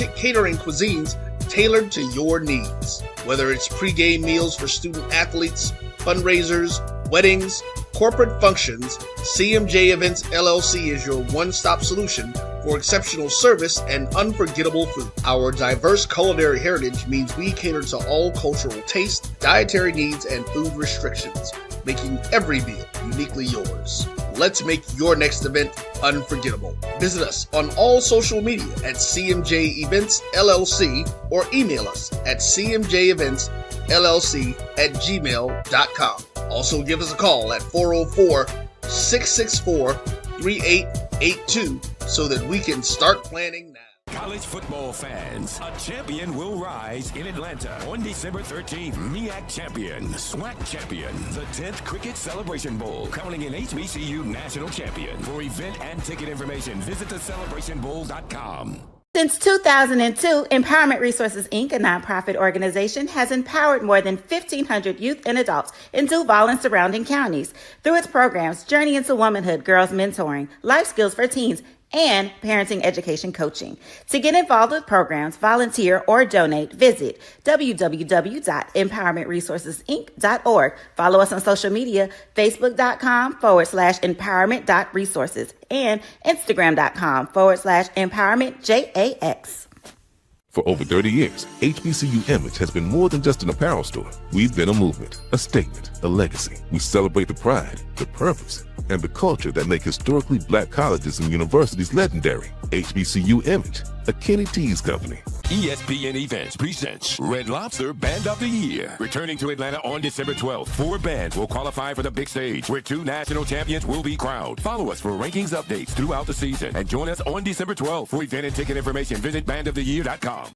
authentic catering cuisines tailored to your needs. Whether it's pre-game meals for student athletes, fundraisers, weddings, corporate functions, CMJ Events LLC is your one-stop solution for exceptional service and unforgettable food. Our diverse culinary heritage means we cater to all cultural tastes, dietary needs, and food restrictions, making every meal uniquely yours. Let's make your next event unforgettable. Visit us on all social media at CMJ Events LLC or email us at cmjeventsllc@gmail.com. Also give us a call at 404-664-3882 so that we can start planning now. College football fans, a champion will rise in Atlanta on December 13th. MEAC champion, SWAC champion, the 10th Cricket Celebration Bowl, crowning an HBCU national champion. For event and ticket information, visit thecelebrationbowl.com. Since 2002, Empowerment Resources, Inc., a nonprofit organization, has empowered more than 1,500 youth and adults in Duval and surrounding counties. Through its programs, Journey into Womanhood, Girls Mentoring, Life Skills for Teens, and parenting education coaching. To get involved with programs, volunteer, or donate, visit www.empowermentresourcesinc.org. Follow us on social media, facebook.com/empowerment.resources and instagram.com/empowermentJAX. For over 30 years, HBCU Image has been more than just an apparel store. We've been a movement, a statement, a legacy. We celebrate the pride, the purpose, and the culture that make historically black colleges and universities legendary. HBCU Image, a Kenny T's company. ESPN Events presents Red Lobster Band of the Year. Returning to Atlanta on December 12th, 4 bands will qualify for the big stage, where 2 national champions will be crowned. Follow us for rankings updates throughout the season, and join us on December 12th. For event and ticket information, visit bandoftheyear.com.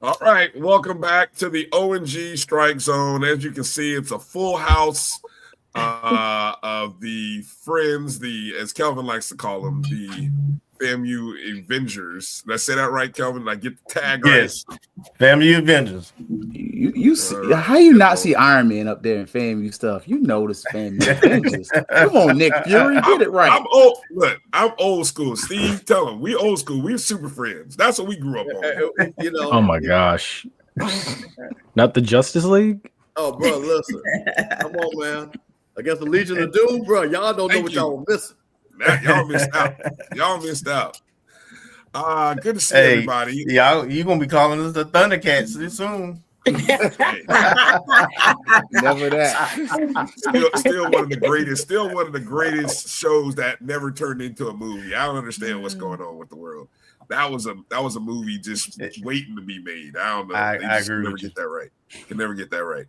All right, welcome back to the O&G Strike Zone. As you can see, it's a full house of the friends, as Kelvin likes to call them, the FAMU Avengers. Did I say that right, Kelvin? Did I get the tag right? Yes, FAMU Avengers. You see, how you not see Iron Man up there in FAMU stuff? You notice FAMU Avengers. Come on, Nick Fury, get it right. I'm old school. Steve, tell him we old school. We're super friends. That's what we grew up on. Oh my gosh, not the Justice League. Oh, bro, listen, come on, man. Against the Legion of Doom, bro, y'all don't know what y'all were missing. Y'all missed out. Good to see everybody. Y'all, you gonna be calling us the Thundercats soon. Never that. Still one of the greatest. Still one of the greatest shows that never turned into a movie. I don't understand what's going on with the world. That was a movie just waiting to be made. I don't know. I agree. Never get that right. Can never get that right.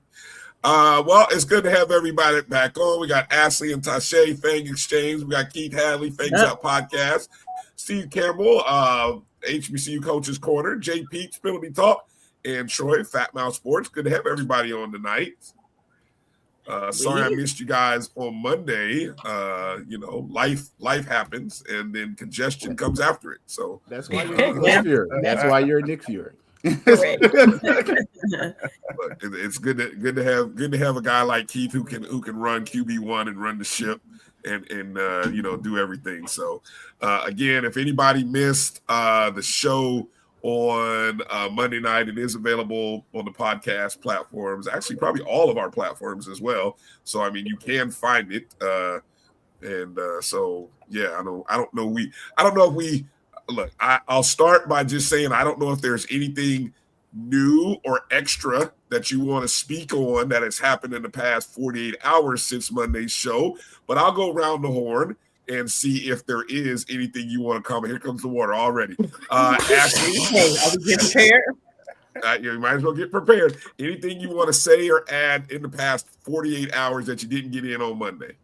Well, it's good to have everybody back on. We got Ashley and Tashay, Fang Exchange. We got Keith Hadley, Fangs Out Podcast. Steve Campbell, HBCU Coaches Corner. Jay Peach, Penalty Talk. And Troy, Fat Mouth Sports. Good to have everybody on tonight. Sorry I missed you guys on Monday. Life happens, and then congestion comes after it. So that's why you're Nick Fury. That's why you're Nick Fury. It's good to have a guy like Keith who can run QB1 and run the ship and do everything. So again, if anybody missed the show on Monday night, it is available on the podcast platforms, actually probably all of our platforms as well. So I mean, you can find it. So yeah, I don't know if we look, I'll start by just saying I don't know if there's anything new or extra that you want to speak on that has happened in the past 48 hours since Monday's show, but I'll go around the horn and see if there is anything you want to comment. Here comes the water already. Ashley, are we getting prepared? You might as well get prepared. Anything you want to say or add in the past 48 hours that you didn't get in on Monday?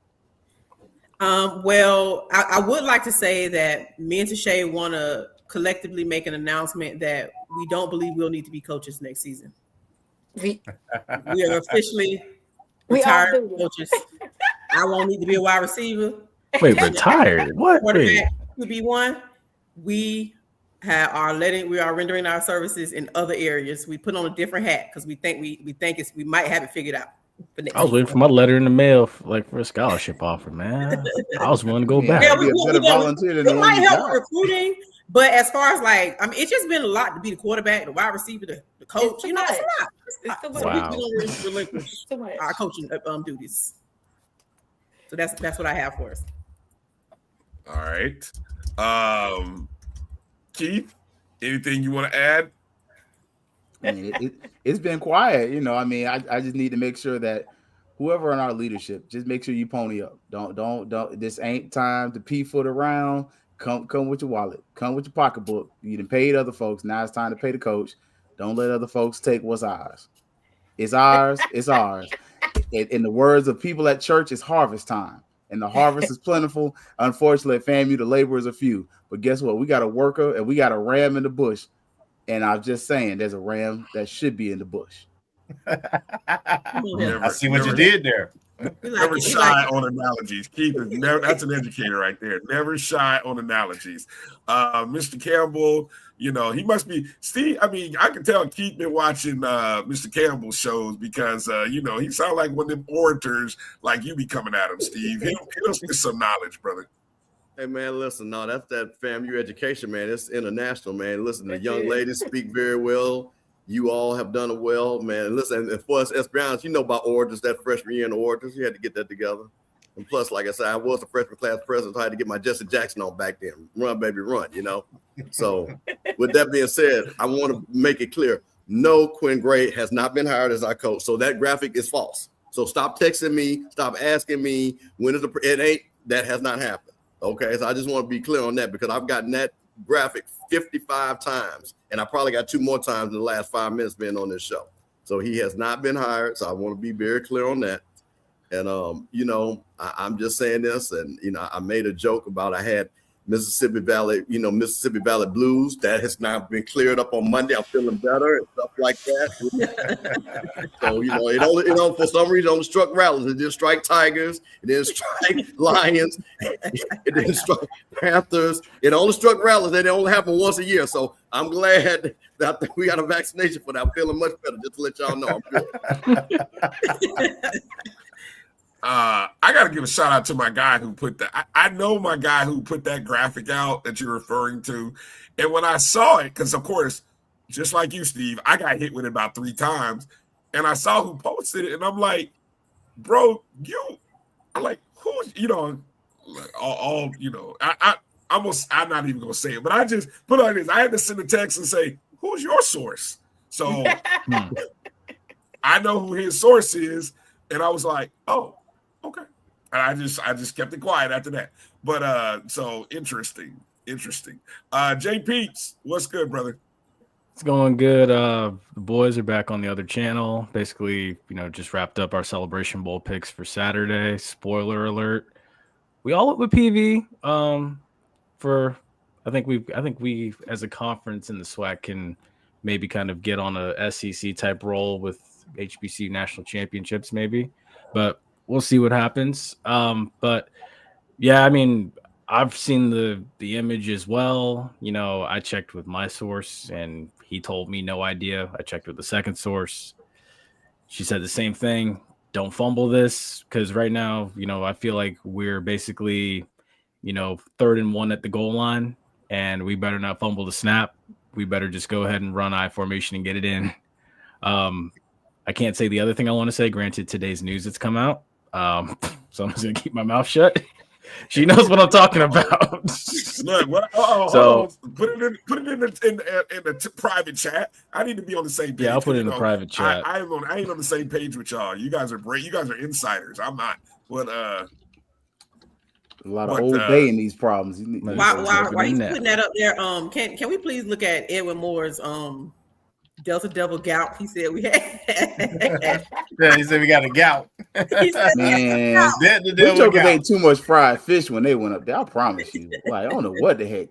Well, I would like to say that me and Tashay want to collectively make an announcement that we don't believe we'll need to be coaches next season. We are officially retired coaches. I won't need to be a wide receiver. Wait, retired? What? Wait. QB1, we are rendering our services in other areas. We put on a different hat because we think we might have it figured out. I was waiting for my letter in the mail for a scholarship offer, man. I was willing to go back. Yeah, be a better volunteer than the one you got. Recruiting, but as far as it's just been a lot to be the quarterback, the wide receiver, the coach. It's a lot. It's too much. Wow. We don't relinquish our coaching duties. So that's what I have for us. All right. Keith, anything you want to add? I mean, it's been quiet, I just need to make sure that whoever in our leadership, just make sure you pony up. Don't. This ain't time to p-foot around. Come with your wallet. Come with your pocketbook. You done paid other folks. Now it's time to pay the coach. Don't let other folks take what's ours. It's ours. It's ours. In the words of people at church, it's harvest time. And the harvest is plentiful. Unfortunately, at FAMU, the laborers are few. But guess what? We got a worker and we got a ram in the bush. And I'm just saying, there's a ram that should be in the bush. I see what you did there. Never shy on analogies. Keith is that's an educator right there. Never shy on analogies. Mr. Campbell, he must be. See, I mean, I can tell Keith been watching Mr. Campbell's shows because he sounds like one of them orators like you be coming at him, Steve. He'll spit some knowledge, brother. Hey man, listen, no, that's that FAMU education, man. It's international, man. Listen, the young ladies speak very well. You all have done it well, man. Listen, and for us Esperanza, about orators, that freshman year in the orators, you had to get that together. And plus, like I said, I was a freshman class president, so I had to get my Jesse Jackson on back then. Run, baby, run, So with that being said, I want to make it clear. No, Quinn Gray has not been hired as our coach. So that graphic is false. So stop texting me, stop asking me that has not happened. Okay, so I just want to be clear on that because I've gotten that graphic 55 times, and I probably got 2 more times in the last 5 minutes being on this show. So he has not been hired, so I want to be very clear on that. And, I'm just saying this, and, I made a joke about I had Mississippi Valley Blues. That has now been cleared up on Monday. I'm feeling better and stuff like that. So, it for some reason only struck Rattlers. It didn't strike Tigers. It didn't strike Lions. It didn't strike Panthers. It only struck Rattlers. It only happened once a year. So I'm glad that we got a vaccination for that. I'm feeling much better, just to let y'all know I'm good. I got to give a shout out to my guy who put that. I know my guy who put that graphic out that you're referring to. And when I saw it, because of course, just like you, Steve, I got hit with it about 3 times. And I saw who posted it. And I'm like, bro, I'm like, who's, I'm not even going to say it. But I just put on this. I had to send a text and say, who's your source? So I know who his source is. And I was like, oh. Okay. And I just kept it quiet after that. But so interesting. Jay Peets, what's good, brother? It's going good. The boys are back on the other channel. Basically, just wrapped up our Celebration Bowl picks for Saturday. Spoiler alert. We all went with PV. I think we as a conference in the SWAC can maybe kind of get on a SEC type role with HBCU national championships maybe. But we'll see what happens. But yeah, I mean, I've seen the image as well. I checked with my source and he told me no idea. I checked with the second source. She said the same thing. Don't fumble this because right now, I feel like we're basically, 3rd and 1 at the goal line and we better not fumble the snap. We better just go ahead and run I formation and get it in. I can't say the other thing I want to say. Granted, today's news it's come out. So I'm just gonna keep my mouth shut. She knows what I'm talking about. Look, put it in the private chat. I need to be on the same page. Yeah, I'll put it in the private chat. I ain't on the same page with y'all. You guys are great. You guys are insiders. I'm not. But a lot of old day in these problems. While he's putting that up there, can we please look at Edwin Moore's Delta double gout? He said we had. Yeah, he said we got a gout. Man, the jokers ate too much fried fish when they went up there. I promise you. Like, I don't know what the heck.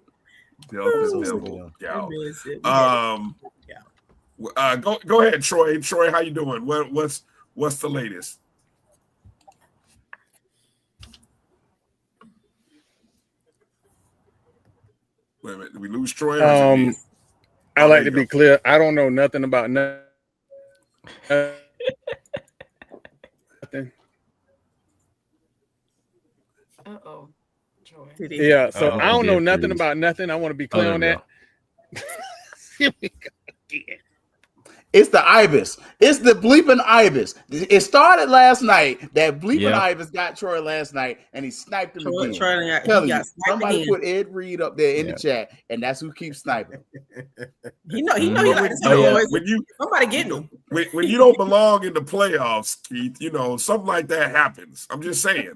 Delta gout. Go ahead, Troy. Troy, how you doing? What's the latest? Wait a minute, did we lose Troy? Or is it me? I like to be clear. I don't know nothing about nothing. Uh-oh. Joy. Yeah, so I don't know nothing about nothing. I want to be clear on that. Here we go again. It's the Ibis. It's the bleeping Ibis. It started last night. That bleeping Ibis got Troy last night, and he sniped him again. Somebody put Ed Reed up there in the chat, and that's who keeps sniping. He know he likes to boys. Somebody getting him. When you don't belong in the playoffs, Keith, something like that happens. I'm just saying.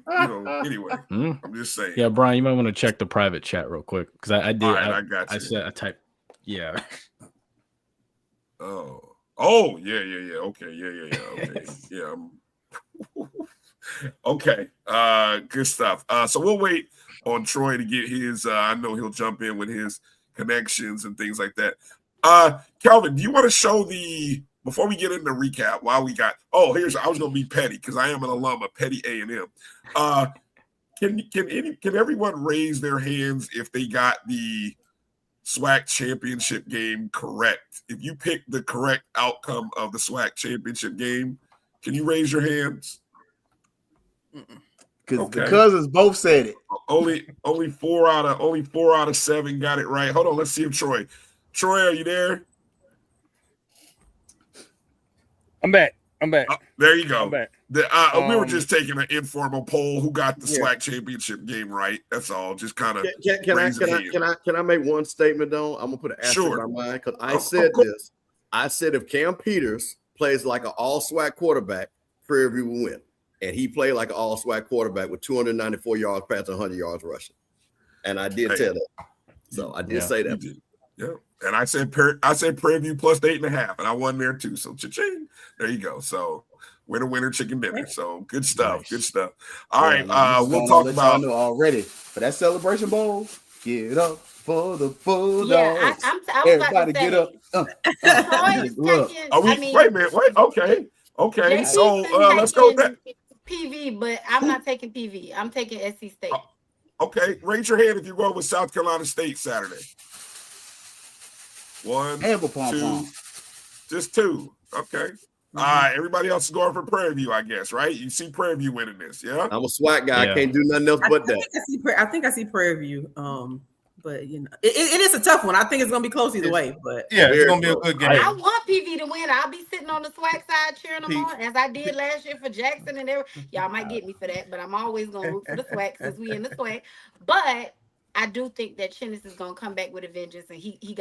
Anyway, I'm just saying. Yeah, Brian, you might want to check the private chat real quick because I did. All right, I got you. I said I typed. Yeah. Oh, yeah. Okay, yeah. Okay, yeah. Okay, good stuff. So we'll wait on Troy to get his. I know he'll jump in with his connections and things like that. Kelvin, do you want to show before we get into recap? While we got, I was going to be petty because I am an alum of Petty A&M. Can everyone raise their hands if they got the SWAC championship game correct? If you pick the correct outcome of the SWAC championship game, can you raise your hands? Because the cousins both said it. Only 4 out of 7 got it right. Hold on, let's see if Troy, are you there? I'm back. There you go. I'm back. We were just taking an informal poll. Who got the SWAC championship game right? That's all. Just kind of. Can I make one statement though? I'm gonna put an asterisk on mine because I said this. I said if Cam Peters plays like an all SWAC quarterback, Prairie View will win, and he played like an all SWAC quarterback with 294 yards passing, 100 yards rushing, and I did tell that. So I did say that. Yeah. And I said Prairie View plus 8.5, and I won there too. So cha-ching. There you go. So winner, chicken dinner. So good stuff. Nice. Good stuff. All right. We'll talk about already for that Celebration Bowl. Get up for the Bulldogs. Yeah, everybody get up. Wait a minute. Wait. Okay. So let's go with that. PV, but I'm not taking PV. I'm taking SC State. Okay. Raise your hand if you're going with South Carolina State Saturday. 1, 2, just 2. Okay. All right. Everybody else is going for Prairie View, I guess, right? You see Prairie View winning this, yeah? I'm a SWAC guy. I can't do nothing else but that. I think I see Prairie View. But it is a tough one. I think it's gonna be close either way. But it's gonna be a good game. I want PV to win. I'll be sitting on the SWAC side cheering them on, as I did last year for Jackson and everything. Y'all might get me for that, but I'm always gonna root for the SWAC since we in the SWAC. But I do think that Chinnis is gonna come back with a vengeance, and he ain't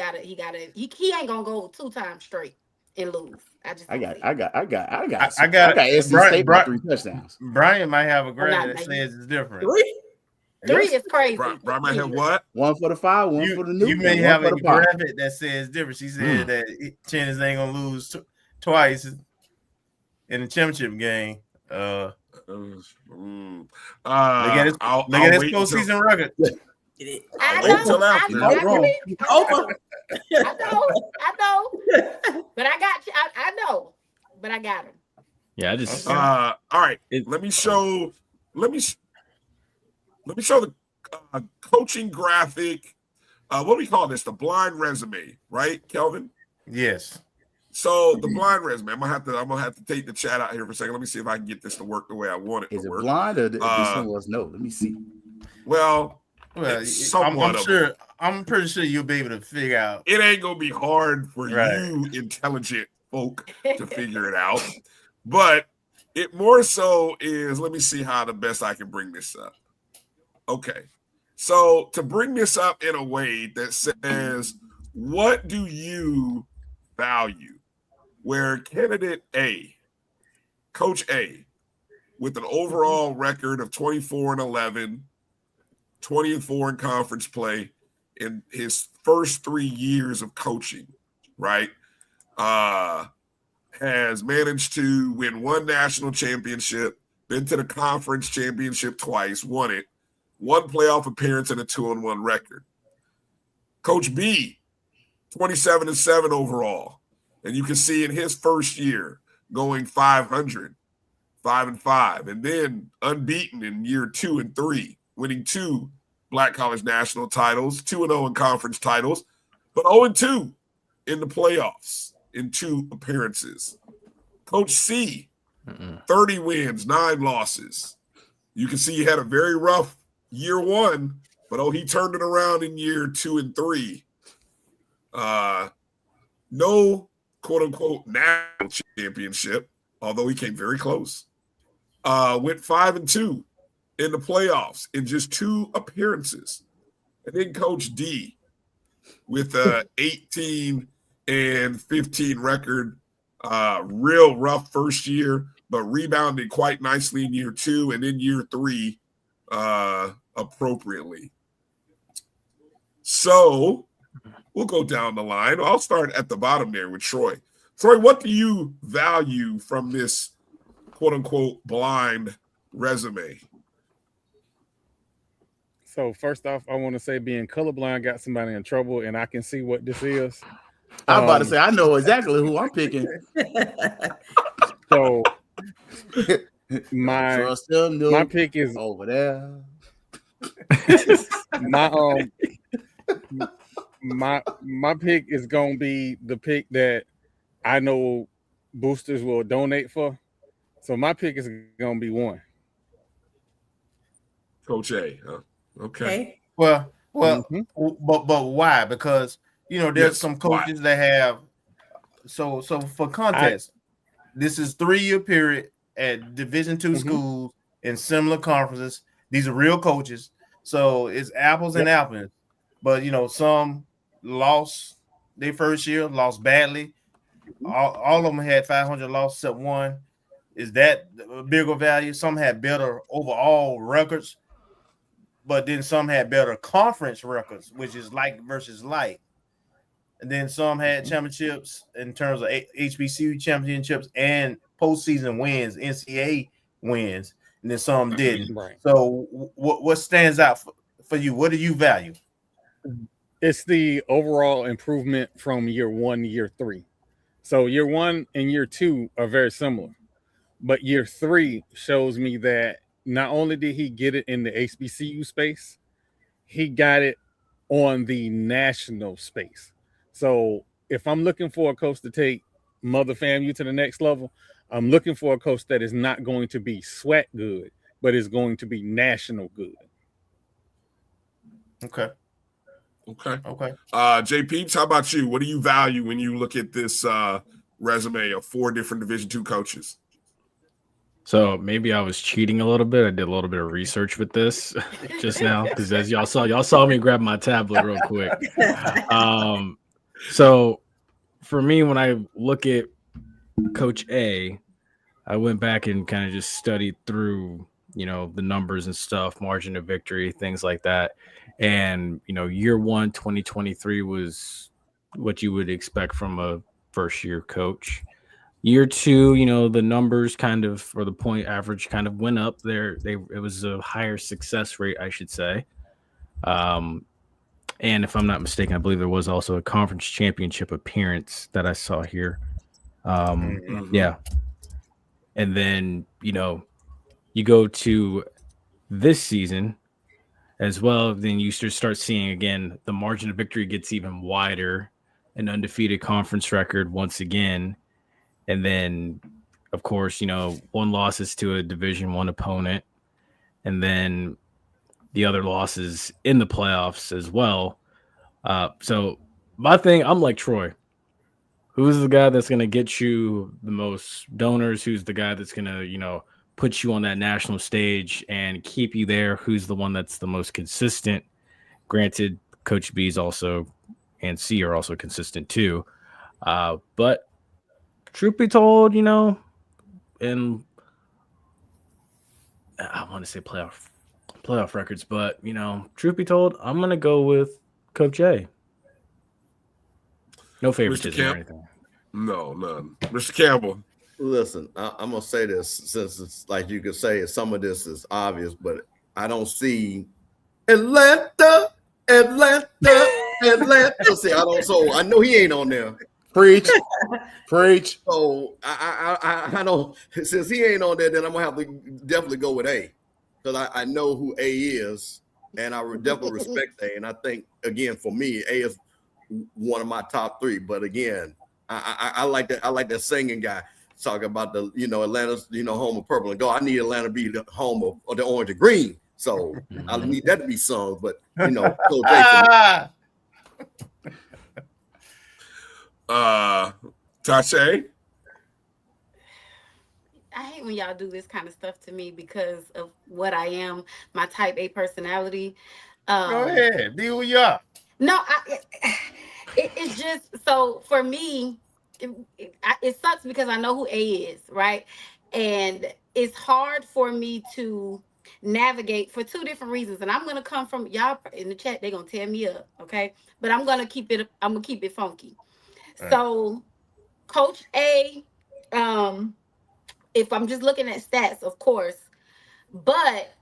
gonna go 2 times straight and lose. I got SC State by 3 touchdowns. Brian might have a graphic that says it's different. 3 is crazy. Brian might have what? 1 for the 5, 1 for the new. You may have a graphic that says different. She said that Chinnis ain't gonna lose twice in the championship game. Look at his postseason record. I know. But I got you. I know. But I got him. Yeah, I just. All right. Let me show the coaching graphic. What do we call this? The blind resume, right, Kelvin? Yes. So the blind resume. I'm gonna have to take the chat out here for a second. Let me see if I can get this to work the way I want it to work. Is it blind or this one was no? Let me see. Well, I'm pretty sure you'll be able to figure out. It ain't gonna be hard for you intelligent folk to figure it out, but it more so is. Let me see how the best I can bring this up. Okay, so to bring this up in a way that says, what do you value? Where candidate A, Coach A, with an overall record of 24-11, 20-4 in conference play in his first 3 years of coaching, right? Has managed to win 1 national championship, been to the conference championship twice, won it, 1 playoff appearance, and a 2-1 record. Coach B, 27-7 overall. And you can see in his first year going 500, 5-5, and then unbeaten in year 2 and 3, winning 2 Black College National titles, 2-0 in conference titles, but 0-2 in the playoffs in 2 appearances. Coach C, 30 wins, 9 losses. You can see he had a very rough year 1, but he turned it around in year 2 and 3. No quote-unquote national championship, although he came very close. Went 5-2 in the playoffs in just 2 appearances. And then Coach D with a 18 and 15 record, real rough first year, but rebounded quite nicely in year 2 and in year 3 appropriately. So we'll go down the line. I'll start at the bottom there with Troy. Troy, what do you value from this quote-unquote blind resume? So first off, I want to say being colorblind got somebody in trouble, and I can see what this is. I'm about to say I know exactly who I'm picking. So my pick is over there. my pick is gonna be the pick that I know boosters will donate for. So my pick is gonna be 1. Coach A. Okay. Well, but why? Because there's some coaches that have. So for context, this is 3-year period at Division II schools in similar conferences. These are real coaches, so it's apples and apples. But some lost their first year, lost badly. All of them had 500 losses except one. Is that a bigger value? Some had better overall records, but then some had better conference records, which is like versus like. And then some had championships in terms of HBCU championships and postseason wins, NCAA wins, and then some didn't. Right. So what stands out for you? What do you value? It's the overall improvement from year 1 to year 3. So year 1 and year 2 are very similar, but year 3 shows me that not only did he get it in the HBCU space, he got it on the national space. So if I'm looking for a coach to take Mother FAMU to the next level, I'm looking for a coach that is not going to be sweat good, but is going to be national good. Okay. Jay Peeps, how about you? What do you value when you look at this resume of 4 different Division II coaches? So maybe I was cheating a little bit. I did a little bit of research with this just now because as y'all saw me grab my tablet real quick. So for me, when I look at Coach A, I went back and kind of just studied through, the numbers and stuff, margin of victory, things like that. And, year 1, 2023 was what you would expect from a first year coach. Year 2, the numbers kind of, or the point average kind of went up there. It was a higher success rate, I should say. And if I'm not mistaken, I believe there was also a conference championship appearance that I saw here. Yeah. And then, you go to this season as well, then you start seeing again, the margin of victory gets even wider, an undefeated conference record once again. And then, of course, 1 losses to a Division I opponent. And then the other losses in the playoffs as well. So my thing, I'm like Troy. Who's the guy that's going to get you the most donors? Who's the guy that's going to, put you on that national stage and keep you there? Who's the one that's the most consistent? Granted, Coach B is also and C are also consistent too. But truth be told, and I want to say playoff records, but truth be told, I'm gonna go with Coach A. No favoritism or anything. No, none. Mr. Campbell. Listen, I'm gonna say this since it's like you could say some of this is obvious, but I don't see Atlanta. See, I know he ain't on there. Preach. So I don't. Since he ain't on there, then I'm gonna have to definitely go with A, because I know who A is, and I would definitely respect A. And I think, again, for me, A is one of my top 3. But again, I like that. I like that singing guy talking about the, Atlanta's, home of purple and gold. I need Atlanta to be the home of the orange and green. So I need that to be sung. But Coach A. Tashay. I hate when y'all do this kind of stuff to me because of what I am, my type A personality. Go ahead, be who you are. No, it's just, so for me, it sucks because I know who A is, right? And it's hard for me to navigate for 2 different reasons. And I'm gonna come from y'all in the chat, they're gonna tear me up, okay? But I'm gonna keep it funky. Right. So Coach A, if I'm just looking at stats, of course, but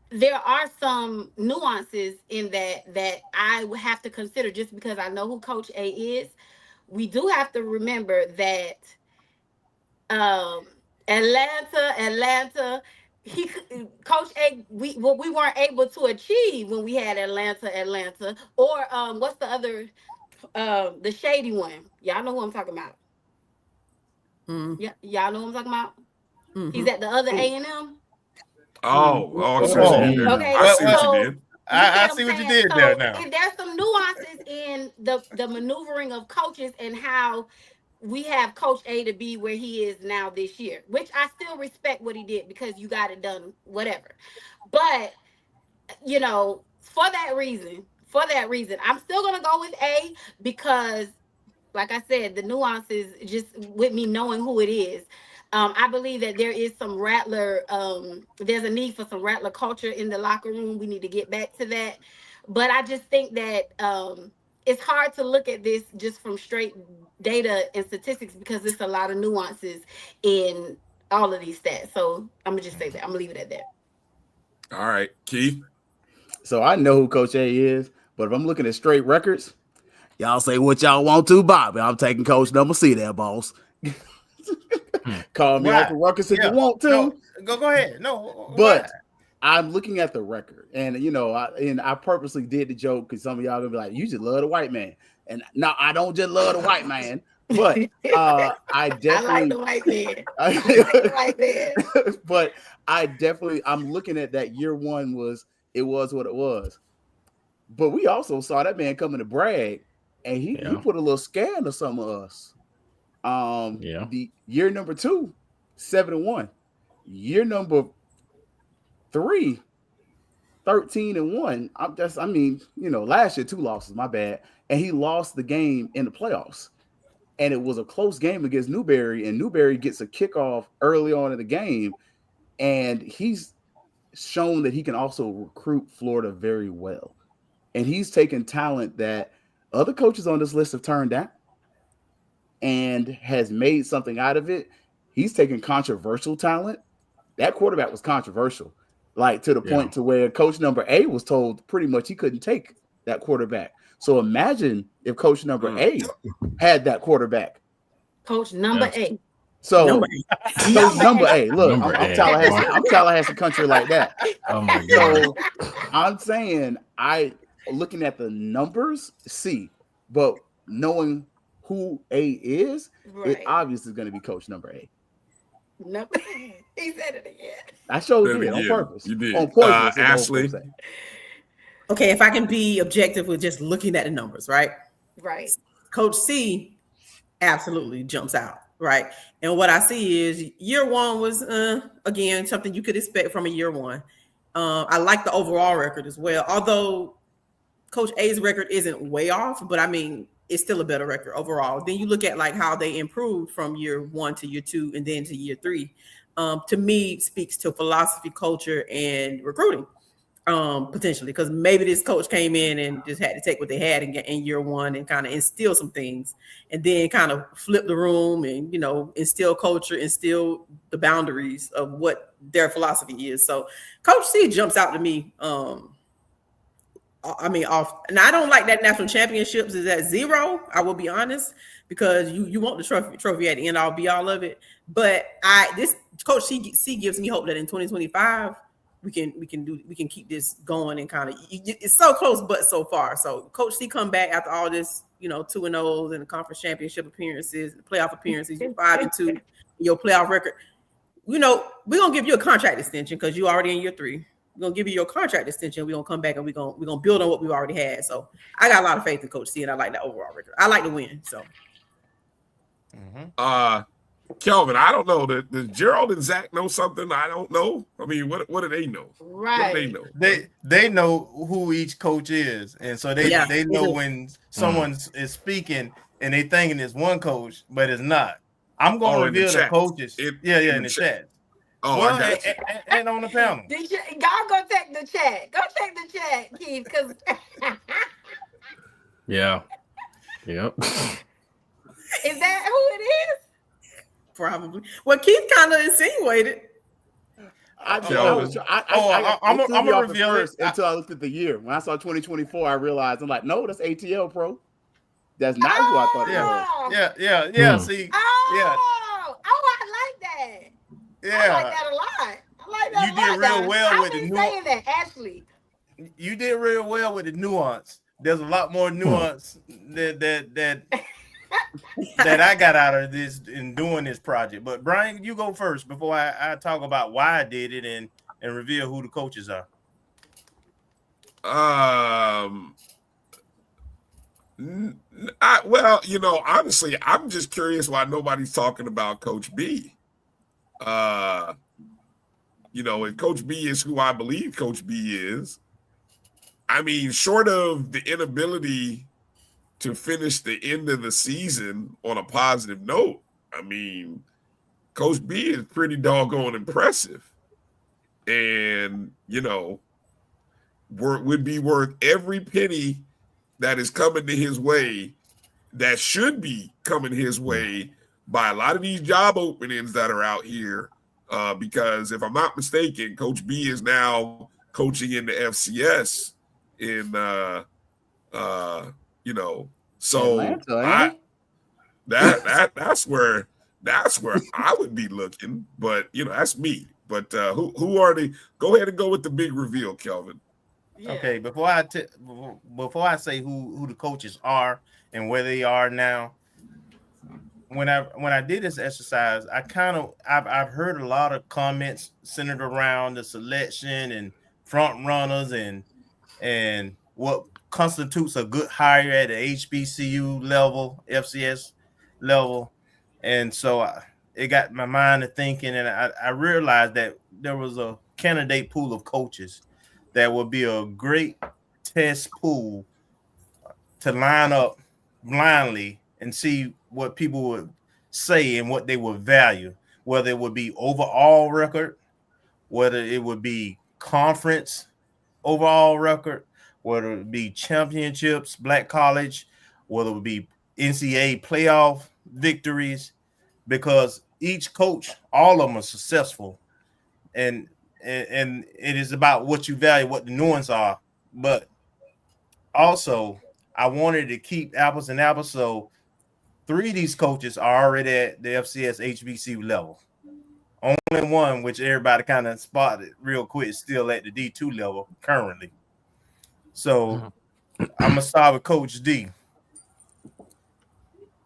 there are some nuances in that I would have to consider just because I know who Coach A is. We do have to remember that Atlanta, Coach A, we weren't able to achieve when we had Atlanta, or what's the other, the shady one? Y'all know who I'm talking about. Yeah, y'all know who I'm talking about. He's at the other A&M. Okay. I see what you did. I see what you did there now. There's some nuances in the maneuvering of coaches and how we have Coach A to be where he is now this year, which I still respect what he did because you got it done, whatever. But, for that reason, I'm still going to go with A because, like I said, the nuances just with me knowing who it is. I believe that there is some Rattler, there's a need for some Rattler culture in the locker room. We need to get back to that. But I just think that it's hard to look at this just from straight data and statistics because there's a lot of nuances in all of these stats. So I'm going to just say that. I'm going to leave it at that. All right, Keith. So I know who Coach A is, but if I'm looking at straight records, y'all say what y'all want to, Bobby. I'm taking Coach number C there, boss. Call me Uncle Ruckus if you want to. No, go ahead. No, but I'm looking at the record, and I purposely did the joke because some of y'all gonna be like, "You just love the white man," and no, I don't just love the white man, but I definitely I like the white man. I like the white man. But I'm looking at that year one was what it was, but we also saw that man coming to brag, and he put a little scare into some of us. The year number 2, 7-1. Year number 3, 13-1. Last year 2 losses, my bad. And he lost the game in the playoffs. And it was a close game against Newberry, and Newberry gets a kickoff early on in the game. And he's shown that he can also recruit Florida very well. And he's taken talent that other coaches on this list have turned down and has made something out of it. He's taken controversial talent. That quarterback was controversial, like to the point to where Coach number A was told pretty much he couldn't take that quarterback. So imagine if Coach number A had that quarterback. Coach number A. So Coach number A. Look, I'm Tallahassee. I'm Tallahassee country like that. Oh my God. So I'm saying looking at the numbers, C, but knowing who A is, it obviously is going to be Coach number A. No, he said it again. I showed you on purpose. You did. On purpose. Ashley. Okay, if I can be objective with just looking at the numbers, right? Right. Coach C absolutely jumps out, right? And what I see is year one was, again, something you could expect from a year one. I like the overall record as well, although Coach A's record isn't way off, but I mean, it's still a better record overall. Then you look at like how they improved from year 1 to year 2 and then to year 3. To me, speaks to philosophy, culture, and recruiting, potentially, because maybe this coach came in and just had to take what they had in year 1 and kind of instill some things, and then kind of flip the room and instill culture, instill the boundaries of what their philosophy is. So Coach C jumps out to me. Off, and I don't like that national championships is at 0. I will be honest, because you want the trophy at the end all be all of it. But this Coach C gives me hope that in 2025 we can keep this going and kind of it's so close but so far. So Coach C come back after all this, 2-0 and the conference championship appearances, the playoff appearances, you're 5-2, your playoff record. We're gonna give you a contract extension because you already in year 3. We're gonna give you your contract extension. We're gonna come back and we're gonna build on what we've already had. So I got a lot of faith in Coach C, and I like that overall record. I like to win. So Kelvin, I don't know. Does Gerald and Zach know something I don't know? I mean, what do they know? Right. What do they know? They know who each coach is, and so they know when someone is speaking and they thinking it's one coach, but it's not. I'm going to reveal the coaches. In the chat. Oh, well, I got you. And on the panel. Y'all go check the chat. Go check the chat, Keith, because yeah. Yep. Is that who it is? Probably. Well, Keith kind of insinuated. I'm gonna reveal it until I looked at the year. When I saw 2024, I realized I'm like, no, that's ATL Pro. That's not who I thought it was. Yeah. See, I like that. Yeah, I like that a lot. I like that. You did real well with the nuance. That Ashley. You did real well with the nuance. There's a lot more nuance that I got out of this in doing this project. But Brian, you go first before I talk about why I did it and reveal who the coaches are. Honestly, I'm just curious why nobody's talking about Coach B. And Coach B is who I believe Coach B is. I mean, short of the inability to finish the end of the season on a positive note, I mean, Coach B is pretty doggone impressive. And, would be worth every penny that is coming to his way, that should be coming his way by a lot of these job openings that are out here. Because if I'm not mistaken, Coach B is now coaching in the FCS so Atlanta, that's where I would be looking, but that's me. But who are they? Go ahead and go with the big reveal, Kelvin. Yeah. Okay, before I say who the coaches are and where they are now, when I did this exercise, I've heard a lot of comments centered around the selection and front runners and what constitutes a good hire at the HBCU level, FCS level, and so it got my mind to thinking, and I realized that there was a candidate pool of coaches that would be a great test pool to line up blindly and see what people would say and what they would value, whether it would be overall record, whether it would be conference overall record, whether it be championships, black college, whether it would be NCAA playoff victories, because each coach, all of them are successful, and it is about what you value, what the nuance are. But also, I wanted to keep apples and apples, so 3 of these coaches are already at the FCS HBCU level. Only one, which everybody kind of spotted real quick, is still at the D2 level currently. So I'm gonna start with Coach D.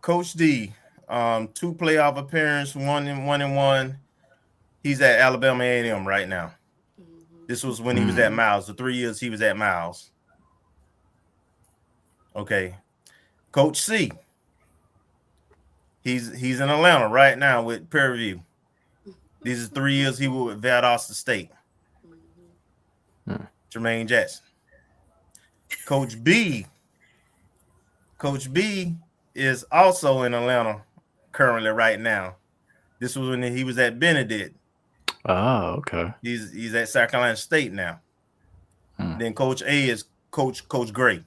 Coach D, 2 playoff appearances, 1-1. He's at Alabama A&M right now. This was when he was at Miles. The 3 years he was at Miles. Okay, Coach C. He's in Atlanta right now with Prairie View. These are 3 years he was with Valdosta State. Jermaine Jackson. Coach B is also in Atlanta currently right now. This was when he was at Benedict. Oh, okay. He's at South Carolina State now. Then Coach A is Coach Gray.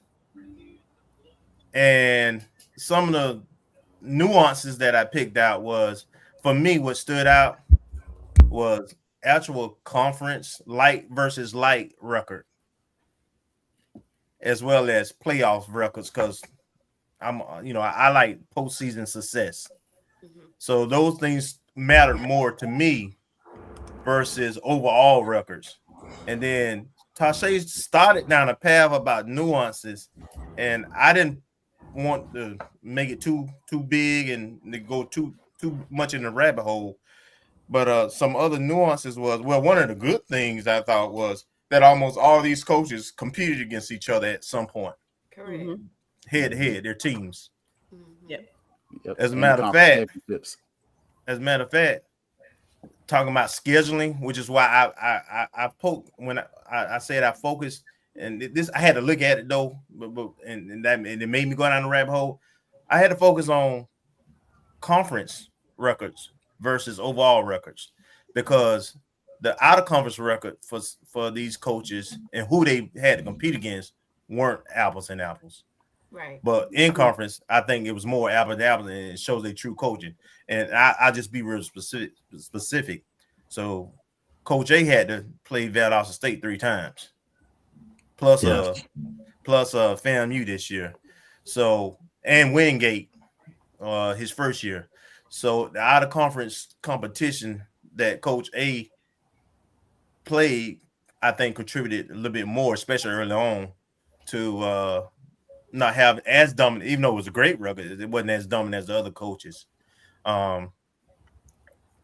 And some of the nuances that I picked out was, for me, what stood out was actual conference light versus light record, as well as playoff records, because I like postseason success. So those things mattered more to me versus overall records. And then Tasha started down a path about nuances, and I didn't want to make it too big and to go too much in the rabbit hole. But some other nuances was, well, one of the good things I thought was that almost all these coaches competed against each other at some point. Correct. Head to head, their teams. Yep. As a matter of fact, talking about scheduling, which is why I poked when I said I focused, and this I had to look at it though, and it made me go down the rabbit hole. I had to focus on conference records versus overall records, because the out of conference record for these coaches and who they had to compete against weren't apples and apples. Right. But in conference, I think it was more apples to apples, and it shows their true coaching. And I just be real specific. So Coach A had to play Valdosta State 3 times, plus FAMU this year. So, and Wingate his first year. So the out of conference competition that Coach A played, I think, contributed a little bit more, especially early on, to not have as dominant, even though it was a great record, it wasn't as dominant as the other coaches.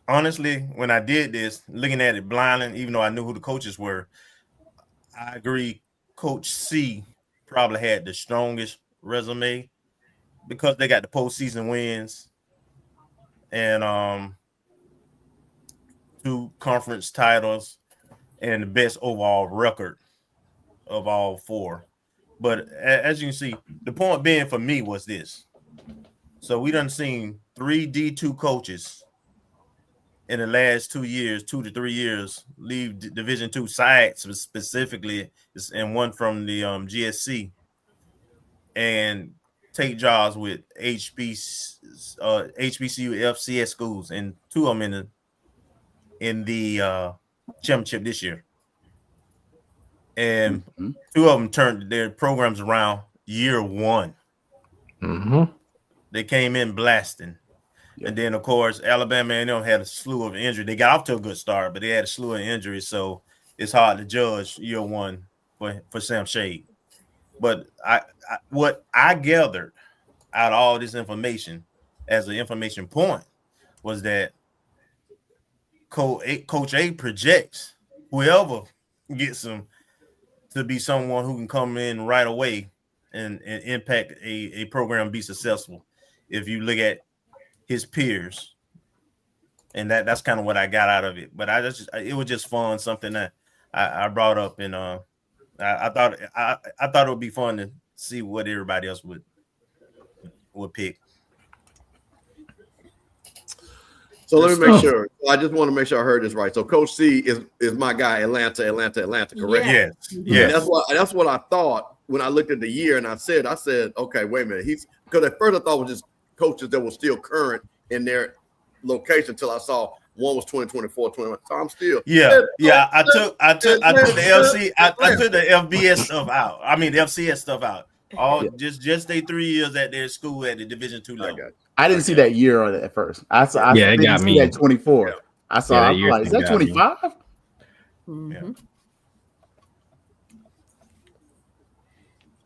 Honestly, when I did this, looking at it blindly, even though I knew who the coaches were, I agree Coach C probably had the strongest resume because they got the postseason wins and 2 conference titles and the best overall record of all 4. But as you can see, the point being for me was this. So we done seen 3 D2 coaches in the last 2 years, 2 to 3 years, leave Division II sides specifically, and one from the GSC, and take jobs with HBCU FCS schools, and 2 of them in the championship this year. And 2 of them turned their programs around year 1. They came in blasting. And then, of course, Alabama and them had a slew of injuries. They got off to a good start, but they had a slew of injuries, so it's hard to judge year 1 for Sam Shade. But what I gathered out of all this information as an information point was that Coach A projects whoever gets him to be someone who can come in right away and impact a program, be successful. If you look at his peers, and that's kind of what I got out of it. But it was just fun, something that I brought up, and I thought it would be fun to see what everybody else would pick. So let me make sure. I just want to make sure I heard this right. So Coach C is my guy, Atlanta, correct? Yes. That's what I thought when I looked at the year, and I said, okay, wait a minute. Because at first I thought it was just coaches that were still current in their location until I saw one was 2024, 21. So I'm still I took the LC, I took the FBS stuff out. I mean the FCS stuff out. Just they 3 years at their school at the Division II level. I didn't see that year on it at first. I didn't see that 24. Yeah. I saw. I'm like, is that 25? Yeah.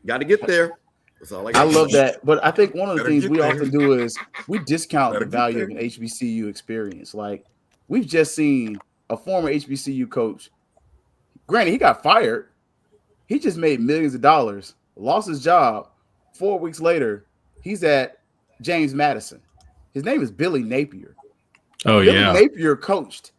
Got to get there. That's all I love that. But I think one of the things we often do is we discount the value of an HBCU experience. Like, we've just seen a former HBCU coach. Granted, he got fired. He just made millions of dollars, lost his job. 4 weeks later, he's at James Madison. His name is Billy Napier. Billy Napier coached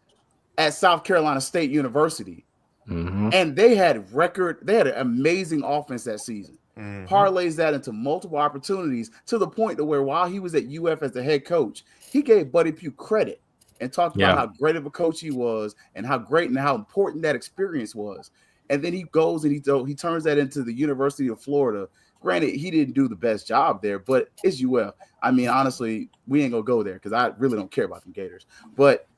at South Carolina State University. And they had an amazing offense that season. Parlays that into multiple opportunities to the point to where while he was at UF as the head coach, he gave Buddy Pugh credit and talked about how great of a coach he was and how great and how important that experience was. And then he goes and he turns that into the University of Florida. Granted, he didn't do the best job there, but it's UF. I mean, honestly, we ain't gonna go there because I really don't care about the Gators. But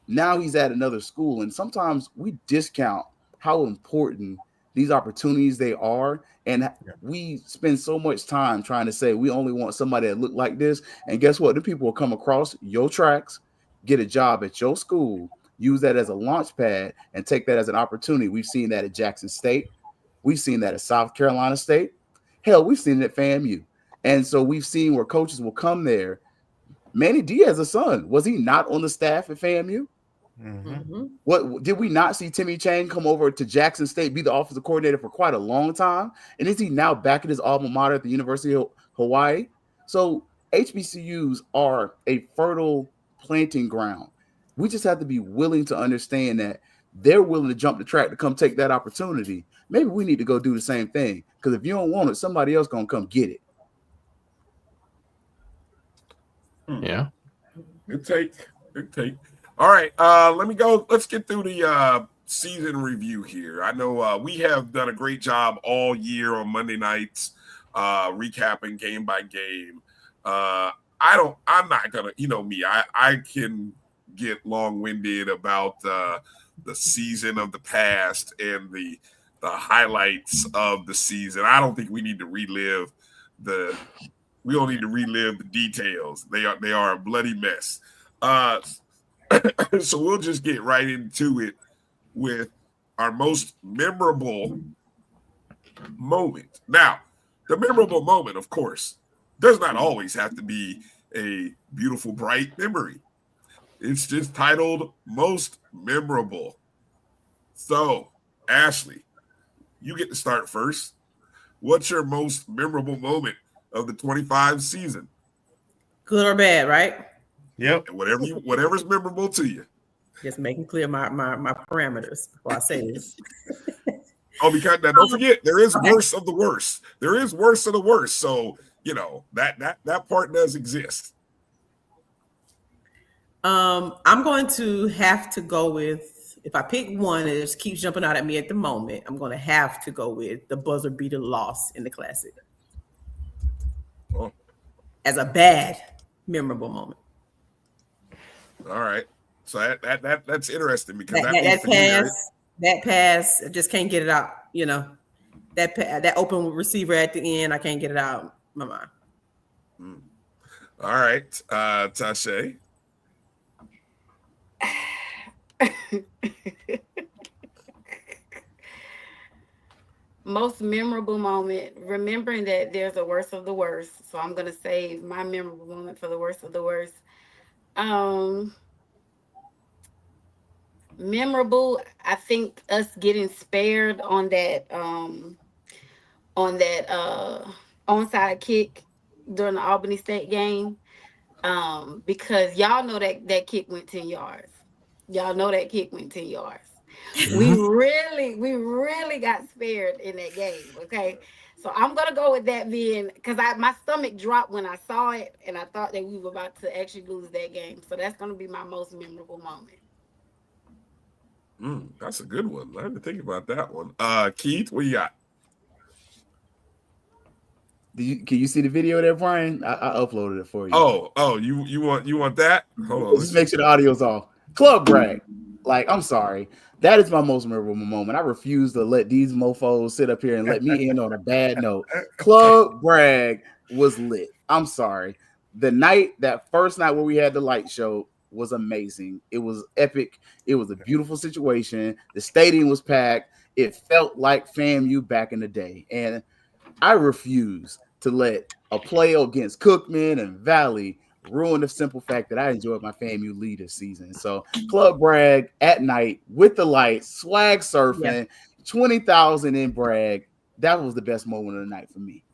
now he's at another school, and sometimes we discount how important these opportunities they are. And we spend so much time trying to say we only want somebody that look like this. And guess what? The people will come across your tracks, get a job at your school, use that as a launch pad and take that as an opportunity. We've seen that at Jackson State. We've seen that at South Carolina State. Hell, we've seen it at FAMU. And so we've seen where coaches will come there. Manny Diaz's son, was he not on the staff at FAMU? Mm-hmm. What did we not see Timmy Chang come over to Jackson State, be the offensive coordinator for quite a long time? And is he now back at his alma mater at the University of Hawaii? So HBCUs are a fertile planting ground. We just have to be willing to understand that they're willing to jump the track to come take that opportunity. Maybe we need to go do the same thing, because if you don't want it, somebody else gonna come get it. Yeah. Good take. All right, let me go. Let's get through the season review here. I know we have done a great job all year on Monday nights, recapping game by game. I'm not gonna, me. I can get long-winded about the season of the past and the highlights of the season. I don't think we need to relive we don't need to relive the details. They are a bloody mess. So we'll just get right into it with our most memorable moment. Now, the memorable moment, of course, does not always have to be a beautiful, bright memory. It's just titled Most Memorable. So, Ashley, you get to start first. What's your most memorable moment of the 25 season? Good or bad, right? Yep. Whatever's memorable to you. Just making clear my parameters before I say this. Oh, because now don't forget, there is worse of the worst. There is worse of the worst. So, that part does exist. I'm going to have to go with, if I pick one that just keeps jumping out at me at the moment, I'm going to have to go with the buzzer beater loss in the Classic. Oh. As a bad, memorable moment. All right. So that's interesting, because that pass, I just can't get it out. That open receiver at the end, I can't get it out of my mind. All right, Tashay. Most memorable moment, remembering that there's a worst of the worst. So I'm gonna save my memorable moment for the worst of the worst. Memorable, I think us getting spared on that onside kick during the Albany State game. Because y'all know that kick went 10 yards. Y'all know that kick went 10 yards. We really got spared in that game. Okay. So I'm gonna go with that being, because my stomach dropped when I saw it, and I thought that we were about to actually lose that game. So that's gonna be my most memorable moment. That's a good one. I didn't think about that one. Keith, what you got? Can you see the video there, Brian? I uploaded it for you. Oh, you want that? Hold on. Just make sure the audio's off. Club brag. Like, I'm sorry. That is my most memorable moment. I refuse to let these mofos sit up here and let me end on a bad note. Club brag was lit. I'm sorry. That first night where we had the light show was amazing. It was epic. It was a beautiful situation. The stadium was packed. It felt like FAMU back in the day. And I refuse to let a play against Cookman and Valley ruin the simple fact that I enjoyed my FAMU lead this season. So Club Bragg at night with the lights, swag surfing, 20,000 in Bragg. That was the best moment of the night for me.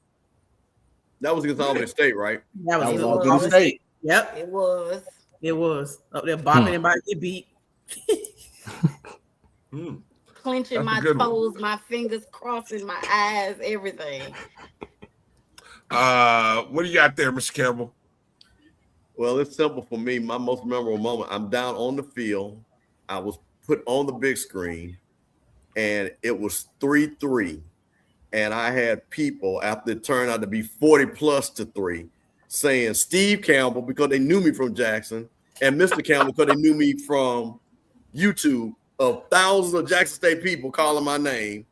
That was against Albany State, right? That was Albany State. Yep. It was. Up there bopping and about to get beat. Clenching my toes, my fingers crossing, my eyes, everything. What do you got there, Mr. Campbell? Well, it's simple for me. My most memorable moment, I'm down on the field. I was put on the big screen, and it was 3-3. And I had people, after it turned out to be 40+3, saying Steve Campbell, because they knew me from Jackson, and Mr. Campbell, because they knew me from YouTube, of thousands of Jackson State people calling my name.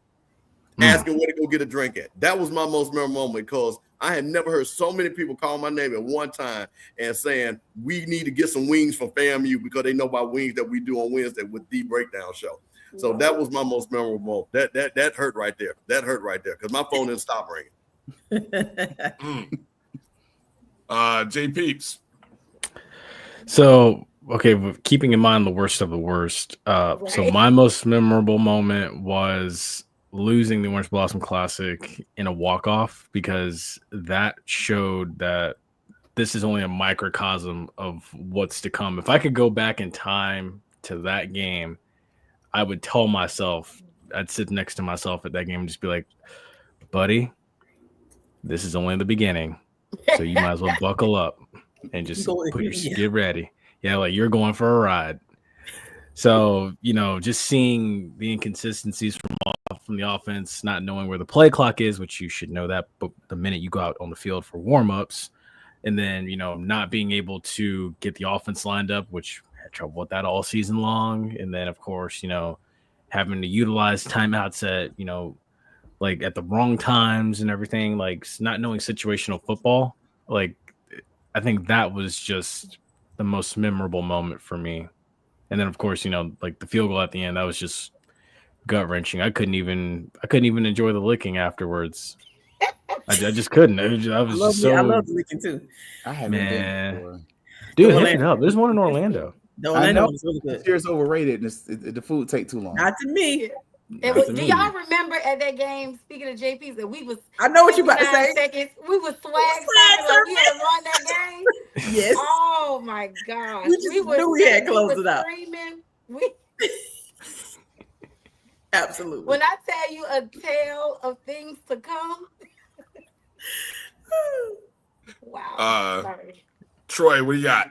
asking where to go get a drink at. That was my most memorable moment because I had never heard so many people call my name at one time and saying, we need to get some wings from FAMU because they know about wings that we do on Wednesday with the Breakdown Show. So that was my most memorable moment. That hurt right there. That hurt right there because my phone didn't stop ringing. J Peeps. So, okay, keeping in mind the worst of the worst. So my most memorable moment was losing the Orange Blossom Classic in a walk-off because that showed that this is only a microcosm of what's to come. If I could go back in time to that game, I would tell myself, I'd sit next to myself at that game and just be like, buddy, this is only the beginning. So you might as well buckle up and just get ready. Yeah, like you're going for a ride. So, just seeing the inconsistencies from the offense, not knowing where the play clock is, which you should know that, but the minute you go out on the field for warm-ups, and then, not being able to get the offense lined up, which I had trouble with that all season long. And then, of course, having to utilize timeouts at, like at the wrong times and everything, like not knowing situational football. Like, I think that was just the most memorable moment for me. And then, of course, like the field goal at the end, that was just gut wrenching. I couldn't even enjoy the licking afterwards. I just couldn't. I love the licking too. I haven't been before. Dude, hit it up. There's one in Orlando. The Orlando was really good. It's overrated. The food take too long. Not to me. Do y'all remember at that game? Speaking of JP's, that we was. I know what you about to say. Seconds, we was swag like we had to run that game. Yes. Oh my gosh. We knew we had closed it out. Screaming. Absolutely. When I tell you a tale of things to come. Wow. Sorry. Troy, what do you got?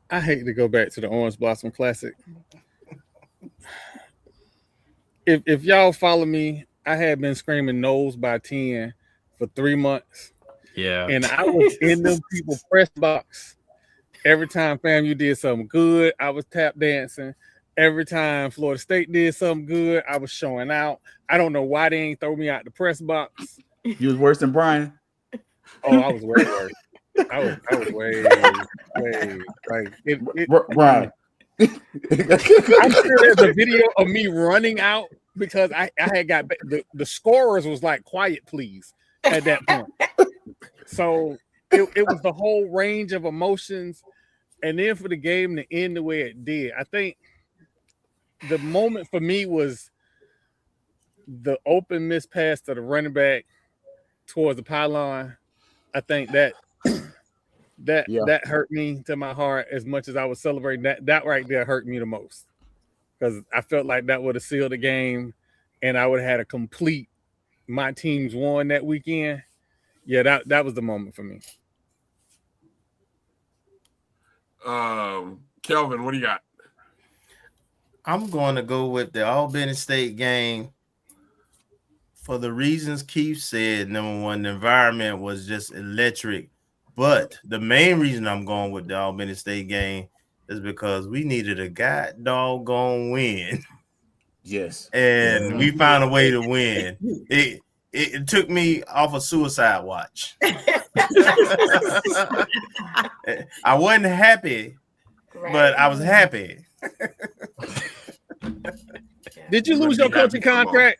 I hate to go back to the Orange Blossom Classic. If y'all follow me, I had been screaming nose by 10 for 3 months. Yeah. And I was in them people's press box. Every time FAMU did something good, I was tap dancing. Every time Florida State did something good, I was showing out. I don't know why they ain't throw me out the press box. You was worse than Brian. Oh, I was way worse. I was way like Brian. I'm sure there's a video of me running out because I had got the scorers was like quiet please at that point. So it was the whole range of emotions, and then for the game to end the way it did, I think the moment for me was the open miss pass to the running back towards the pylon. I think that hurt me to my heart as much as I was celebrating. That right there hurt me the most because I felt like that would have sealed the game and I would have had a complete my teams won that weekend. Yeah, that was the moment for me. Kelvin, what do you got? I'm going to go with the Albany State game for the reasons Keith said. Number one, the environment was just electric. But the main reason I'm going with the Albany State game is because we needed a god doggone win. Yes. And we found a way to win. It took me off a suicide watch. I wasn't happy, but I was happy. Did you lose your coaching contract?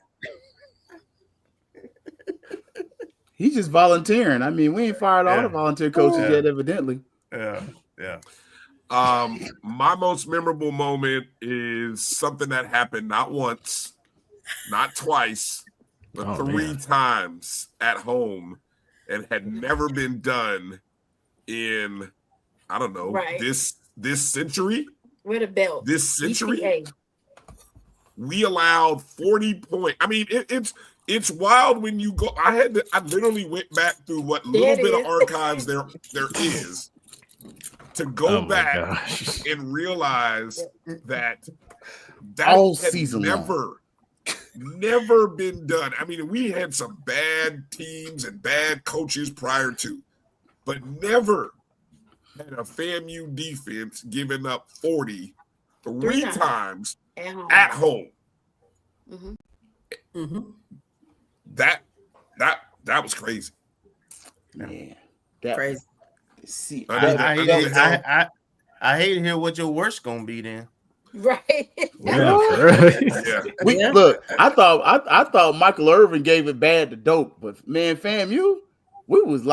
He's just volunteering. I mean, we ain't fired all the volunteer coaches yet, evidently. Yeah. My most memorable moment is something that happened not once, not twice, but 3 times at home and had never been done in, I don't know, this century. With a belt. This century. EPA. We allowed 40 points. I mean, it's wild when you go. I literally went back through what little bit of archives there is to go back and realize that all had season never been done. I mean, we had some bad teams and bad coaches prior to, but never had a FAMU defense giving up 40 3 times at home. Mm-hmm. That was crazy. Yeah, that Crazy. See, I hate to hear what your worst gonna be then. Right. Yeah. Look, I thought Michael Irvin gave it bad to Dope, but man, FAMU, we was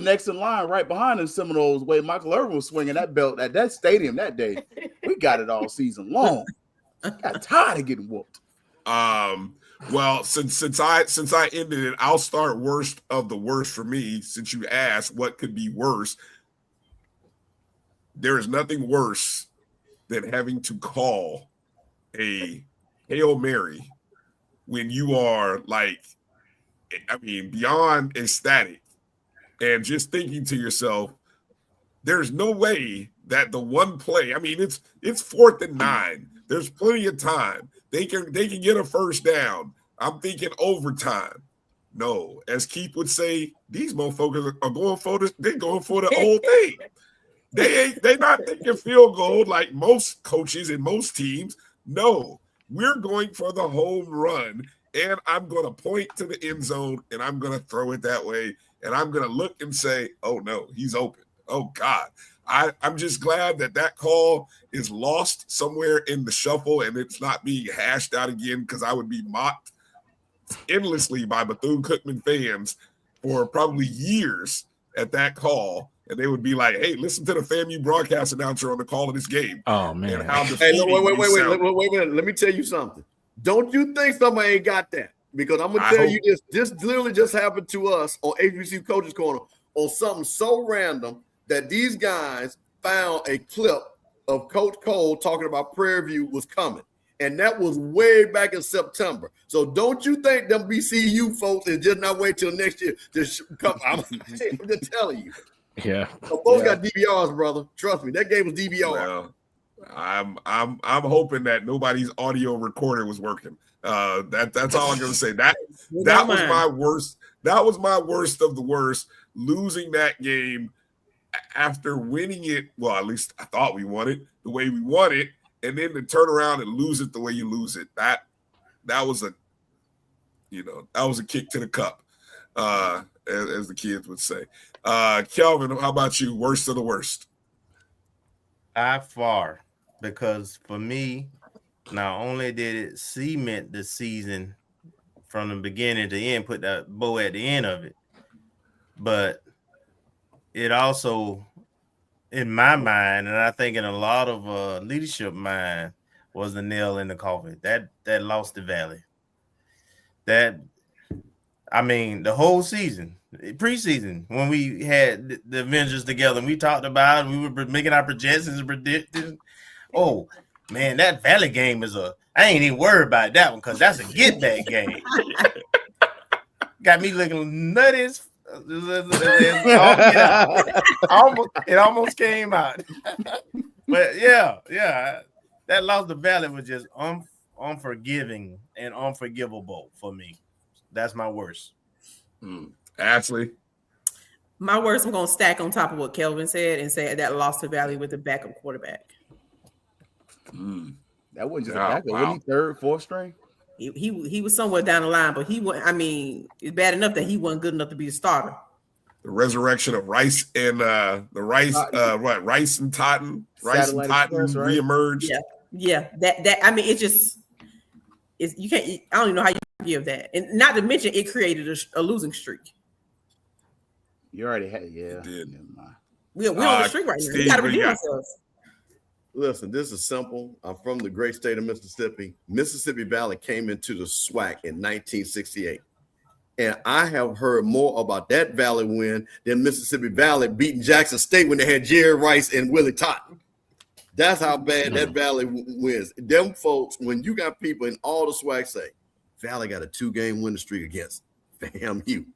next in line right behind them Seminoles. Way Michael Irvin was swinging that belt at that stadium that day. We got it all season long. Got tired of getting whooped. Well, since I ended it, I'll start worst of the worst for me. Since you asked what could be worse, there is nothing worse than having to call a Hail Mary when you are beyond ecstatic and just thinking to yourself, there's no way that the one play, it's 4th and 9. There's plenty of time. They can get a first down. I'm thinking overtime. No, as Keith would say, these motherfuckers are going for the whole thing. They not thinking field goal like most coaches and most teams. No, we're going for the home run, and I'm going to point to the end zone, and I'm going to throw it that way, and I'm going to look and say, oh, no, he's open. Oh, God. I'm just glad that call is lost somewhere in the shuffle, and it's not being hashed out again, because I would be mocked endlessly by Bethune-Cookman fans for probably years at that call. And they would be like, hey, listen to the FAMU broadcast announcer on the call of this game. Oh, man. Hey, wait. Let me tell you something. Don't you think somebody ain't got that? Because I'm going to tell you this. This literally just happened to us on HBCU Coaches Corner on something so random that these guys found a clip of Coach Cole talking about Prairie View was coming. And that was way back in September. So don't you think them BCU folks is just not wait till next year to come? I'm just telling you. Yeah. So folks got DVRs, brother. Trust me, that game was DVR. Well, I'm hoping that nobody's audio recorder was working. That's all I'm gonna say. That was my worst. That was my worst of the worst. Losing that game after winning it. Well, at least I thought we won it the way we won it, and then to turn around and lose it the way you lose it. That was a kick to the cup, as the kids would say. Kelvin, how about you? Worst of the worst? By far, because for me, not only did it cement the season from the beginning to end, put that bow at the end of it, but it also, in my mind, and I think in a lot of leadership mind, was the nail in the coffin. That lost the Valley. The whole season, preseason, when we had the Avengers together and we talked about it, we were making our projections and predicting. Oh, man, that Valley game I ain't even worried about that one because that's a get-back game. Got me looking nutty as it almost came out. But yeah, that loss to Valley was just unforgiving and unforgivable for me. That's my worst. Ashley? My worst, I'm going to stack on top of what Kelvin said and say that loss to Valley with the backup quarterback. That wasn't just a backup. Wasn't he third, fourth string? He was somewhere down the line, but it's bad enough that he wasn't good enough to be a starter. The resurrection of Rice and Rice and Totten reemerged. Yeah. You can't. I don't even know how you give that, and not to mention it created a losing streak. You already had, It did. We're on the streak right now. We got to redeem ourselves. Listen, this is simple. I'm from the great state of Mississippi. Mississippi Valley came into the SWAC in 1968. And I have heard more about that Valley win than Mississippi Valley beating Jackson State when they had Jerry Rice and Willie Totten. That's how bad that Valley wins. Them folks, when you got people in all the SWAC say, Valley got a 2-game winning streak against FAMU.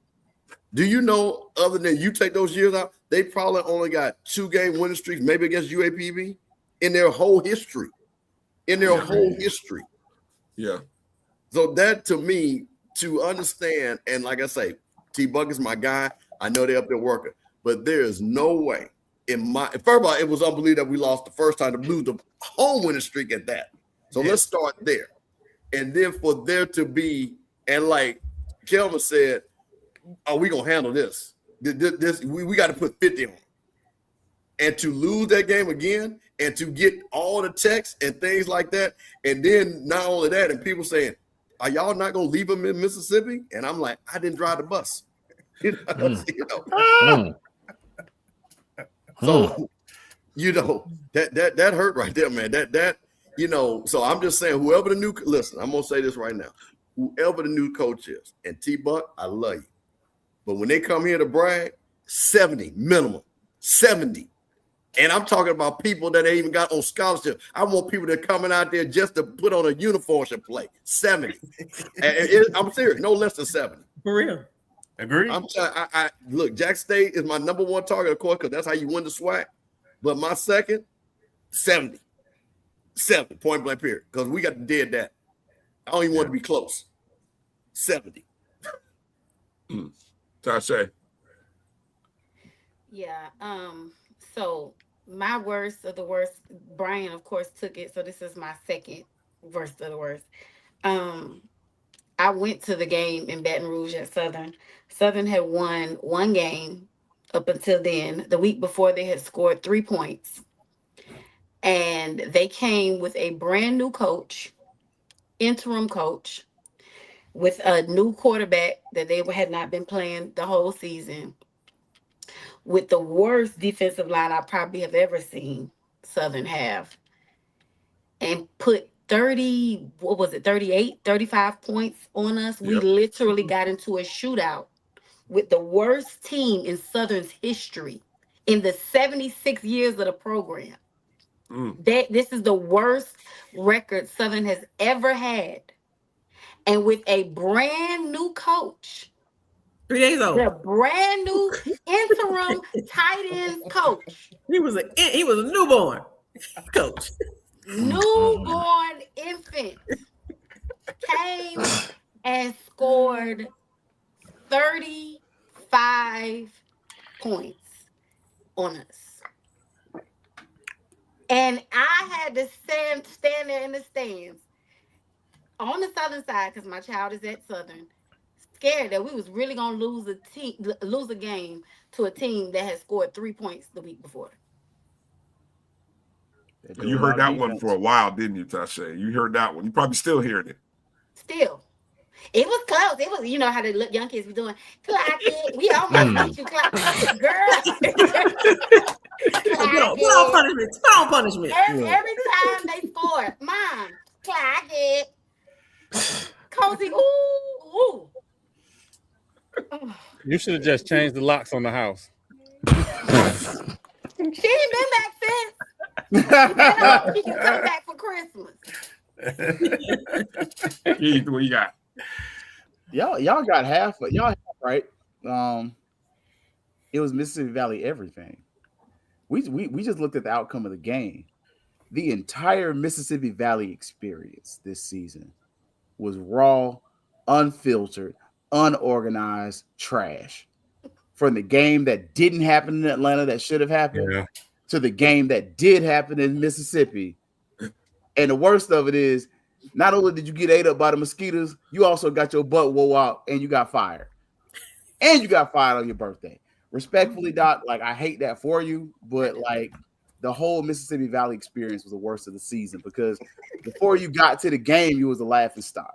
Do you know, other than you take those years out, they probably only got 2-game winning streaks, maybe against UAPB, in their whole history. Yeah. So that, to me, to understand, and like I say, T-Bucket's my guy. I know they're up there working, but there is no way first of all, it was unbelievable that we lost the first time to lose the home winning streak at that. So let's start there. and then for there to be, and like Kelvin said, "Oh, we gonna handle this. We got to put 50 on." And to lose that game again, and to get all the texts and things like that, and then not only that, and people saying, "Are y'all not gonna leave them in Mississippi?" And I'm like, "I didn't drive the bus." So that hurt right there, man. That so I'm just saying, whoever the new listen, I'm gonna say this right now. Whoever the new coach is, and T-Buck, I love you. But when they come here to brag, 70 minimum, 70. And I'm talking about people that they even got on scholarship. I want people that are coming out there just to put on a uniform and play. 70. I'm serious, no less than 70. For real. Agree. I look, Jack State is my number one target, of course, because that's how you win the SWAC. But my second, 70. 70, point blank period. Because we got to dead that. I don't even want to be close. 70. Tasha. Yeah. So my worst of the worst, Brian, of course, took it. So this is my second worst of the worst. I went to the game in Baton Rouge at Southern. Southern had won one game up until then. The week before, they had scored 3 points. And they came with a brand new coach, interim coach, with a new quarterback that they had not been playing the whole season, with the worst defensive line I probably have ever seen Southern have, and put 35 points on us. Yep. We literally got into a shootout with the worst team in Southern's history in the 76 years of the program. This is the worst record Southern has ever had. And with a brand new coach, 3 days old, the brand new interim tight end coach. He was a newborn coach. Newborn infant came and scored 35 points on us. And I had to stand there in the stands on the Southern side, because my child is at Southern, scared that we was really gonna lose a game to a team that had scored 3 points the week before. You heard that one for a while, didn't you, Tasha? You heard that one. You probably still hearing it. Still. It was close. It was, you know how the young kids be doing, clock it. We almost beat you, clock it, girl. Put on punishment. Put on punishment. Every time they scored, Mom, clock it. Cozy, ooh. You should have just changed the locks on the house. She ain't been back since. She can come back for Christmas. Keith, what you got? Y'all got half, but y'all right. It was Mississippi Valley everything. We just looked at the outcome of the game. The entire Mississippi Valley experience this season was raw, unfiltered, unorganized trash. From the game that didn't happen in Atlanta that should have happened to the game that did happen in Mississippi. And the worst of it is, not only did you get ate up by the mosquitoes, you also got your butt wore out and you got fired. And you got fired on your birthday. Respectfully, Doc, like, I hate that for you, but like, the whole Mississippi Valley experience was the worst of the season, because before you got to the game, you was a laughing stock,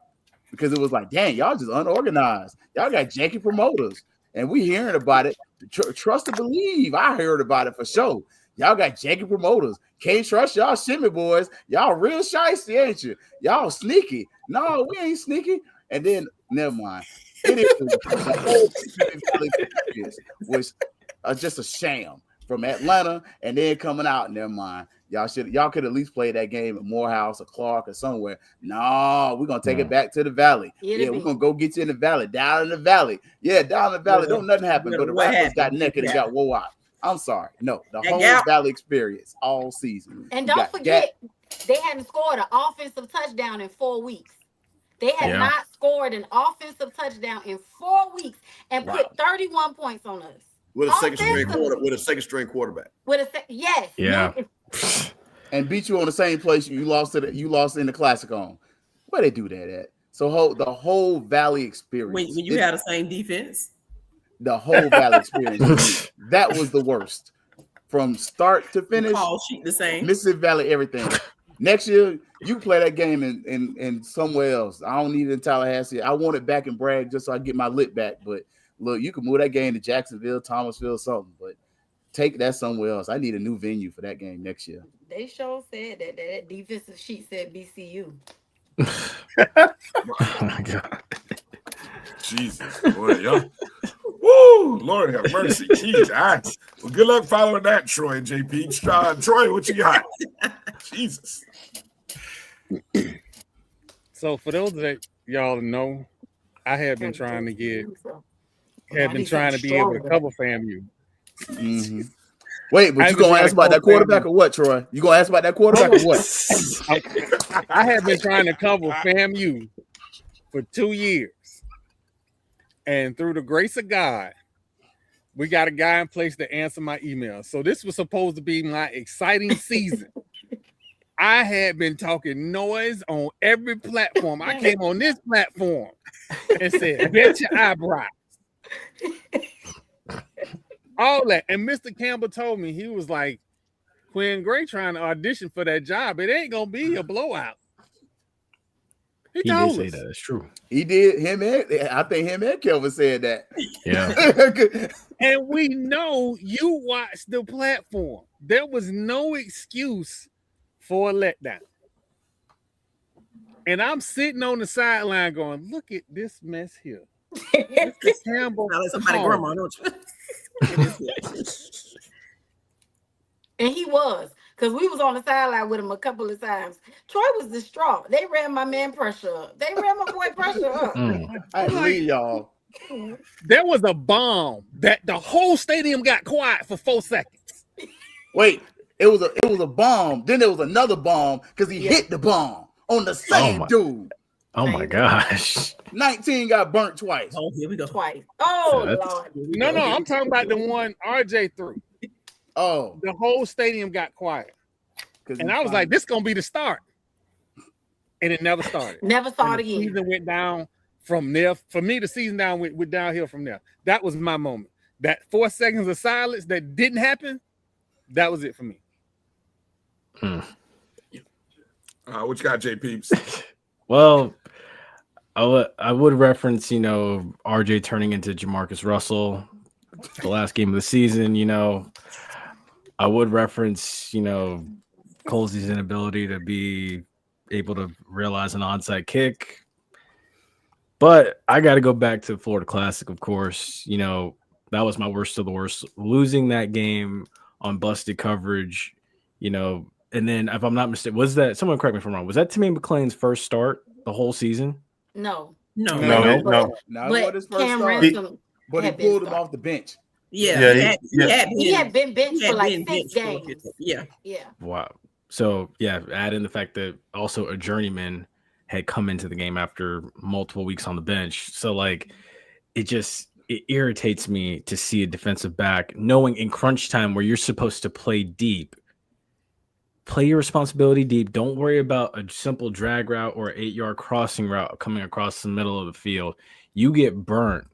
because it was like, dang, y'all just unorganized. Y'all got janky promoters, and we hearing about it. Trust and believe. I heard about it for sure. Y'all got janky promoters. Can't trust y'all shimmy boys. Y'all real shicey, ain't you? Y'all sneaky. No, we ain't sneaky. And then, never mind. It is the whole Mississippi Valley experience was just a sham. From Atlanta, and then coming out, never mind. Y'all could at least play that game at Morehouse or Clark or somewhere. No, we're gonna take it back to the Valley. Yeah, we're gonna go get you in the Valley, down in the Valley. Yeah, down in the Valley. Don't nothing happen, but the Rappers got naked and got wore out. I'm sorry. No, the whole Valley experience all season. And don't forget, they hadn't scored an offensive touchdown in 4 weeks. They had not scored an offensive touchdown in 4 weeks and put 31 points on us. With a second string quarterback. And beat you on the same place you lost in the Classic on. Where they do that at? So the whole Valley experience. When you had the same defense. The whole Valley experience. That was the worst. From start to finish. Call sheet the same. Mississippi Valley, everything. Next year, you play that game in somewhere else. I don't need it in Tallahassee. I want it back in Bragg just so I get my lit back. But look, you can move that game to Jacksonville, Thomasville, something. But take that somewhere else. I need a new venue for that game next year. They sure said that defensive sheet said BCU. Oh my God. Jesus, boy, yo. Woo, Lord have mercy. Jeez, well, good luck following that, Troy and JP. Troy, what you got? Jesus. So for those that y'all know, I have been trying to be able to cover FAMU. Mm-hmm. Wait, but you gonna ask about that quarterback or what, Troy? You gonna ask about that quarterback or what? I have been trying to cover FAMU for 2 years. And through the grace of God, we got a guy in place to answer my emails. So this was supposed to be my exciting season. I had been talking noise on every platform. I came on this platform and said, bet your eyebrows. All that. And Mr. Campbell told me, he was like, Quinn Gray trying to audition for that job. It ain't going to be a blowout. He did say that. It's true. He did. I think him and Kelvin said that. Yeah. And we know you watched the platform. There was no excuse for a letdown. And I'm sitting on the sideline going, look at this mess here. Mr. Campbell. Somebody grandma, don't you? And he was. Because we was on the sideline with him a couple of times. Troy was distraught. They ran my man pressure up. They ran my boy pressure up. I believe y'all. There was a bomb that the whole stadium got quiet for 4 seconds. Wait, it was a bomb. Then there was another bomb because he hit the bomb on the same dude. Oh my gosh. 19 got burnt twice. Oh, here we go. Twice. Oh, Lord. No, I'm talking about the one RJ threw. Oh, the whole stadium got quiet. And I was like, this is going to be the start. And it never started. Never started again. The season went down from there. For me, the season went downhill from there. That was my moment. That 4 seconds of silence that didn't happen, that was it for me. What you got, J Peeps? Well, I would reference, RJ turning into Jamarcus Russell the last game of the season, I would reference, Colsey's inability to be able to realize an onside kick. But I got to go back to the Florida Classic, of course. That was my worst of the worst. Losing that game on busted coverage, and then if I'm not mistaken, was that, someone correct me if I'm wrong, was that Timmy McClain's first start the whole season? No. Not his first start. But he pulled him off the bench. He had been benched for like 6 games. Yeah. Wow. So add in the fact that also a journeyman had come into the game after multiple weeks on the bench. So it irritates me to see a defensive back knowing in crunch time where you're supposed to play deep, play your responsibility deep. Don't worry about a simple drag route or 8-yard crossing route coming across the middle of the field. You get burnt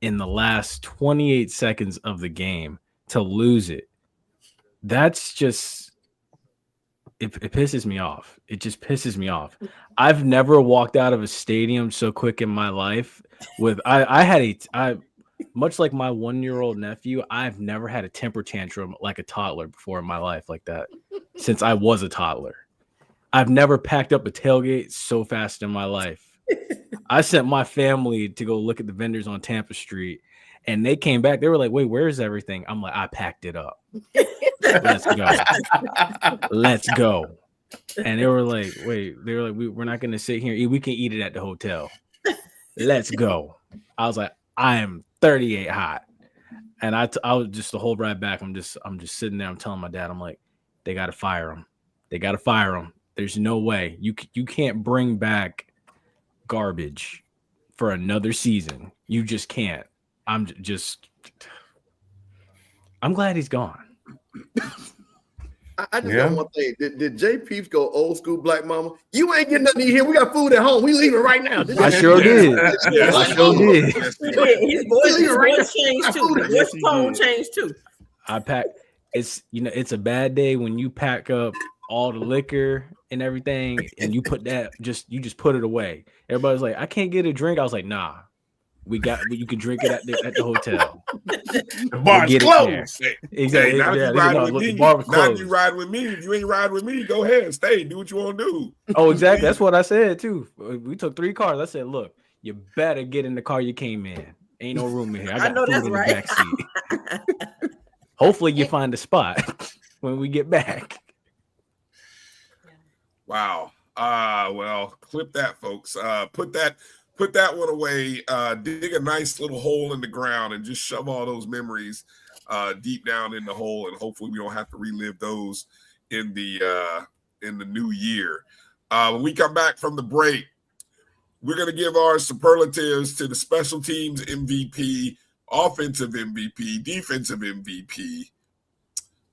in the last 28 seconds of the game to lose it. That's just, it pisses me off. It just pisses me off. I've never walked out of a stadium so quick in my life with, I much like my 1-year-old nephew, I've never had a temper tantrum like a toddler before in my life like that since I was a toddler. I've never packed up a tailgate so fast in my life. I sent my family to go look at the vendors on Tampa Street, and they came back. They were like, wait, where's everything? I'm like, I packed it up. Let's go. Let's go. And they were like, we're not going to sit here. We can eat it at the hotel. Let's go. I was like, I am 38 hot. And I was just the whole ride back. I'm just sitting there. I'm telling my dad, I'm like, they got to fire him. They got to fire him. There's no way. You can't bring back garbage for another season. You just can't. I'm glad he's gone. I just got one thing. Did Jay Peeps go old school black mama? You ain't getting nothing to eat here. We got food at home. We leaving right now. I sure did. I sure did. His voice changed too. His voice tone changed too. I pack. It's it's a bad day when you pack up all the liquor and everything, and you put that you just put it away. Everybody's like, I can't get a drink. I was like, nah. You can drink it at the hotel. The bar's closed. Exactly. Now you ride with me. If you ain't ride with me, go ahead and stay. Do what you want to do. Oh, exactly. That's what I said too. We took 3 cars. I said, look, you better get in the car you came in. Ain't no room in here. I got food in the back seat. Hopefully you find a spot when we get back. Wow. Well, clip that, folks. Put that one away, dig a nice little hole in the ground and just shove all those memories deep down in the hole. And hopefully we don't have to relive those in the new year. When we come back from the break, we're going to give our superlatives to the special teams MVP, offensive MVP, defensive MVP,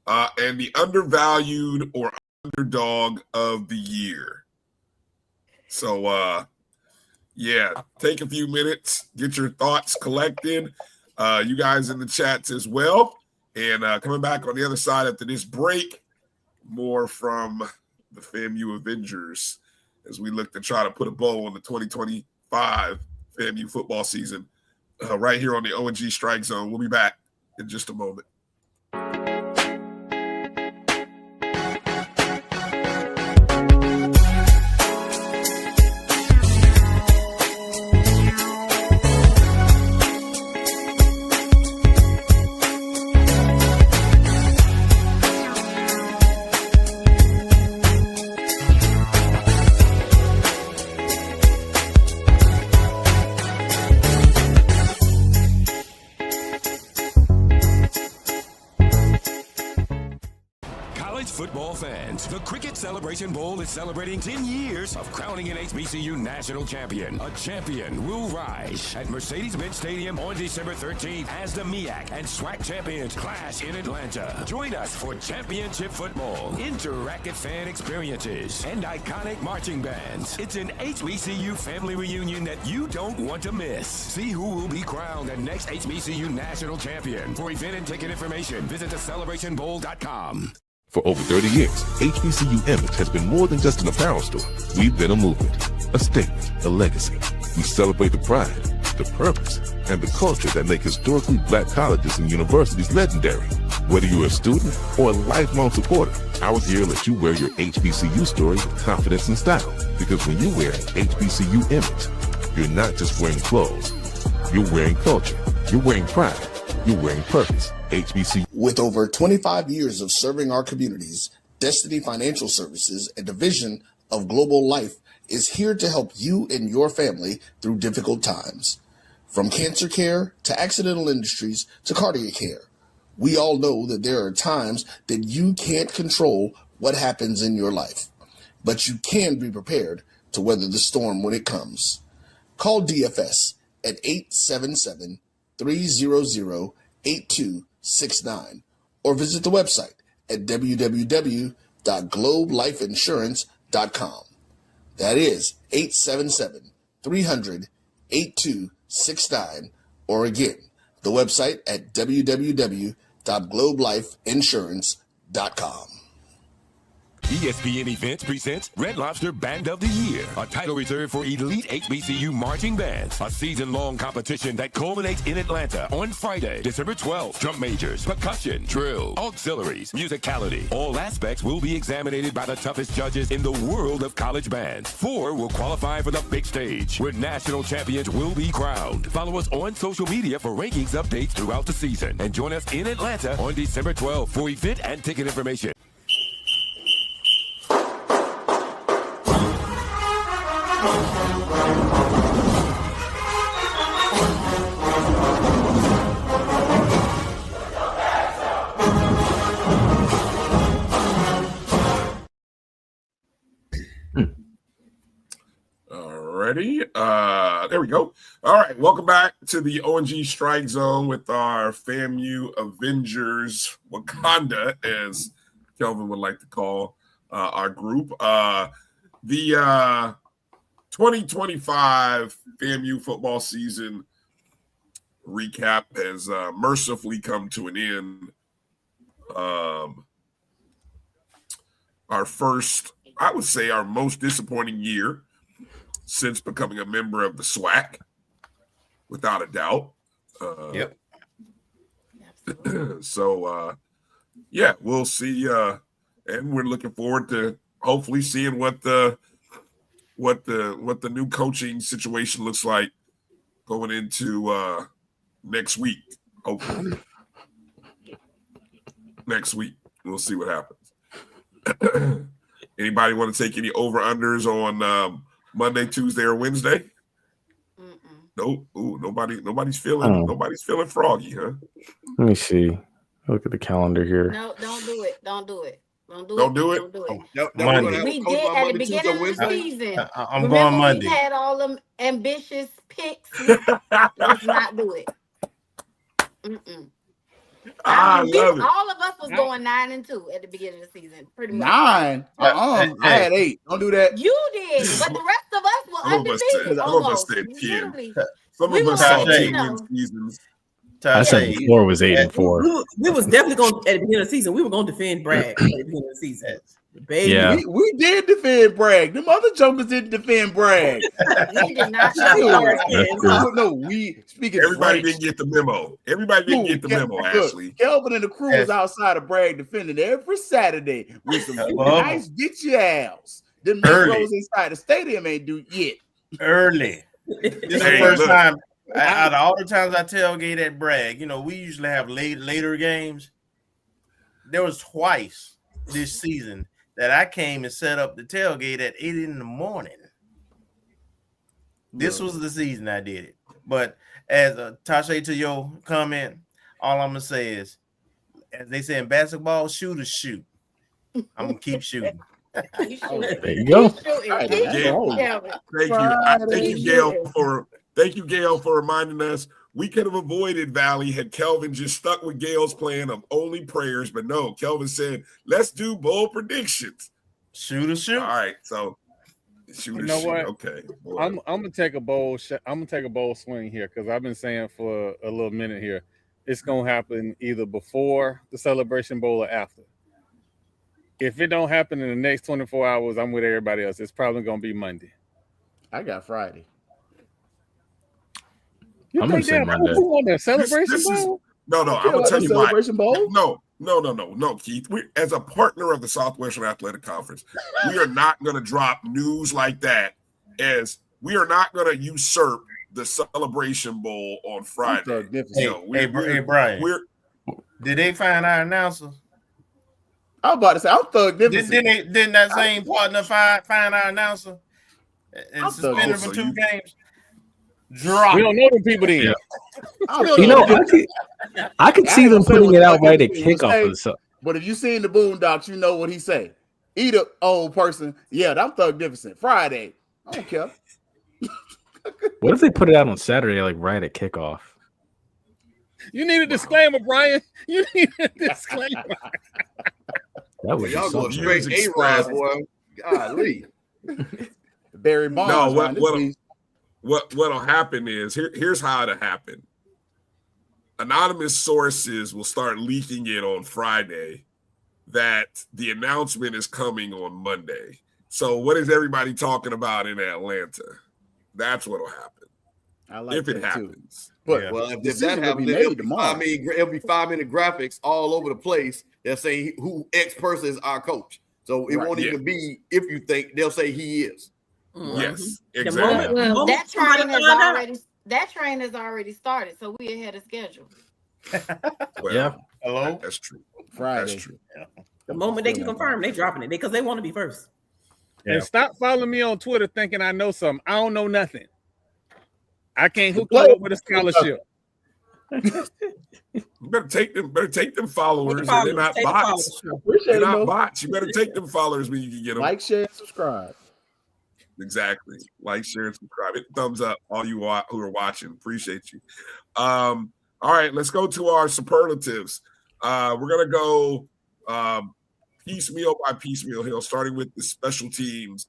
and the undervalued or underdog of the year. So, yeah, take a few minutes, get your thoughts collected. You guys in the chats as well. And coming back on the other side after this break, more from the FAMU Avengers as we look to try to put a bow on the 2025 FAMU football season right here on the O&G Strike Zone. We'll be back in just a moment. The Cricket Celebration Bowl is celebrating 10 years of crowning an HBCU national champion. A champion will rise at Mercedes-Benz Stadium on December 13th as the MEAC and SWAC champions clash in Atlanta. Join us for championship football, interactive fan experiences, and iconic marching bands. It's an HBCU family reunion that you don't want to miss. See who will be crowned the next HBCU national champion. For event and ticket information, visit thecelebrationbowl.com. For over 30 years, HBCU Image has been more than just an apparel store. We've been a movement, a statement, a legacy. We celebrate the pride, the purpose, and the culture that make historically black colleges and universities legendary. Whether you're a student or a lifelong supporter, our gear lets you wear your HBCU story with confidence and style. Because when you wear HBCU Image, you're not just wearing clothes. You're wearing culture. You're wearing pride. You're wearing purpose. HBCU. With over 25 years of serving our communities, Destiny Financial Services, a division of Global Life, is here to help you and your family through difficult times. From cancer care to accidental industries to cardiac care, we all know that there are times that you can't control what happens in your life, but you can be prepared to weather the storm when it comes. Call DFS at 877-300-8269 or visit the website at www.globelifeinsurance.com. That is 877-300-8269, or again, the website at www.globelifeinsurance.com. ESPN Events presents Red Lobster Band of the Year, a title reserved for elite HBCU marching bands. A season-long competition that culminates in Atlanta on Friday, December 12th. Drum majors, percussion, drill, auxiliaries, musicality. All aspects will be examined by the toughest judges in the world of college bands. 4 will qualify for the big stage, where national champions will be crowned. Follow us on social media for rankings updates throughout the season. And join us in Atlanta on December 12th for event and ticket information. Alrighty. There we go. All right. Welcome back to the O&G Strike Zone with our FAMU Avengers Wakanda, as Kelvin would like to call our group. The 2025 FAMU football season recap has mercifully come to an end. Our first, I would say, our most disappointing year since becoming a member of the SWAC, without a doubt. Yep. So, yeah, we'll see, and we're looking forward to hopefully seeing what the new coaching situation looks like going into next week. Hopefully, next week we'll see what happens. Anybody want to take any over-unders on Monday, Tuesday, or Wednesday? No. Ooh, nobody's feeling froggy, huh? Let me see. Look at the calendar here. No, don't do it. Don't do it. Don't do it. Monday. We did at the beginning of the season. I'm going Monday. We had all them ambitious picks. Let's not do it. I love it. All of us was going 9-2 at the beginning of the season. Pretty much. 9. I had 8. Don't do that. You did, but the rest of us were undefeated. Some of us said 10. Some of us saw 2 seasons. I said before was 8 and 4. We was definitely going at the beginning of the season. We were going to defend Bragg at the beginning of the season. Baby. Yeah. We did defend Bragg. Them other jokers didn't defend Bragg. We did not. Speaking. Everybody didn't get the memo. Everybody didn't get the memo. Ashley, Kelvin and the crew was outside of Bragg defending every Saturday with some nice get your ass. Them Negroes inside the stadium ain't do yet. Early. This is the first time. Out of all the times I tailgate at Bragg, we usually have later games. There was twice this season that I came and set up the tailgate at 8 in the morning. This was the season I did it. But as Tasha, to your comment, all I'm gonna say is, as they say in basketball, shooters shoot. I'm gonna keep shooting. There you go. Thank you, Gail, for reminding us. We could have avoided Valley had Kelvin just stuck with Gail's plan of only prayers, but no, Kelvin said, let's do bold predictions. Shoot. All right, so shoot. You know what? Okay. Boy. I'm gonna take a bold swing here because I've been saying for a little minute here, it's gonna happen either before the Celebration Bowl or after. If it don't happen in the next 24 hours, I'm with everybody else. It's probably gonna be Monday. I got Friday. I'm gonna say Monday. Who won the Celebration Bowl? No. I'm gonna tell you why. Celebration Bowl? No, Keith. We, as a partner of the Southwestern Athletic Conference, we are not going to drop news like that. As we are not going to usurp the Celebration Bowl on Friday. Hey, Brian. Did they find our announcer? I was about to say I'm Thugnificent. Didn't that same partner find our announcer and suspended for 2 games? Drop. We don't know them people then. I could see them putting it out right at kickoff. But if you seen the Boondocks, you know what he say. Either old person, I'm Thugnificent. Friday, I don't care. What if they put it out on Saturday, like right at kickoff? You need a disclaimer, Brian. You need a disclaimer. That would y'all go straight A-Rod, boy. Golly. Barry Bonds. No, what'll happen is here's how it'll happen. Anonymous sources will start leaking it on Friday that the announcement is coming on Monday. So what is everybody talking about in Atlanta? That's what'll happen. I like if that it happens. But if that happens, it'll be 5-minute graphics all over the place that say who X person is our coach. So it won't even be if you think they'll say he is. Yes, exactly. Well, that train has already started, so we're ahead of schedule. Hello, that's true. Friday. That's true. The moment they can confirm, they dropping it because they want to be first. And stop following me on Twitter thinking I know something. I don't know nothing. I can't hook you up with a scholarship. You better take them followers. And they're not bots. They're not bots. You better take them followers when you can get them. Like, share, subscribe. Exactly. Like, share, and subscribe. Hit thumbs up, all you who are watching. Appreciate you. All right, let's go to our superlatives. We're gonna go piecemeal by piecemeal here, starting with the special teams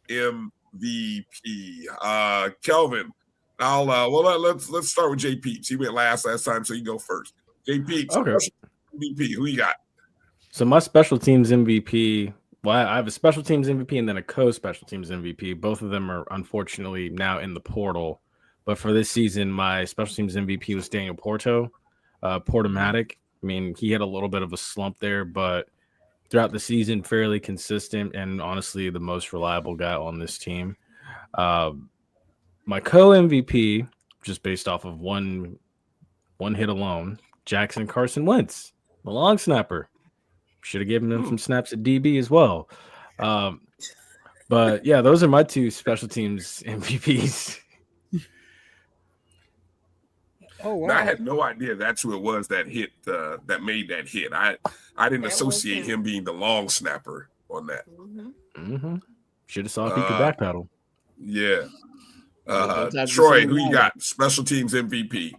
MVP. Kelvin, let's start with J Peeps. He went last time, so you go first. J Peeps, Okay. special MVP. Who you got? So my special teams MVP. Well, I have a special teams MVP and then a co-special teams MVP. Both of them are unfortunately now in the portal. But for this season, my special teams MVP was Daniel Portomatic. I mean, he had a little bit of a slump there, but throughout the season, fairly consistent and honestly the most reliable guy on this team. My co-MVP, just based off of one hit alone, Jackson Carson Wentz, the long snapper. Should have given him some snaps at DB as well. But yeah, those are my two special teams MVPs. Oh wow! Now, I had no idea that's who it was that hit that made that hit. I didn't associate him being the long snapper on that. Should have saw if he could backpedal. Yeah. Troy, who you got? Special teams MVP.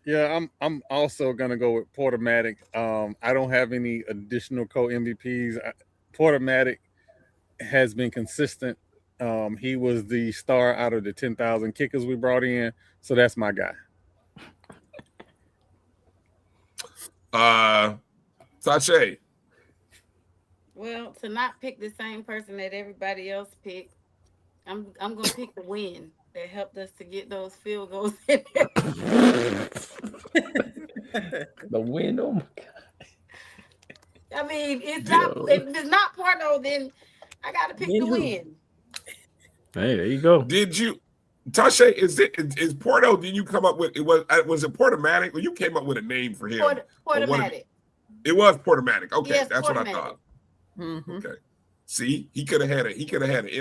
Yeah, I'm also gonna go with Portomatic. I don't have any additional co-MVPs. Portomatic has been consistent. He was the star out of the 10,000 kickers we brought in, so that's my guy. Sashay. Well, to not pick the same person that everybody else picked, I'm gonna pick the win that helped us to get those field goals in there. The win, oh my god! I mean, if it's not Porto, then I gotta pick the win. Hey, there you go. Did you, Tasha? Is Porto? Did you come up with it? Was it Portomatic? Well, you came up with a name for him. Portomatic. It was Portomatic. Okay, yes, that's what I thought. Okay. See, he could have had an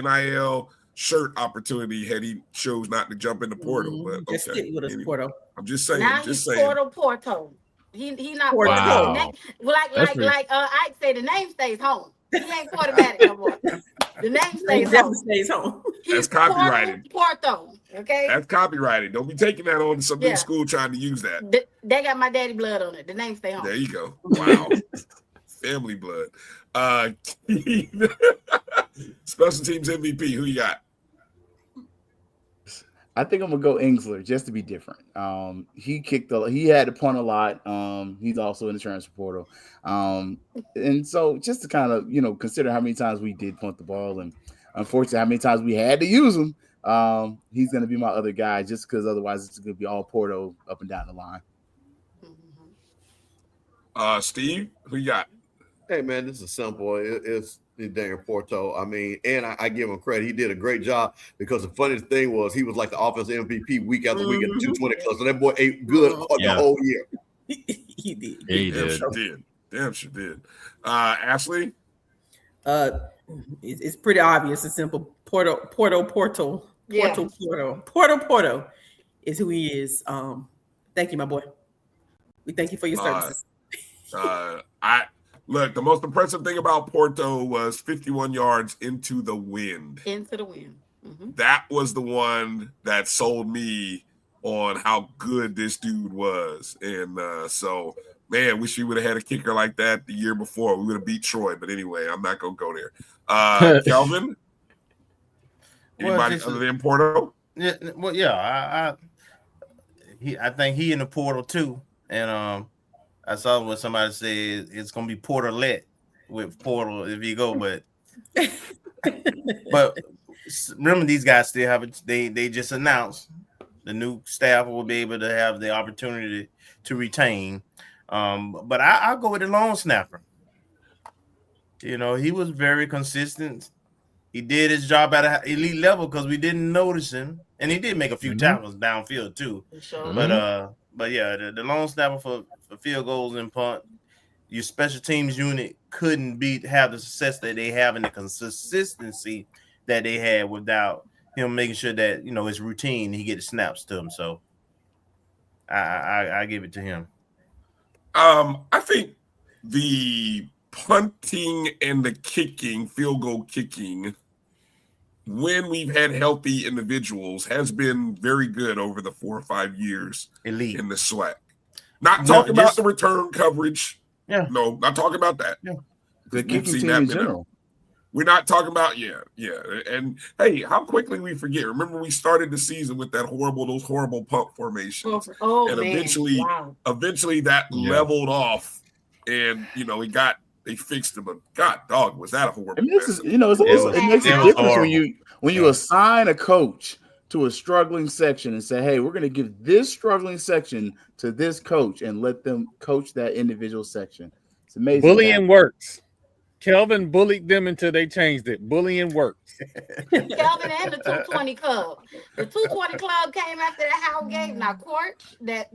NIL shirt opportunity had he chose not to jump in the portal. But just stick with us, Porto. I'm just saying. Now he's Porto. He not Porto. Wow. Like I'd say the name stays home. He ain't Portomatic no more. The name stays home. That's copyrighted. Porto. Okay. That's copyrighted. Don't be taking that on to some new school trying to use that. They got my daddy blood on it. The name stay home. There you go. Wow. Family blood. Special teams MVP. Who you got? I think I'm gonna go Ingsler just to be different. He had to punt a lot. He's also in the transfer portal. And so just to kind of, consider how many times we did punt the ball and unfortunately how many times we had to use him. He's gonna be my other guy just because otherwise it's gonna be all Porto up and down the line. Steve, who you got? Hey man, this is simple. It's Daniel Porto. I mean, and I give him credit. He did a great job because the funniest thing was he was like the offensive MVP week after week at the 220 club. So that boy ate good the whole year. He did. Yeah, he did. Sure did. Damn sure did. Ashley? It's pretty obvious. It's simple. Porto is who he is. Thank you, my boy. We thank you for your services. Look, the most impressive thing about Porto was 51 yards into the wind. That was the one that sold me on how good this dude was. And so, man, wish we would have had a kicker like that the year before. We would have beat Troy. But anyway, I'm not going to go there. Kelvin? Anybody other than Porto? Yeah, well, yeah. I think he in the portal too. And I saw what somebody said it's gonna be Porterlet with Portal if you go, but remember these guys still have it. They just announced the new staff will be able to have the opportunity to retain. But I'll go with the long snapper. He was very consistent. He did his job at an elite level because we didn't notice him, and he did make a few tackles downfield too. Sure. But yeah, the long snapper for field goals and punt, your special teams unit couldn't have the success that they have and the consistency that they had without him making sure that it's routine. He get the snaps to him, so I give it to him. I think the punting and the kicking, field goal kicking, when we've had healthy individuals, has been very good over the 4 or 5 years elite in the SWAC. Not talking about the return coverage. Yeah. No, not talking about that. Yeah. The kicking team in general. We're not talking about and hey, how quickly we forget. Remember, we started the season with those horrible pump formations, and eventually that leveled off, and they fixed them. But God, dog, was that a horrible? I mean, it makes a difference when you assign a coach to a struggling section and say, hey, we're going to give this struggling section to this coach and let them coach that individual section. It's amazing. Bullying works. Kelvin bullied them until they changed it. Bullying works. Kelvin and the 220 Club. The 220 Club came after the Howard game. Now, Quarch, they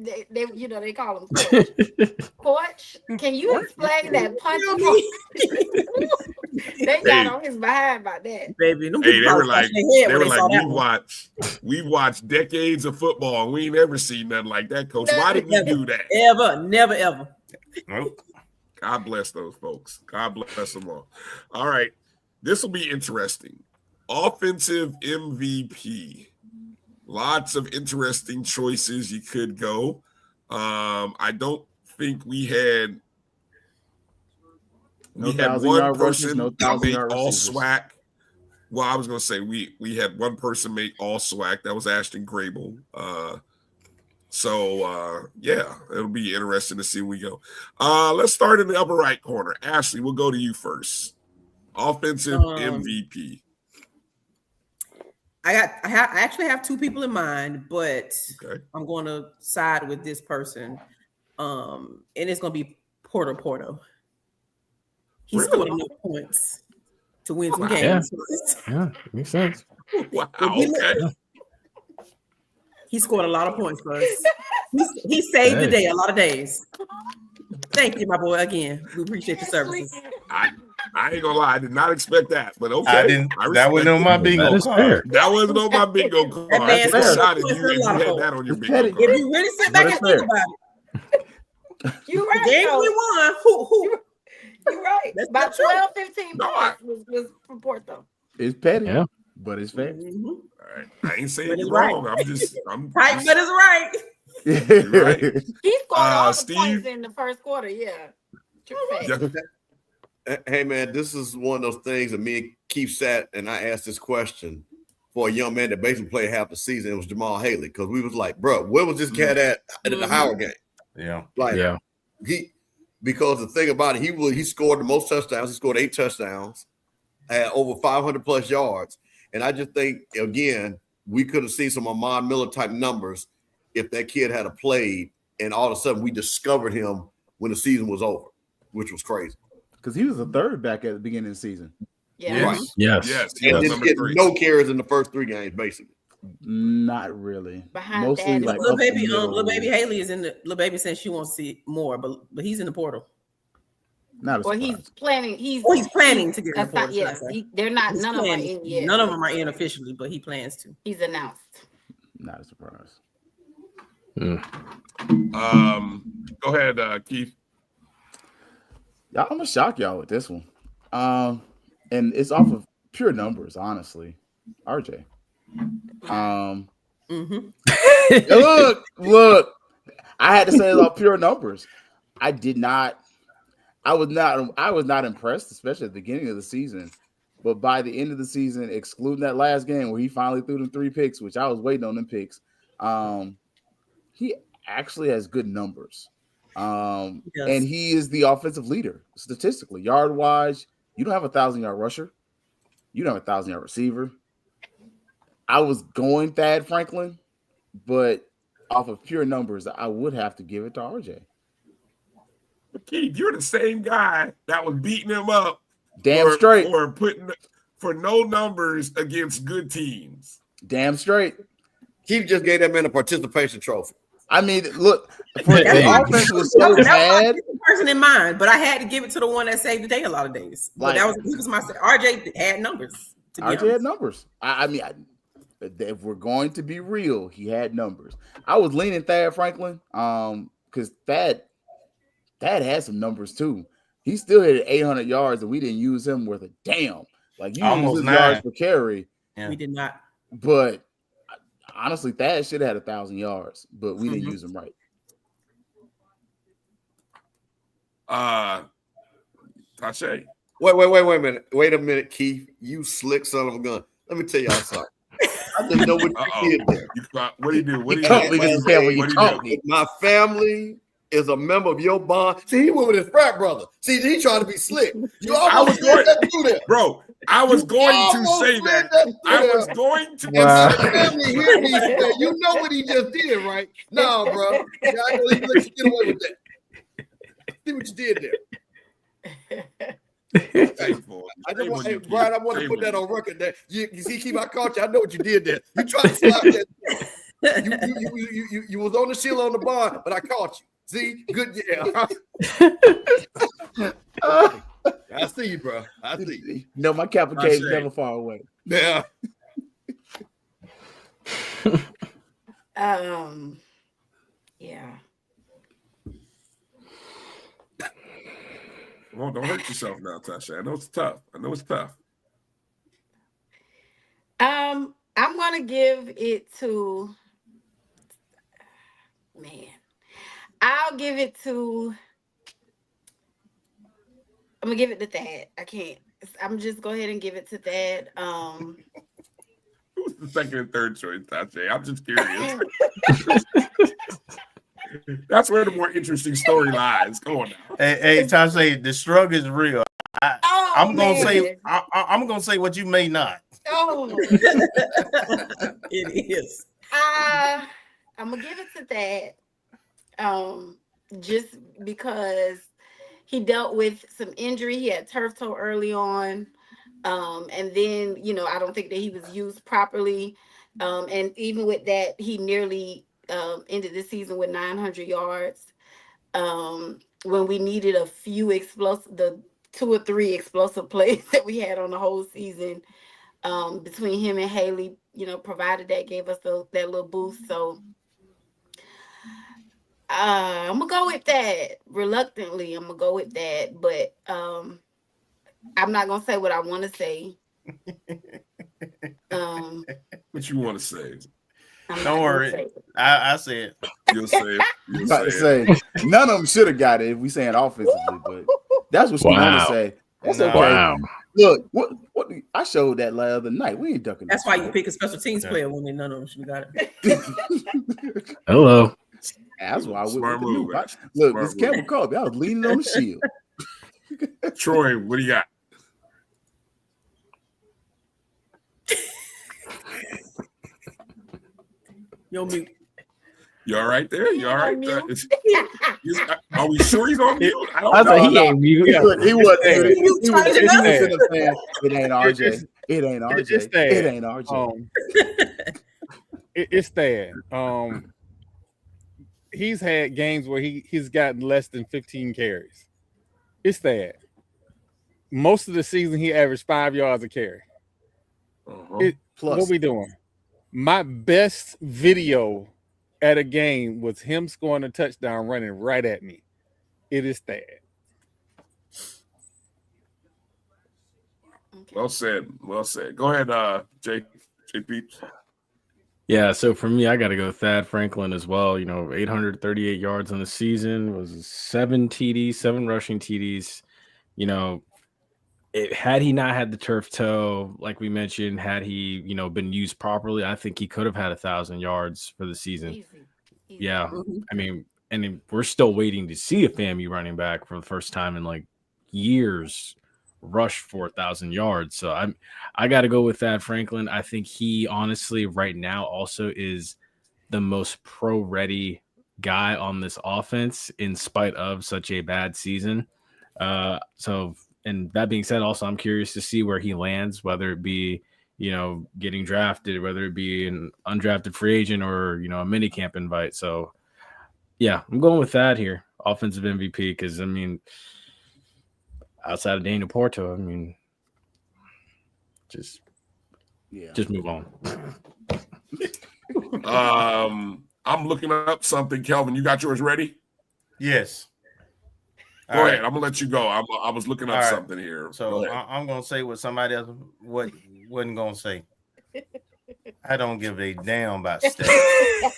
call him Quarch. Quarch, can you explain that punch? They got on his behind by that. Baby, they were like, we've watched decades of football and we ain't ever seen nothing like that, Coach. Why did we do that? Ever, never, ever. Nope. God bless those folks. God bless them all. All right. This will be interesting. Offensive MVP. Lots of interesting choices you could go. I don't think we had one person make all SWAC. Well, I was going to say we had one person make all SWAC. That was Ashton Grable. It'll be interesting to see where we go. Let's start in the upper right corner. Ashley, we'll go to you first. Offensive MVP. I actually have two people in mind, but I'm going to side with this person. And it's going to be Porter. He scored enough points to win some games. Yeah, makes sense. Wow. Okay. He scored a lot of points for us. He saved the day a lot of days. Thank you, my boy. Again, we appreciate your services. I ain't gonna lie, I did not expect that, but okay. That wasn't on my bingo card. That wasn't on my bingo card. I took a shot at you if you had that on your bingo card. If you really sit back and think about it, you're right. The game we won. Who? You're right. About 12, 15 points was from Porto. It's petty, but it's fair. Mm-hmm. All right. I ain't saying it's wrong. I'm right, but it's right. You're right. He scored all the points in the first quarter. Yeah. Hey man, this is one of those things that me and Keith sat and I asked this question for a young man that basically played half the season. It was Jamal Haley, because we was like, bro, where was this cat at the Howard game? Because the thing about it, he scored the most touchdowns. He scored 8 touchdowns, had over 500 plus yards. And I just think, again, we could have seen some Ahmad Miller type numbers if that kid had played, and all of a sudden we discovered him when the season was over, which was crazy. Because he was a third back at the beginning of the season. Yeah. Right. Yes. And just get no carries in the first 3 games, basically. Not really. Mostly like little baby Haley is in the little baby saying she wants to see more, but he's in the portal. Not a he's planning. He's planning to get in the portal. Yes, none of them are in yet. None of them are in officially, but he plans to. He's announced. Not a surprise. Go ahead, Keith. I'm gonna shock y'all with this one. And it's off of pure numbers, honestly. RJ. Look, I had to say it's all pure numbers. I was not impressed, especially at the beginning of the season. But by the end of the season, excluding that last game where he finally threw them 3 picks, which I was waiting on them picks, he actually has good numbers. And he is the offensive leader statistically. Yard wise, you don't have a 1,000-yard rusher. You don't have a 1,000-yard receiver. I was going Thad Franklin, but off of pure numbers, I would have to give it to RJ. Keith, you're the same guy that was beating him up. Damn straight. Or putting for no numbers against good teams. Damn straight. Keith just gave that man a participation trophy. I mean, look, the offense was so bad. Person in mind, but I had to give it to the one that saved the day a lot of days. But he was my RJ had numbers. RJ had numbers. I mean, if we're going to be real, he had numbers. I was leaning Thad Franklin, because Thad had some numbers too. He still hit 800 yards, and we didn't use him worth a damn. Like you almost yards per carry. Yeah. We did not. But honestly, Thad should have had 1,000 yards, but we didn't use him right. Tashay. Wait a minute. Wait a minute, Keith. You slick son of a gun. Let me tell y'all something. I just know what you did there. What do you do? What do you do? My family is a member of your bond. See, he went with his frat brother. See, he trying to be slick. You almost did that too there. Bro, I was going to say that. I was going to say that. You know what he just did, right? No, bro. Yeah, I know he let you get away with that. See what you did there. I just want, hey, Brian, I want to put that on record. That you see, Keith, I caught you. I know what you did there. You tried to slap that. You was on the shield on the bond, but I caught you. See, good, yeah. I see you, bro. I see you. No, my capital is never far away. Yeah. Yeah. Well, don't hurt yourself now, Tasha. I know it's tough. I'm gonna give it to I'll give it to I'm gonna give it to Thad. I can't. I'm just go ahead and give it to Thad. Who's the second and third choice, Tasha? I'm just curious. That's where the more interesting story lies. Come on now. Hey, Tasha, the struggle is real. I'm gonna say what you may not. Oh, it is. I'm gonna give it to that. Just because he dealt with some injury, he had turf toe early on, and then I don't think that he was used properly, and even with that, he nearly ended the season with 900 yards. When we needed a few the 2 or 3 explosive plays that we had on the whole season. Between him and Haley, provided that, gave us that little boost. So I'm gonna go with that. Reluctantly, I'm gonna go with that, but I'm not gonna say what I want to say. What you want to say? Don't worry, I said you'll say it. About to say none of them should have got it if we saying offensively, but that's what you want to say. That's okay. Wow. Look, what I showed that the other night. We ain't ducking. That's why you pick a special teams player when none of them should have got it. Hello. That's why I went with the look, this Campbell Colby. I was leaning on the shield. Troy, what do you got? Yo, mute. You all right there? You all right? Are we sure he's on mute? I was like, he ain't mute. He was it ain't RJ. It ain't RJ. It ain't RJ. It's Thad. He's had games where he's gotten less than 15 carries. It's Thad. Most of the season, he averaged 5 yards a carry. Plus, what we doing? My best video at a game was him scoring a touchdown running right at me. It is Thad. Well said. Well said. Go ahead, JP. Yeah, so for me, I got to go Thad Franklin as well. 838 yards on the season, was 7 TDs, 7 rushing TDs. Had he not had the turf toe, like we mentioned, had he, been used properly, I think he could have had 1,000 yards for the season. Easy. Yeah. Mm-hmm. I mean, and we're still waiting to see a FAMU running back for the first time in like years rush for 1,000 yards. So I got to go with Thad Franklin. I think he honestly right now also is the most pro ready guy on this offense in spite of such a bad season. And that being said, also, I'm curious to see where he lands, whether it be, getting drafted, whether it be an undrafted free agent or, a mini camp invite. So, yeah, I'm going with that here. Offensive MVP, because, outside of Daniel Porto, just move on. I'm looking up something. Kelvin, you got yours ready? Yes. Go ahead. I'm gonna let you go. I was looking up something here. So I'm gonna say what somebody else wasn't gonna say. I don't give a damn about stats.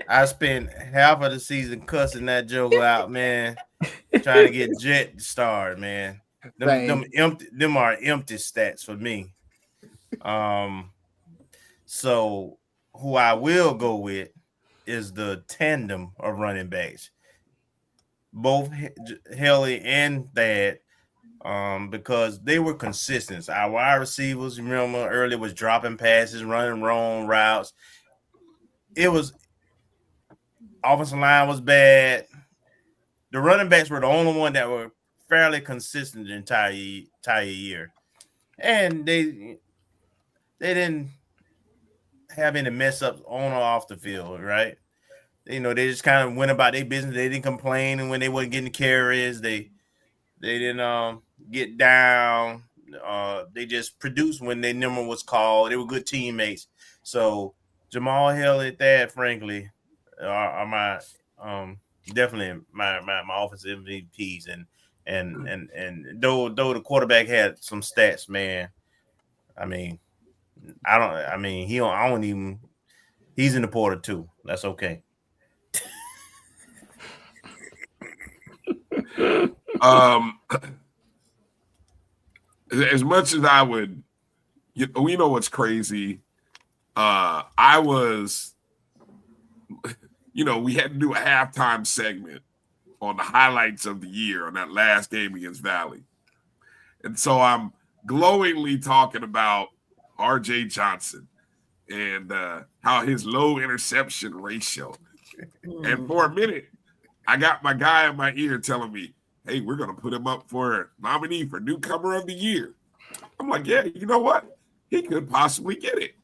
I spent half of the season cussing that joke out, man. Trying to get Jet started, man. Them are empty stats for me. So who I will go with is the tandem of running backs, both Haley and Thad, because they were consistent. Our wide receivers, remember earlier, was dropping passes, running wrong routes. It was offensive line was bad. The running backs were the only one that were fairly consistent the entire year, and they didn't have any mess ups on or off the field, right? They just kind of went about their business. They didn't complain, and when they weren't getting carries, they didn't get down. They just produced when their number was called. They were good teammates. So Jamal Hill and Thad, frankly, are my definitely my offensive MVPs. And though the quarterback had some stats, man, I mean, he's in the Porter too. That's okay. As much as I would, we know what's crazy. I was, we had to do a halftime segment on the highlights of the year on that last game against Valley. And so I'm glowingly talking about RJ Johnson and how his low interception ratio. And for a minute, I got my guy in my ear telling me, hey, we're going to put him up for nominee for newcomer of the year. I'm like, yeah, you know what? He could possibly get it.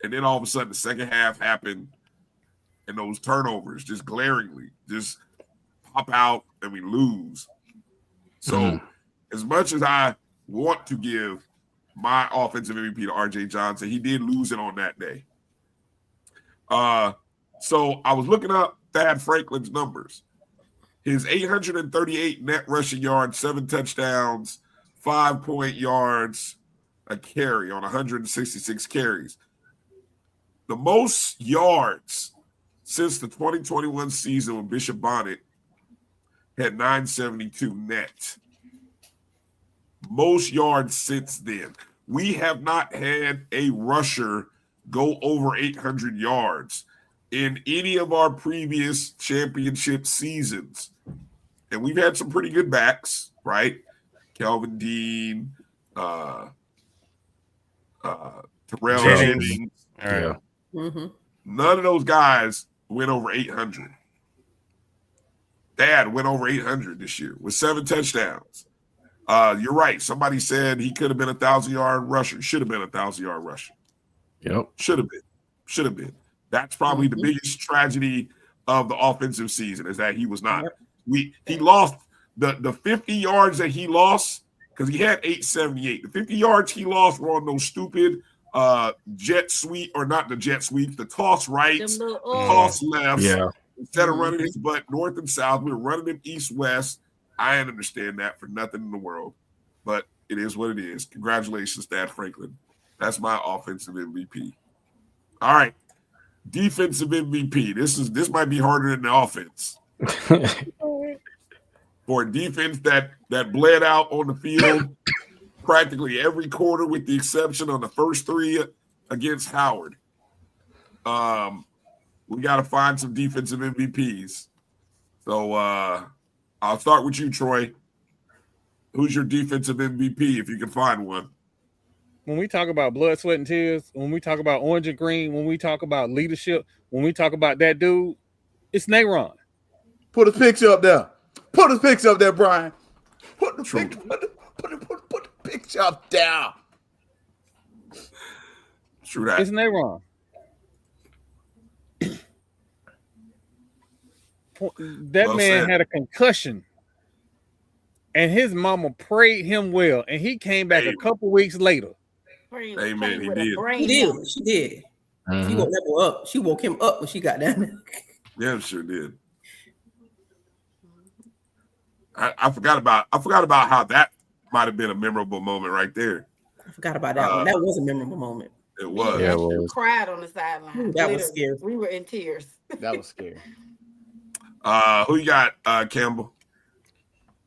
And then all of a sudden, the second half happened, and those turnovers just glaringly just pop out, and we lose. So as much as I want to give my offensive MVP to RJ Johnson, he did lose it on that day. So I was looking up Thad Franklin's numbers. His 838 net rushing yards, 7 touchdowns, 5 yards a carry on 166 carries. The most yards since the 2021 season when Bishop Bonnet had 972 net. Most yards since then. We have not had a rusher go over 800 yards in any of our previous championship seasons. And we've had some pretty good backs, right? Kelvin Dean, Terrell Jennings. Yeah. Mm-hmm. None of those guys went over 800. Thad went over 800 this year with 7 touchdowns. You're right. Somebody said he could have been a 1,000-yard rusher. Should have been a 1,000-yard rusher. Yep. Should have been. That's probably the biggest tragedy of the offensive season is that he was not. He lost the 50 yards that he lost because he had 878. The 50 yards he lost were on those stupid jet sweep, or not the jet sweeps, the toss rights, the toss lefts. Yeah. Instead of running his butt north and south, we were running him east-west. I didn't understand that for nothing in the world, but it is what it is. Congratulations, Thad Franklin. That's my offensive MVP. All right, defensive MVP. This might be harder than the offense. For a defense that bled out on the field practically every quarter, with the exception of the first 3 against Howard. We got to find some defensive MVPs. So I'll start with you, Troy. Who's your defensive MVP, if you can find one? When we talk about blood, sweat, and tears, when we talk about orange and green, when we talk about leadership, when we talk about that dude, it's Nayron. Put his picture up there. Put his picture up there, Brian. Put the picture up there. True that. It's Nayron. That man had a concussion, and his mama prayed him well, and he came back a couple weeks later. Amen. He did. She did. She did. Mm-hmm. She woke that boy up. She woke him up when she got down there. Yeah, sure did. I forgot about how that might have been a memorable moment right there. I forgot about that one. That was a memorable moment. It was. Yeah, we cried on the sideline. That was scary. We were in tears. That was scary. Who you got, Campbell?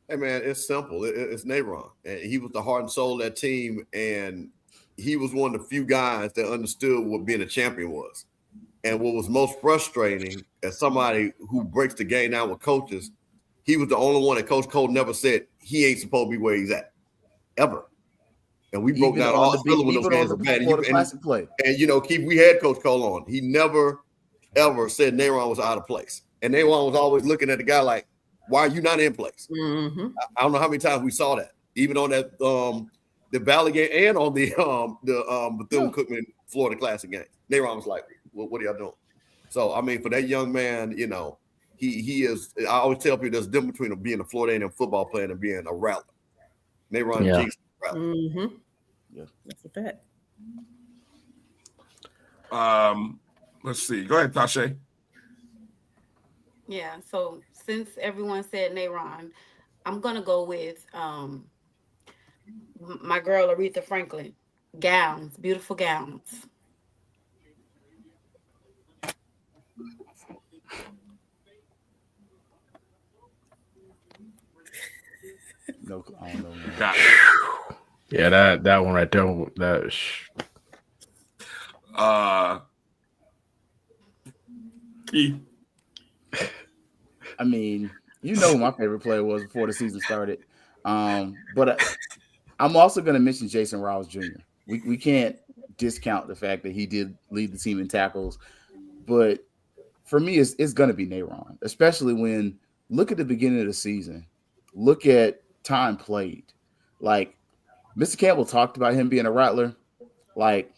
Hey man, it's simple. It's Nayron, and he was the heart and soul of that team, and he was one of the few guys that understood what being a champion was. And what was most frustrating, as somebody who breaks the game down with coaches, he was the only one that Coach Cole never said he ain't supposed to be where he's at, ever. And we broke down all the when those games are bad. And you know, Keith, we had Coach Cole on. He never ever said Nayron was out of place, and Nayron was always looking at the guy like, "Why are you not in place?" Mm-hmm. I don't know how many times we saw that, even on that the Valley game and on the Bethune-Cookman Florida Classic game. Nayron was like, what are y'all doing? So I mean, for that young man, you know, he is. I always tell people there's a difference between being a Florida A&M football player and being a rattler. Nayron Jinx rattler. Mm-hmm. Yeah, that's a fact. Let's see. Go ahead, Tasha. Yeah. So since everyone said Nayron, I'm gonna go with my girl Aretha Franklin. Gowns, beautiful gowns. No, I don't know. Yeah, that one right there. I mean, you know who my favorite player was before the season started. But I'm also going to mention Jason Rouse Jr. We can't discount the fact that he did lead the team in tackles, but for me, it's going to be Nayron, especially when look at the beginning of the season, look at time played. Like Mr. Campbell talked about him being a rattler. Like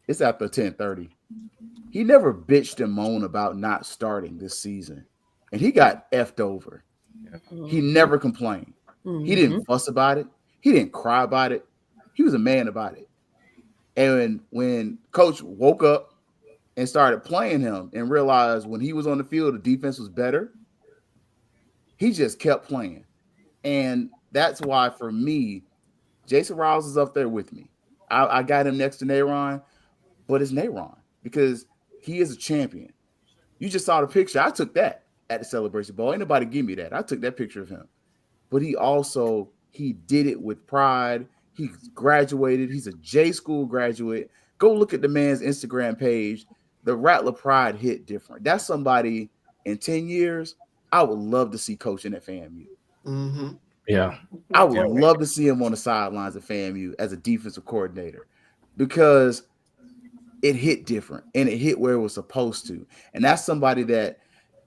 it's after 10:30. He never bitched and moaned about not starting this season, and he got effed over. He never complained. He didn't fuss about it. He didn't cry about it. He was a man about it. And when Coach woke up and started playing him and realized when he was on the field, the defense was better, he just kept playing. And that's why, for me, Jason Rouse is up there with me. I got him next to Nayron, but it's Nayron because he is a champion. You just saw the picture. I took that at the Celebration Bowl. Ain't nobody give me that. I took that picture of him. But he did it with pride. He graduated. He's a J school graduate. Go look at the man's Instagram page. The Rattler pride hit different. That's somebody in 10 years I would love to see coaching at FAMU. Mm-hmm. Yeah. I would love to see him on the sidelines of FAMU as a defensive coordinator because it hit different and it hit where it was supposed to. And that's somebody that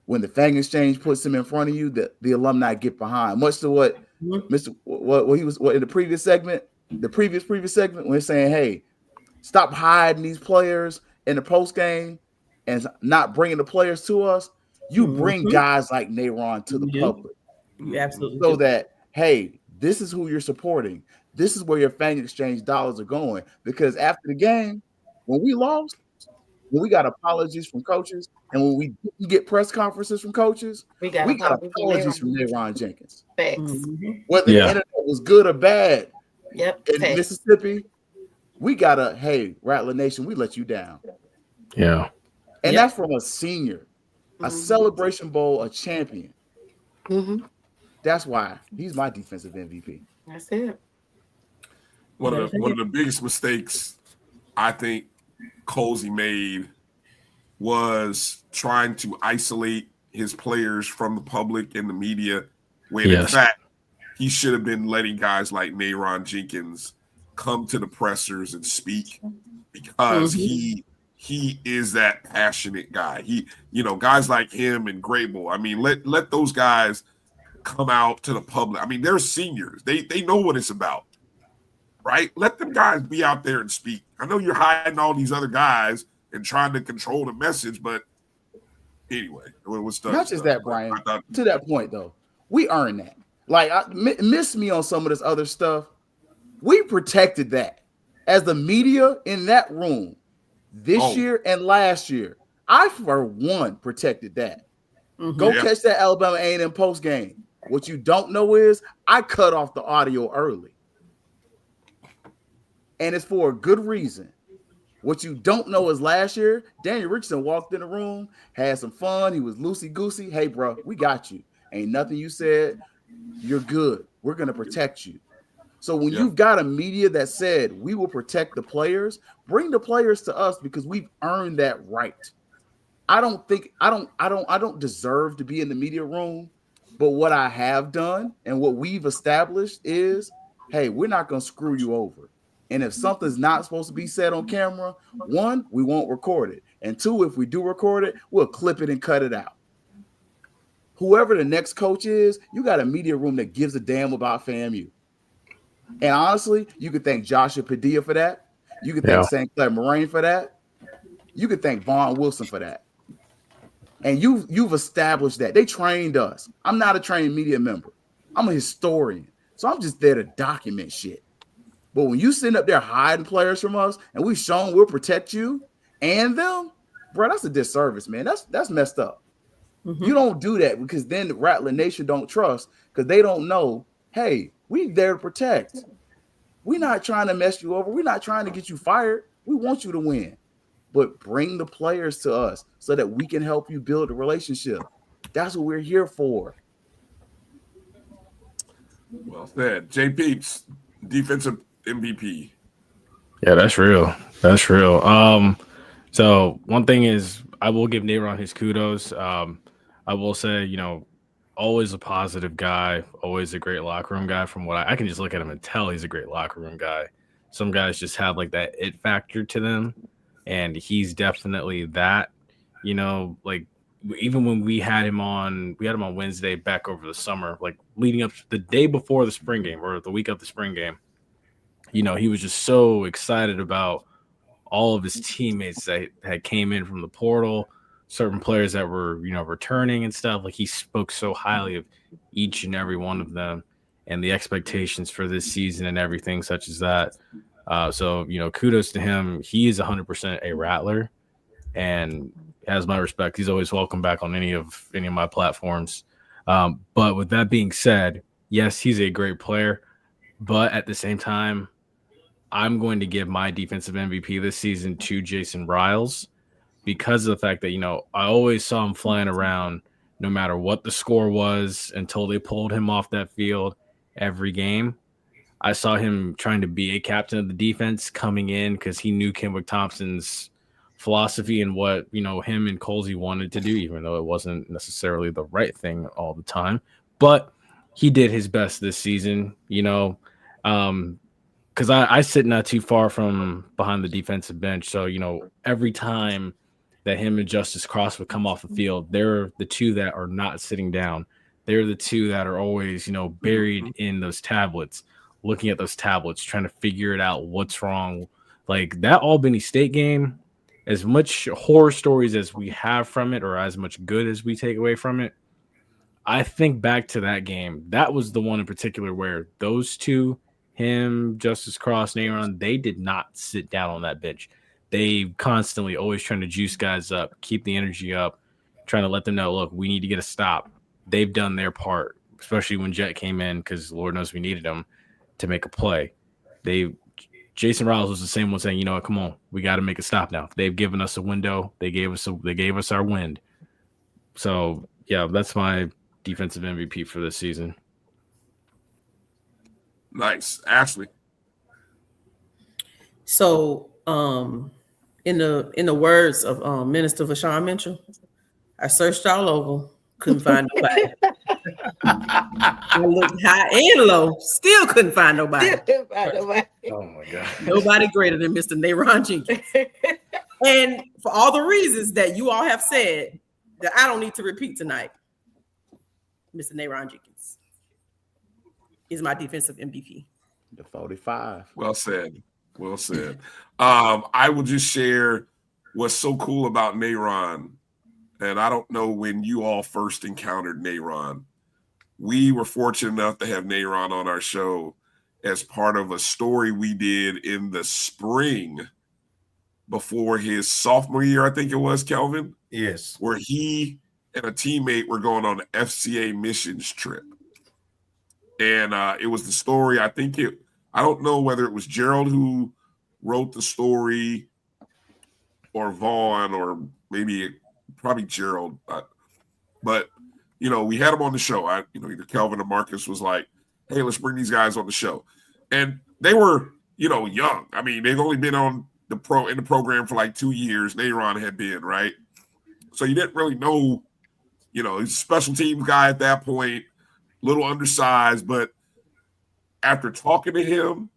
when the Fang Exchange puts him in front of you, the alumni get behind. Much to what what he was in the previous segment, the previous segment, when he's saying, hey, stop hiding these players in the post game and not bringing the players to us. You bring guys like Nayron to the public. You absolutely so that, hey, this is who you're supporting. This is where your Fang Exchange dollars are going. Because after the game, when we lost, when we got apologies from coaches, and when we didn't get press conferences from coaches, we got apologies from Nayron Jenkins. Whether the internet was good or bad in Mississippi, we got a, hey, Rattler Nation, we let you down. Yeah. And that's from a senior, a Celebration Bowl, a champion. That's why he's my defensive MVP. That's it. One of the biggest mistakes I think Colsey made was trying to isolate his players from the public and the media, when in fact he should have been letting guys like Nayron Jenkins come to the pressers and speak, because he is that passionate guy. He, guys like him and Grable, I mean, let those guys come out to the public. I mean, they're seniors. They know what it's about, right? Let them guys be out there and speak. I know you're hiding all these other guys and trying to control the message, but anyway, what's done? Not just that, Brian. To that point, though, we earned that. Like, miss me on some of this other stuff. We protected that as the media in that room this year and last year. I, for one, protected that. Go catch that Alabama A&M post game. What you don't know is I cut off the audio early. And it's for a good reason. What you don't know is last year, Daniel Richardson walked in the room, had some fun. He was loosey-goosey. Hey, bro, we got you. Ain't nothing you said. You're good. We're going to protect you. So when you've got a media that said we will protect the players, bring the players to us because we've earned that right. I don't deserve to be in the media room, but what I have done and what we've established is, hey, we're not going to screw you over. And if something's not supposed to be said on camera, one, we won't record it. And two, if we do record it, we'll clip it and cut it out. Whoever the next coach is, you got a media room that gives a damn about FAMU. And honestly, you could thank Joshua Padilla for that. You could thank St. Clair Moraine for that. You could thank Vaughn Wilson for that. And you've established that. They trained us. I'm not a trained media member. I'm a historian. So I'm just there to document shit. But when you sitting up there hiding players from us and we've shown we'll protect you and them, bro, that's a disservice, man. That's messed up. Mm-hmm. You don't do that because then the Rattler Nation don't trust because they don't know, hey, we there to protect. We're not trying to mess you over. We're not trying to get you fired. We want you to win. But bring the players to us so that we can help you build a relationship. That's what we're here for. Well said. Jay Peeps, defensive MVP. Yeah, that's real. That's real. So one thing is I will give Nayron his kudos. I will say, always a positive guy, always a great locker room guy. From what I can just look at him and tell he's a great locker room guy. Some guys just have like that it factor to them. And he's definitely that, like even when we had him on Wednesday back over the summer, like leading up the day before the spring game or the week of the spring game, he was just so excited about all of his teammates that had came in from the portal, certain players that were, returning and stuff. Like he spoke so highly of each and every one of them and the expectations for this season and everything such as that. So, kudos to him. He is 100% a Rattler and has my respect. He's always welcome back on any of my platforms. But with that being said, yes, he's a great player. But at the same time, I'm going to give my defensive MVP this season to Jason Riles because of the fact that, I always saw him flying around no matter what the score was until they pulled him off that field every game. I saw him trying to be a captain of the defense coming in because he knew Kenwick Thompson's philosophy and what, him and Colsey wanted to do, even though it wasn't necessarily the right thing all the time. But he did his best this season, because I sit not too far from behind the defensive bench. So, every time that him and Justice Cross would come off the field, they're the two that are not sitting down. They're the two that are always, buried in those tablets. Looking at those tablets, trying to figure it out, what's wrong. Like that Albany State game, as much horror stories as we have from it or as much good as we take away from it, I think back to that game. That was the one in particular where those two, him, Justice Cross, Nayron, they did not sit down on that bench. They constantly always trying to juice guys up, keep the energy up, trying to let them know, look, we need to get a stop. They've done their part, especially when Jet came in because Lord knows we needed him to make a play. Jason Riles was the same one saying, come on, we got to make a stop now. They've given us a window. They gave us our wind. So yeah, that's my defensive MVP for this season. Nice. Ashley. So in the words of Minister Vashawn Mitchell, I searched all over, couldn't find nobody. I looked high and low, still couldn't find nobody. Oh my God. Nobody greater than Mr. Nayron Jenkins. And for all the reasons that you all have said that I don't need to repeat tonight, Mr. Nayron Jenkins is my defensive MVP. The 45. Well said. Well said. I will just share what's so cool about Nayron. And I don't know when you all first encountered Nayron. We were fortunate enough to have Nayron on our show as part of a story we did in the spring before his sophomore year, I think it was, Kelvin. Yes. Where he and a teammate were going on an FCA missions trip. And it was the story, I don't know whether it was Gerald who wrote the story or Vaughn or maybe probably Gerald. But, you know, we had them on the show. Either Kelvin or Marcus was like, hey, let's bring these guys on the show. And they were, you know, young. I mean, they've only been in the program for like 2 years. Nayron had been, right? So you didn't really know, you know, he's a special teams guy at that point, little undersized. But after talking to him,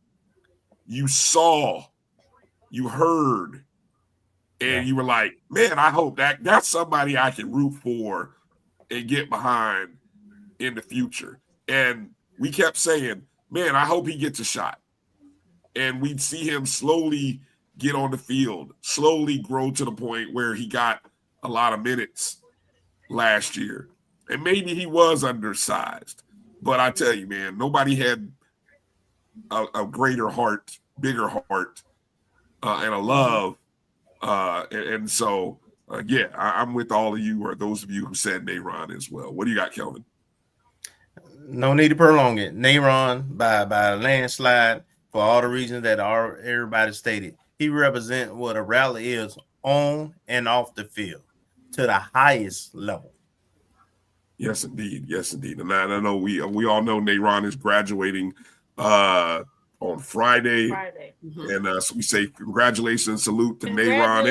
you saw, you heard, and you were like, man, I hope that's somebody I can root for and get behind in the future. And we kept saying, man, I hope he gets a shot. And we'd see him slowly get on the field, slowly grow to the point where he got a lot of minutes last year. And maybe he was undersized. But I tell you, man, nobody had a greater heart, bigger heart, and a love. And so, I'm with all of you, or those of you who said Nayron as well. What do you got, Kelvin? No need to prolong it. Nayron by a landslide for all the reasons that everybody stated. He represents what a rally is on and off the field to the highest level. Yes, indeed. Yes, indeed. And I know we all know Nayron is graduating on Friday. Mm-hmm. And so we say congratulations, salute to Nayron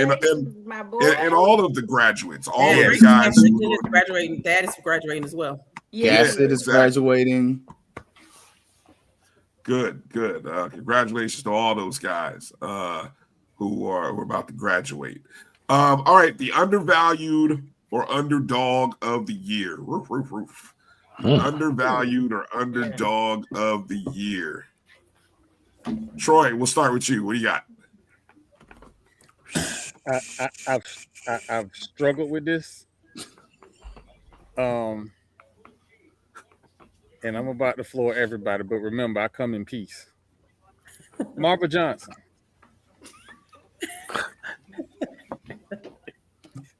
and all of the graduates, all of the guys who is graduating. Dad is graduating as well. Gassett is graduating. Good. Congratulations to all those guys who are about to graduate. All right, the undervalued or underdog of the year. Roof. Undervalued or underdog of the year. Troy, we'll start with you. What do you got? I've struggled with this. And I'm about to floor everybody, but remember, I come in peace. Marva Johnson.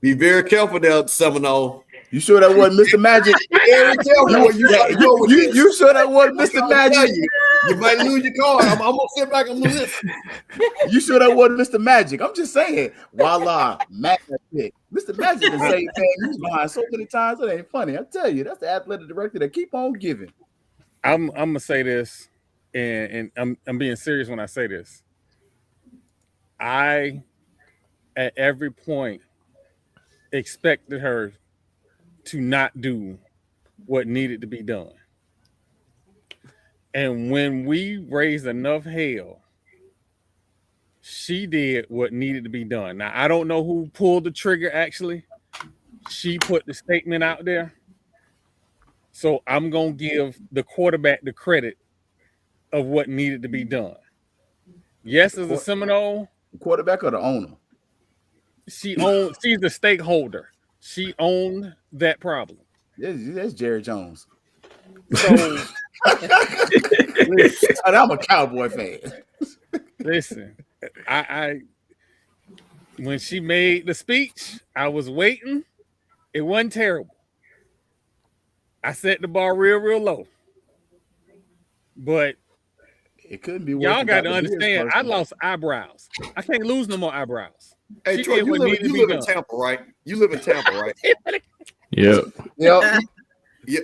Be very careful there, Seminole. You sure that wasn't Mr. Magic? You sure that wasn't Mr. Magic? You might lose your card. I'm gonna sit back and lose this. You sure that wasn't Mr. Magic? I'm just saying. Voila, magic. Mr. Magic is saying he's behind so many times. It ain't funny. I tell you, that's the athletic director that keep on giving. I'm gonna say this, and I'm being serious when I say this. I, at every point, expected her to not do what needed to be done. And when we raised enough hell, she did what needed to be done. Now, I don't know who pulled the trigger, actually. She put the statement out there. So I'm going to give the quarterback the credit of what needed to be done. Yes, as a Seminole. The quarterback or the owner? She's the stakeholder. She owned that problem. That's Jerry Jones. So I'm a Cowboy fan. Listen, I when she made the speech, I was waiting. It wasn't terrible. I set the bar real low. But it couldn't be. Y'all got to understand, I lost eyebrows. I can't lose no more eyebrows. Hey, Troy, you live in Tampa, right? You live in Tampa, right? Yep. Yeah.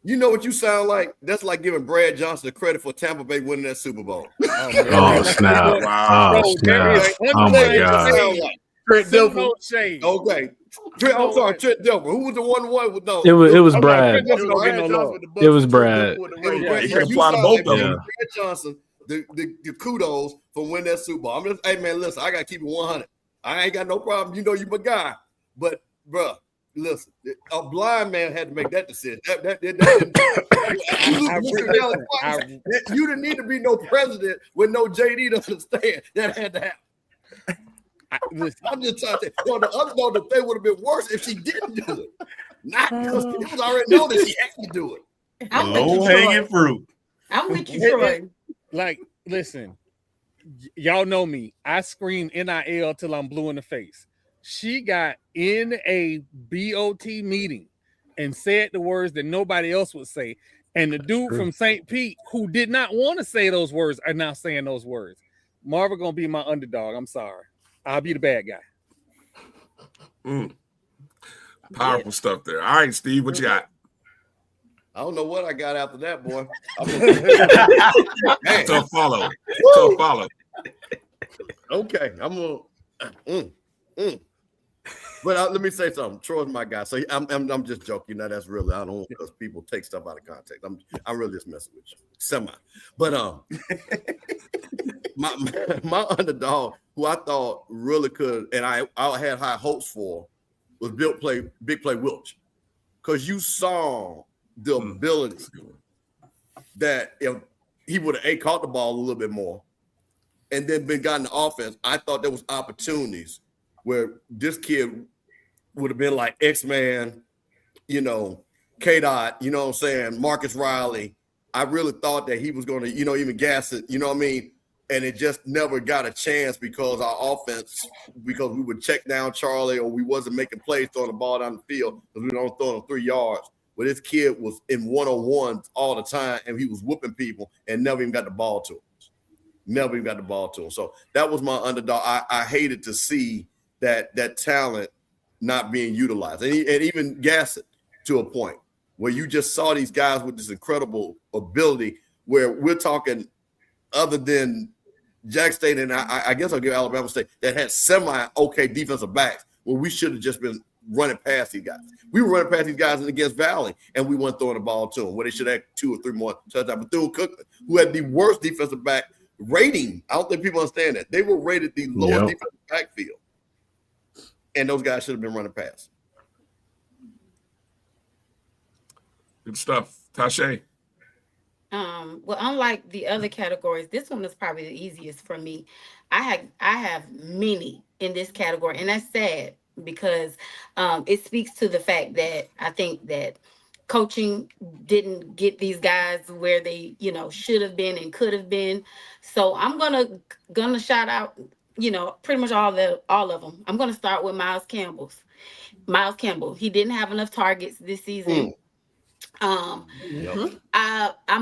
You know what you sound like? That's like giving Brad Johnson the credit for Tampa Bay winning that Super Bowl. Oh, snap. Wow. Oh, snap. Oh, my God. Trent Dilfer. Okay. I'm sorry, Trent Dilfer. Who was the 1-1 with no? It was Brad. It was Brad. You can apply to both of them. Brad Johnson, the kudos for winning that Super Bowl. I'm just, hey, man, listen, I got to keep it 100. I ain't got no problem. You know you my guy. But, bro, listen, a blind man had to make that decision. You didn't need to be no president with no JD to understand that had to happen. I'm just trying to say, the thing would have been worse if she didn't do it. Not because it was already known that she had to do it. Low hanging fruit. I'm with you, Troy. Like, listen, y'all know me. I scream NIL till I'm blue in the face. She got in a BOT meeting and said the words that nobody else would say. And the dude from St. Pete who did not want to say those words are now saying those words. Marva gonna be my underdog. I'm sorry. I'll be the bad guy. Powerful stuff there. All right, Steve, what you got? I don't know what I got after that, boy. Tough follow. Okay, I'm gonna. But let me say something. Troy's my guy, so I'm just joking. That's really I don't because people take stuff out of context. I'm really just messing with you, semi. But my underdog, who I thought really could, and I had high hopes for, was Big Play Wilch, because you saw the ability that if he would have caught the ball a little bit more, and then been gotten the offense, I thought there was opportunities where this kid would have been like X-Man, K-Dot, you know what I'm saying, Marcus Riley. I really thought that he was going to, even gas it, you know what I mean? And it just never got a chance because our offense, because we would check down Charlie or we wasn't making plays throwing the ball down the field because we don't throw him 3 yards. But this kid was in one-on-ones all the time, and he was whooping people and never even got the ball to him. So that was my underdog. I hated to see that talent not being utilized, and even Gassett to a point where you just saw these guys with this incredible ability where we're talking other than Jack State, and I guess I'll give Alabama State, that had semi-okay defensive backs where we should have just been running past these guys. We were running past these guys against Valley, and we weren't throwing the ball to them where they should have 2 or 3 more touchdowns. But Bethune-Cookman, who had the worst defensive back rating, I don't think people understand that. They were rated the lowest defensive backfield. And those guys should have been running past. Good stuff. Tashay. Well, unlike the other categories, this one is probably the easiest for me. I have many in this category, and that's sad because it speaks to the fact that I think that coaching didn't get these guys where they, should have been and could have been. So I'm gonna shout out, pretty much all of them. I'm gonna start with Miles Campbell. He didn't have enough targets this season. I'm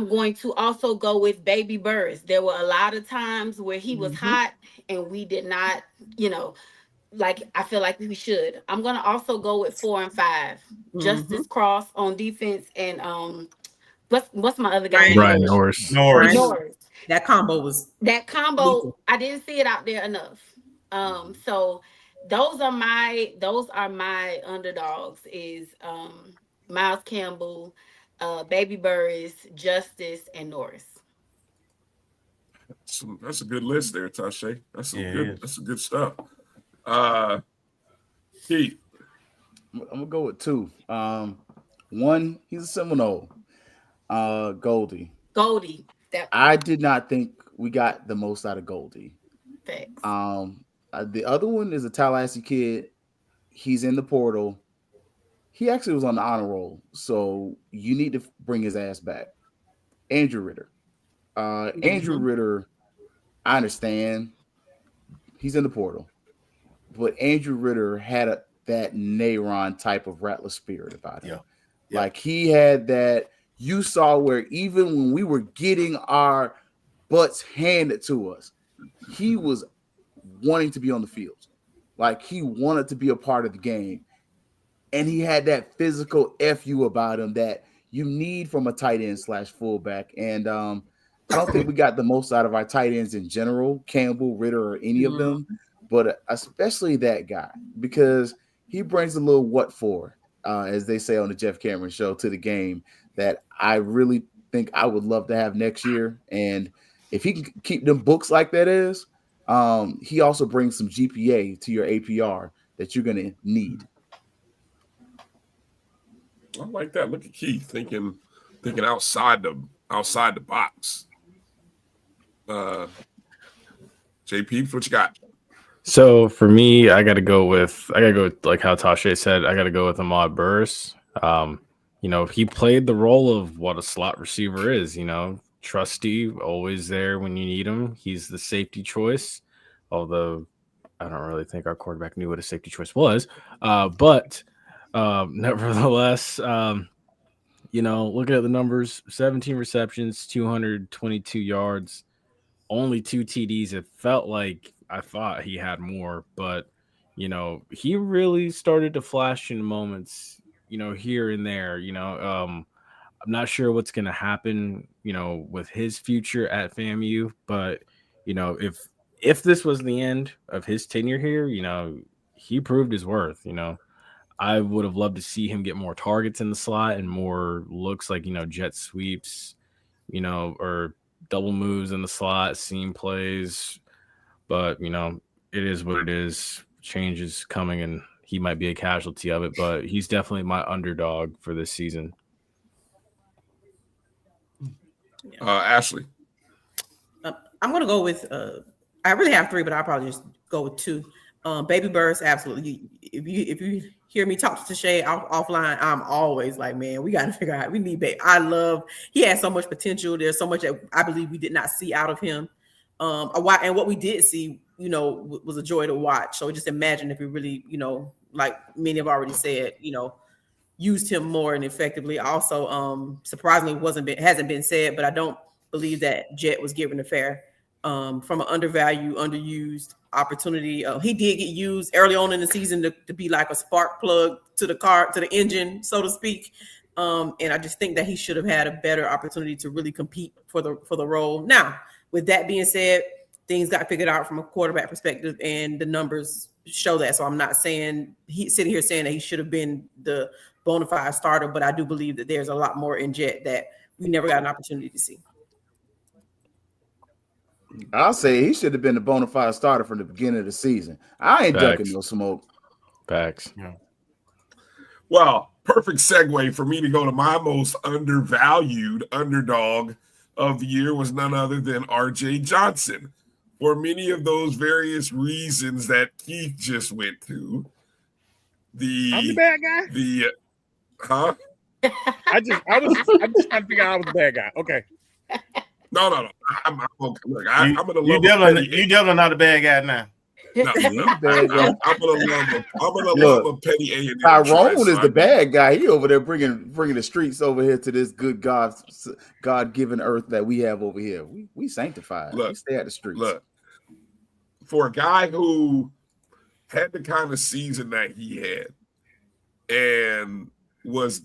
going to also go with Baby Burris. There were a lot of times where he was hot and we did not, I feel like we should. I'm going to also go with 4 and 5. Justice Cross on defense and what's my other guy? Ryan Norris. That combo lethal. I didn't see it out there enough. So those are my underdogs is Miles Campbell, Baby Burris, Justice, and Norris. That's a good list there, Tashay. That's some good stuff. Keith. I'm gonna go with 2. One, he's a Seminole. Goldie. I did not think we got the most out of Goldie. Thanks. The other one is a Tallahassee kid. He's in the portal. He actually was on the honor roll, so you need to bring his ass back. Andrew Ritter. Andrew Ritter, I understand. He's in the portal. But Andrew Ritter had that Nayron type of Rattler spirit about him. Yeah. Like he had that, you saw where even when we were getting our butts handed to us, he was wanting to be on the field. Like he wanted to be a part of the game. And he had that physical FU about him that you need from a tight end / fullback. And I don't think we got the most out of our tight ends in general, Campbell, Ritter, or any of them, but especially that guy, because he brings a little what for, as they say on the Jeff Cameron show, to the game that I really think I would love to have next year. And if he can keep them books like that is, he also brings some GPA to your APR that you're going to need. I like that. Look at Keith thinking outside the box. JP, what you got? So for me, I gotta go with like how Tashay said, I gotta go with Ahmad Burris. He played the role of what a slot receiver is, trusty, always there when you need him. He's the safety choice, although I don't really think our quarterback knew what a safety choice was. But nevertheless, looking at the numbers, 17 receptions, 222 yards, only 2 TDs. It felt like I thought he had more, but he really started to flash in moments, here and there. I'm not sure what's going to happen, with his future at FAMU, but if this was the end of his tenure here, he proved his worth. I would have loved to see him get more targets in the slot and more looks like, jet sweeps, or double moves in the slot, seam plays. But, it is what it is. Change is coming and he might be a casualty of it, but he's definitely my underdog for this season. Ashley. I'm going to go with, I really have 3, but I'll probably just go with 2. Baby Burst, absolutely. If you hear me talk to Shay offline, I'm always like, man, we got to figure out. We need Baby. He has so much potential. There's so much that I believe we did not see out of him. And what we did see, was a joy to watch. So just imagine if we really, like many have already said, used him more and effectively. Also, surprisingly, hasn't been said, but I don't believe that Jet was given a fair, from an undervalued, underused opportunity. He did get used early on in the season to be like a spark plug to the engine, so to speak. And I just think that he should have had a better opportunity to really compete for the role. Now, with that being said, things got figured out from a quarterback perspective, and the numbers show that. So I'm not saying he's sitting here saying that he should have been the bona fide starter, but I do believe that there's a lot more in Jet that we never got an opportunity to see. I'll say he should have been the bona fide starter from the beginning of the season. I ain't ducking no smoke. Facts. Yeah. Well, perfect segue for me to go to my most undervalued underdog of the year was none other than RJ Johnson. For many of those various reasons that Keith just went to. I'm the bad guy? Huh? I'm just trying to figure out I was the bad guy. Okay. No. I'm okay. Look, I'm gonna love you definitely not a bad guy now. No, I'm gonna love a petty A. Tyrone is the bad guy. He over there bringing the streets over here to this good God-given earth that we have over here. We sanctified. We stay at the streets. Look, for a guy who had the kind of season that he had, and was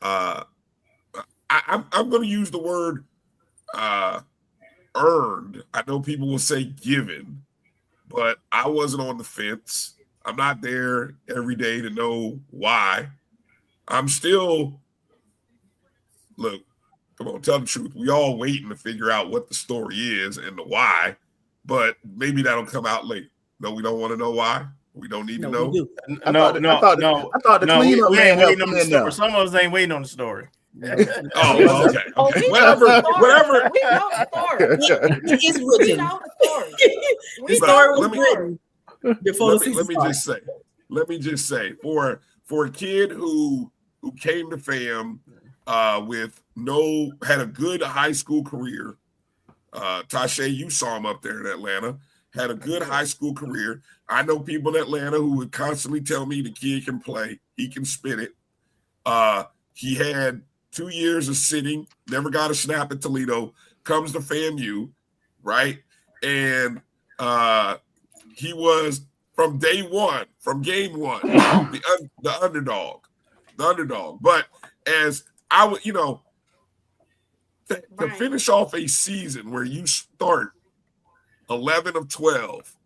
I'm going to use the word earned. I know people will say given, but I wasn't on the fence. I'm not there every day to know why. I'm still, look, come on, tell the truth. We all waiting to figure out what the story is and the why, but maybe that'll come out later. No, we don't want to know why. We don't need to know. I thought the cleanup man waiting on the story. Some of us ain't waiting on the story. Oh, okay. Whatever. We know the story. It's written. We know the story. The story was written before the season started. Let me just say, for a kid who came to FAM had a good high school career. Tasha, you saw him up there in Atlanta. Had a good high school career. I know people in Atlanta who would constantly tell me the kid can play. He can spin it. He had 2 years of sitting, never got a snap at Toledo, comes to FAMU, right? And he was, from day one, from game one, the underdog. But as I would, to finish off a season where you start 11 of 12,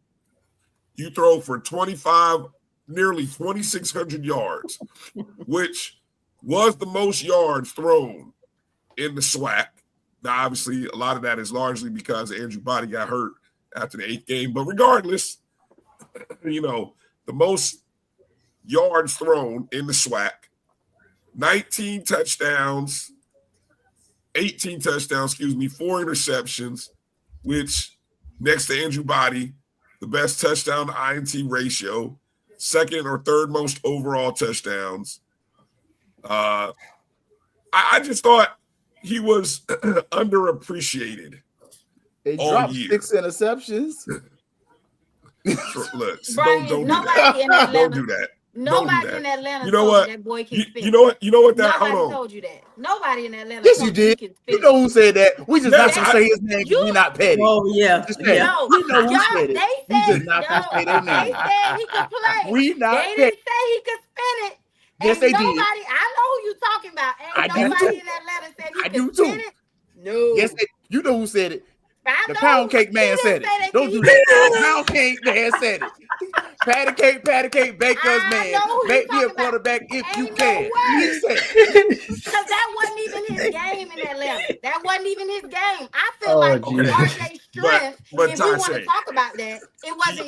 you throw for 25, nearly 2,600 yards, which was the most yards thrown in the SWAC. Now, obviously, a lot of that is largely because Andrew Body got hurt after the 8th game. But regardless, the most yards thrown in the SWAC, 18 touchdowns, 4 interceptions, which next to Andrew Body, the best touchdown to INT ratio, second or third most overall touchdowns. I just thought he was underappreciated. They dropped 6 interceptions. Look, don't do that. Don't do that. Nobody in Atlanta You know told what? you that boy can spin. You know what? You know what? That Nobody hold on. told you that. Nobody in Atlanta Yes, told you did. he can spin. You know who said that? We just not Yes, gonna say his name because we not petty. Oh yeah, Just say it. No, We know who y'all, said it. they We said just not gonna say their they name. said he could play. We not They petty. didn't say he could spin it. Yes, Ain't they nobody, did. I know who you talking about. Ain't I do nobody too. in Atlanta said he I could do spin too. it. No. Yes, you know who said it. I The know pound cake he man didn't said say it. that Don't he do could that. spin The it. pound cake man said it. Patty cake, Baker's man. know who you Make me a talking about. quarterback if you Ain't can. no He way. said it. Because that wasn't even his game in Atlanta. That wasn't even his game. I feel Oh, like Jesus. RJ's strength, but if we want to Tasha, talk about that, it wasn't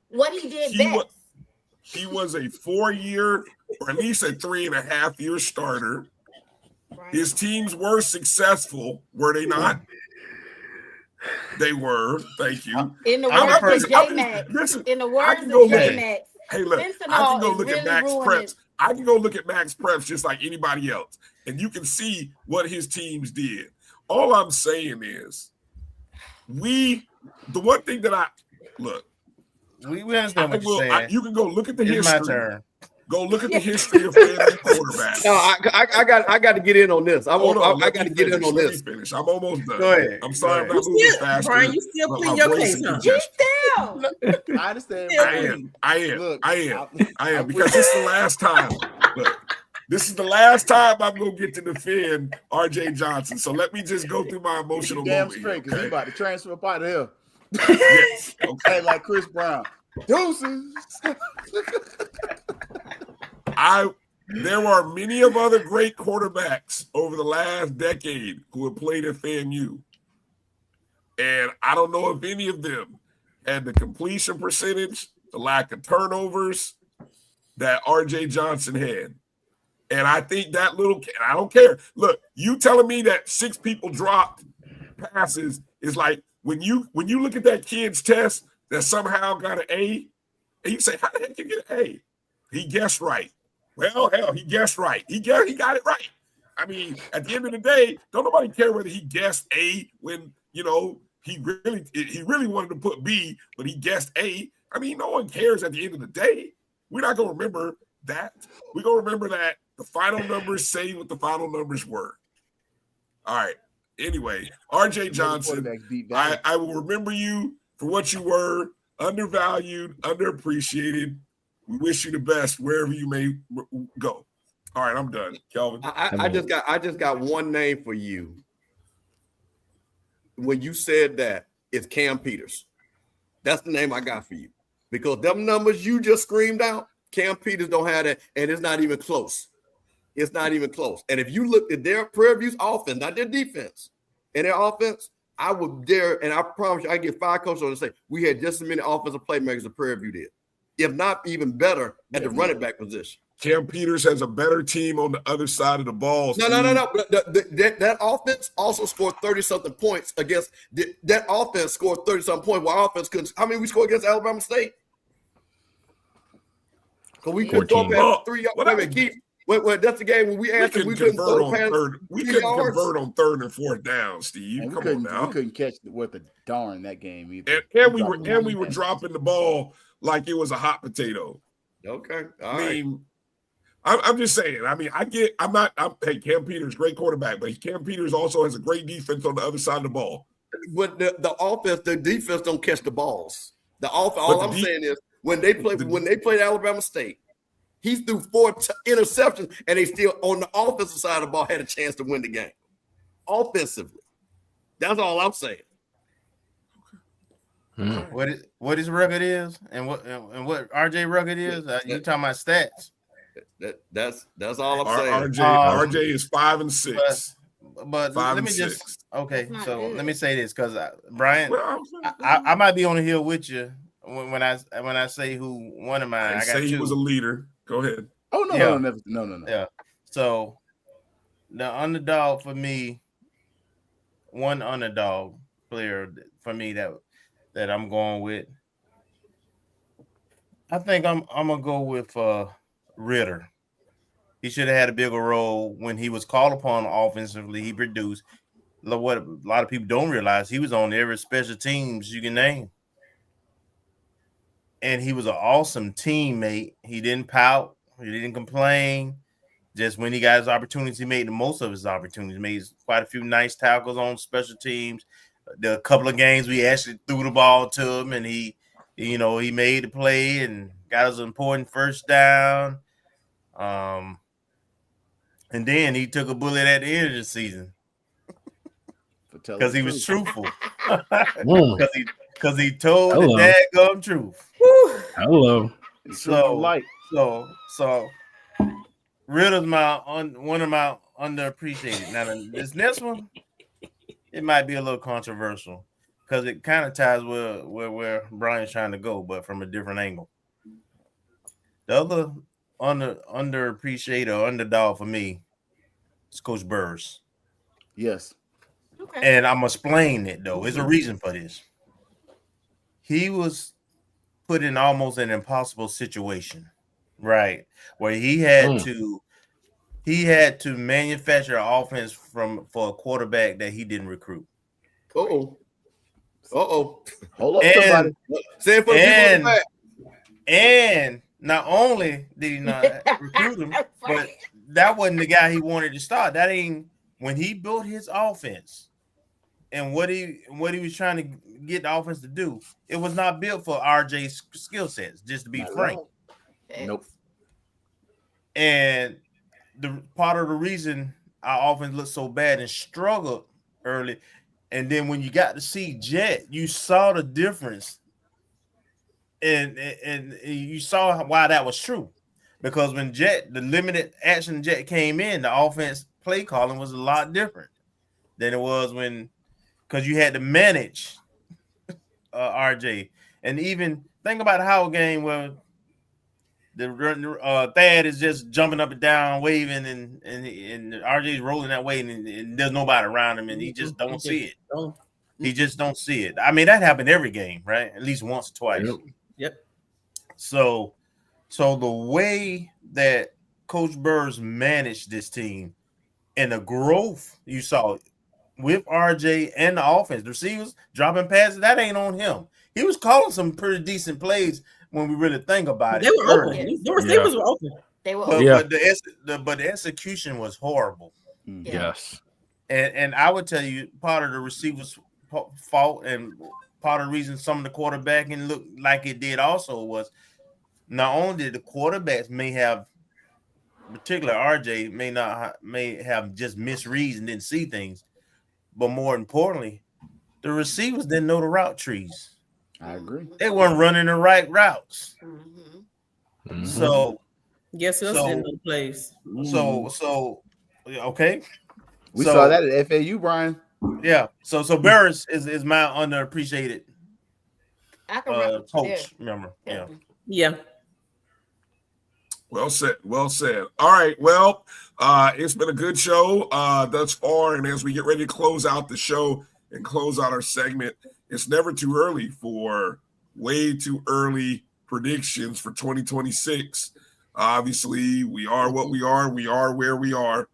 what he did he best. He was a 4-year or at least a 3.5-year starter. Right. His teams were successful, were they not? They were. Thank you. In the words of J-Max, I can go look at J-Max, Hey, look, I can go look at Max Preps. I can go look at Max Preps just like anybody else, and you can see what his teams did. All I'm saying is, the one thing that we understand what you're saying. You can go look at the It's history. my turn. Go look at the history of FAMU quarterbacks. No, I got to get in on this. I got to get in on this. Let me finish. I'm almost done. Go ahead. I'm sorry I'm not moving faster. Brian, you still pleading your case, huh? I understand. I am because this is the last time. Look, this is the last time I'm gonna get to defend RJ Johnson. So let me just go through my emotional damn moment. straight because he about to transfer up out of here. Yes. Okay, like Chris Brown. Deuces. There are many of other great quarterbacks over the last decade who have played at FAMU. And I don't know if any of them had the completion percentage, the lack of turnovers that RJ Johnson had. And I think that I don't care. Look, you telling me that 6 people dropped passes is like when you look at that kid's test that somehow got an A, and you say, how the heck you get an A? He guessed right. Well, hell, he guessed right. He got it right. I mean, at the end of the day, don't nobody care whether he guessed A when, he really wanted to put B, but he guessed A. I mean, no one cares at the end of the day. We're not going to remember that. We're going to remember that the final numbers say what the final numbers were. All right. Anyway, RJ Johnson, I will remember you for what you were, undervalued, underappreciated. We wish you the best wherever you may go. All right, I'm done. Kelvin. I just got one name for you. When you said that, it's Cam Peters. That's the name I got for you. Because them numbers you just screamed out, Cam Peters don't have that, and it's not even close. It's not even close. And if you look at their Prairie View's offense, not their defense, and their offense, I would dare, and I promise you, I get 5 coaches on to say we had just as many offensive playmakers as Prairie View did, if not even better at the running back position. Cam Peters has a better team on the other side of the ball. No. But that offense also scored 30-something points against that offense scored 30-something points. While offense couldn't. How many we scored against Alabama State? Because we couldn't go past 3 yards. Wait, that's the game when we asked we couldn't throw past we couldn't convert on 3rd and 4th down, Steve. And Come on now. We couldn't catch worth a darn that game either. And we were dropping the ball like it was a hot potato. Okay. I'm just saying. I mean, hey, Cam Peters, great quarterback, but Cam Peters also has a great defense on the other side of the ball. But the offense, the defense don't catch the balls. The offense. All I'm saying is when they played Alabama State, he threw 4 interceptions, and they still on the offensive side of the ball had a chance to win the game. Offensively, that's all I'm saying. What his record is, and what RJ record is? You talking about stats? That's all I'm saying. RJ is 5 and 6. But let me just let me say this because Brian, I might be on the hill with you when I say who one of mine. I got 2. He was a leader. Go ahead. Oh no. Yeah. So the underdog for me, one underdog player for me that I'm going with. I think I'm gonna go with Ritter. He should have had a bigger role when he was called upon offensively. He produced. What a lot of people don't realize, he was on every special teams you can name. and he was an awesome teammate. He didn't pout. He didn't complain. Just when he got his opportunities, he made the most of his opportunities. He made quite a few nice tackles on special teams. The couple of games we actually threw the ball to him, and he made the play and got us an important first down. And then he took a bullet at the end of the season because he was truthful. Because he told the daggum truth. Hello. So Ritter's one of my underappreciated. Now this next one, it might be a little controversial because it kind of ties where Brian's trying to go, but from a different angle. The other underappreciated or underdog for me is Coach Burrs. Yes. Okay. And I'm explaining it though. There's a reason for this. He was put in almost an impossible situation, right? Where he had to manufacture an offense for a quarterback that he didn't recruit. Hold up, somebody. Say it for the people in the back. And not only did he not recruit him, but that wasn't the guy he wanted to start. That ain't when he built his offense and what he was trying to get the offense to do. It was not built for RJ's skill sets, just to be frank. Nope. And the part of the reason our offense looked so bad and struggled early, and then when you got to see Jet, you saw the difference, and you saw why that was true. Because when the limited action Jet came in, the offense play calling was a lot different than it was because you had to manage RJ. And even think about the Howard game where the Thad is just jumping up and down, waving, and RJ's rolling that way, and there's nobody around him, and he just don't see it. He just don't see it. I mean, that happened every game, right? At least once or twice. Yep. So the way that Coach Burrs managed this team and the growth you saw with RJ and the offense, the receivers dropping passes, that ain't on him. He was calling some pretty decent plays when we really think about it. They were open. The receivers were open. They were open. But the execution was horrible. Yes. And I would tell you, part of the receivers' fault and part of the reason some of the quarterbacking looked like it did also was not only did the quarterbacks may have, particularly RJ, may have just misreads and didn't see things, but more importantly, the receivers didn't know the route trees. I agree. They weren't running the right routes. Mm-hmm. So yes, us didn't know plays. So okay. We saw that at FAU, Brian. Yeah. So Burris is my underappreciated coach. Remember? Yeah. Well said. Well said. All right. Well, it's been a good show thus far. And as we get ready to close out the show and close out our segment, it's never too early for way too early predictions for 2026. Obviously, we are what we are. We are where we are.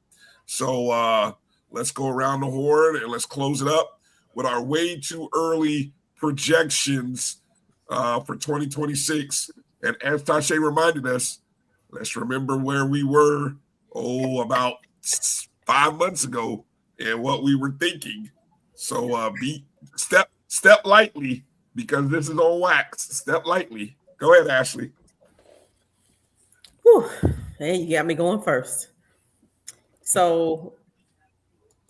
So let's go around the horn and let's close it up with our way too early projections for 2026. And as Tasha reminded us, let's remember where we were, about 5 months ago and what we were thinking. So step lightly because this is on wax. Step lightly. Go ahead, Ashley. Whew. Hey, you got me going first. So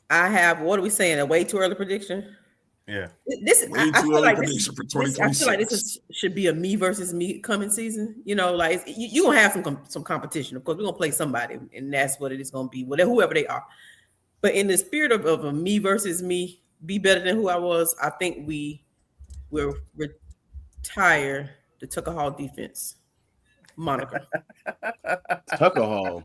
I have, what are we saying? A way too early prediction? Yeah. I feel like this should be a me versus me coming season. You know, like you're gonna have some competition. Of course, we're gonna play somebody, and that's what it is gonna be, whoever they are. But in the spirit of a me versus me, be better than who I was, I think we will retire the Tucker Hall defense moniker. Tucker Hall.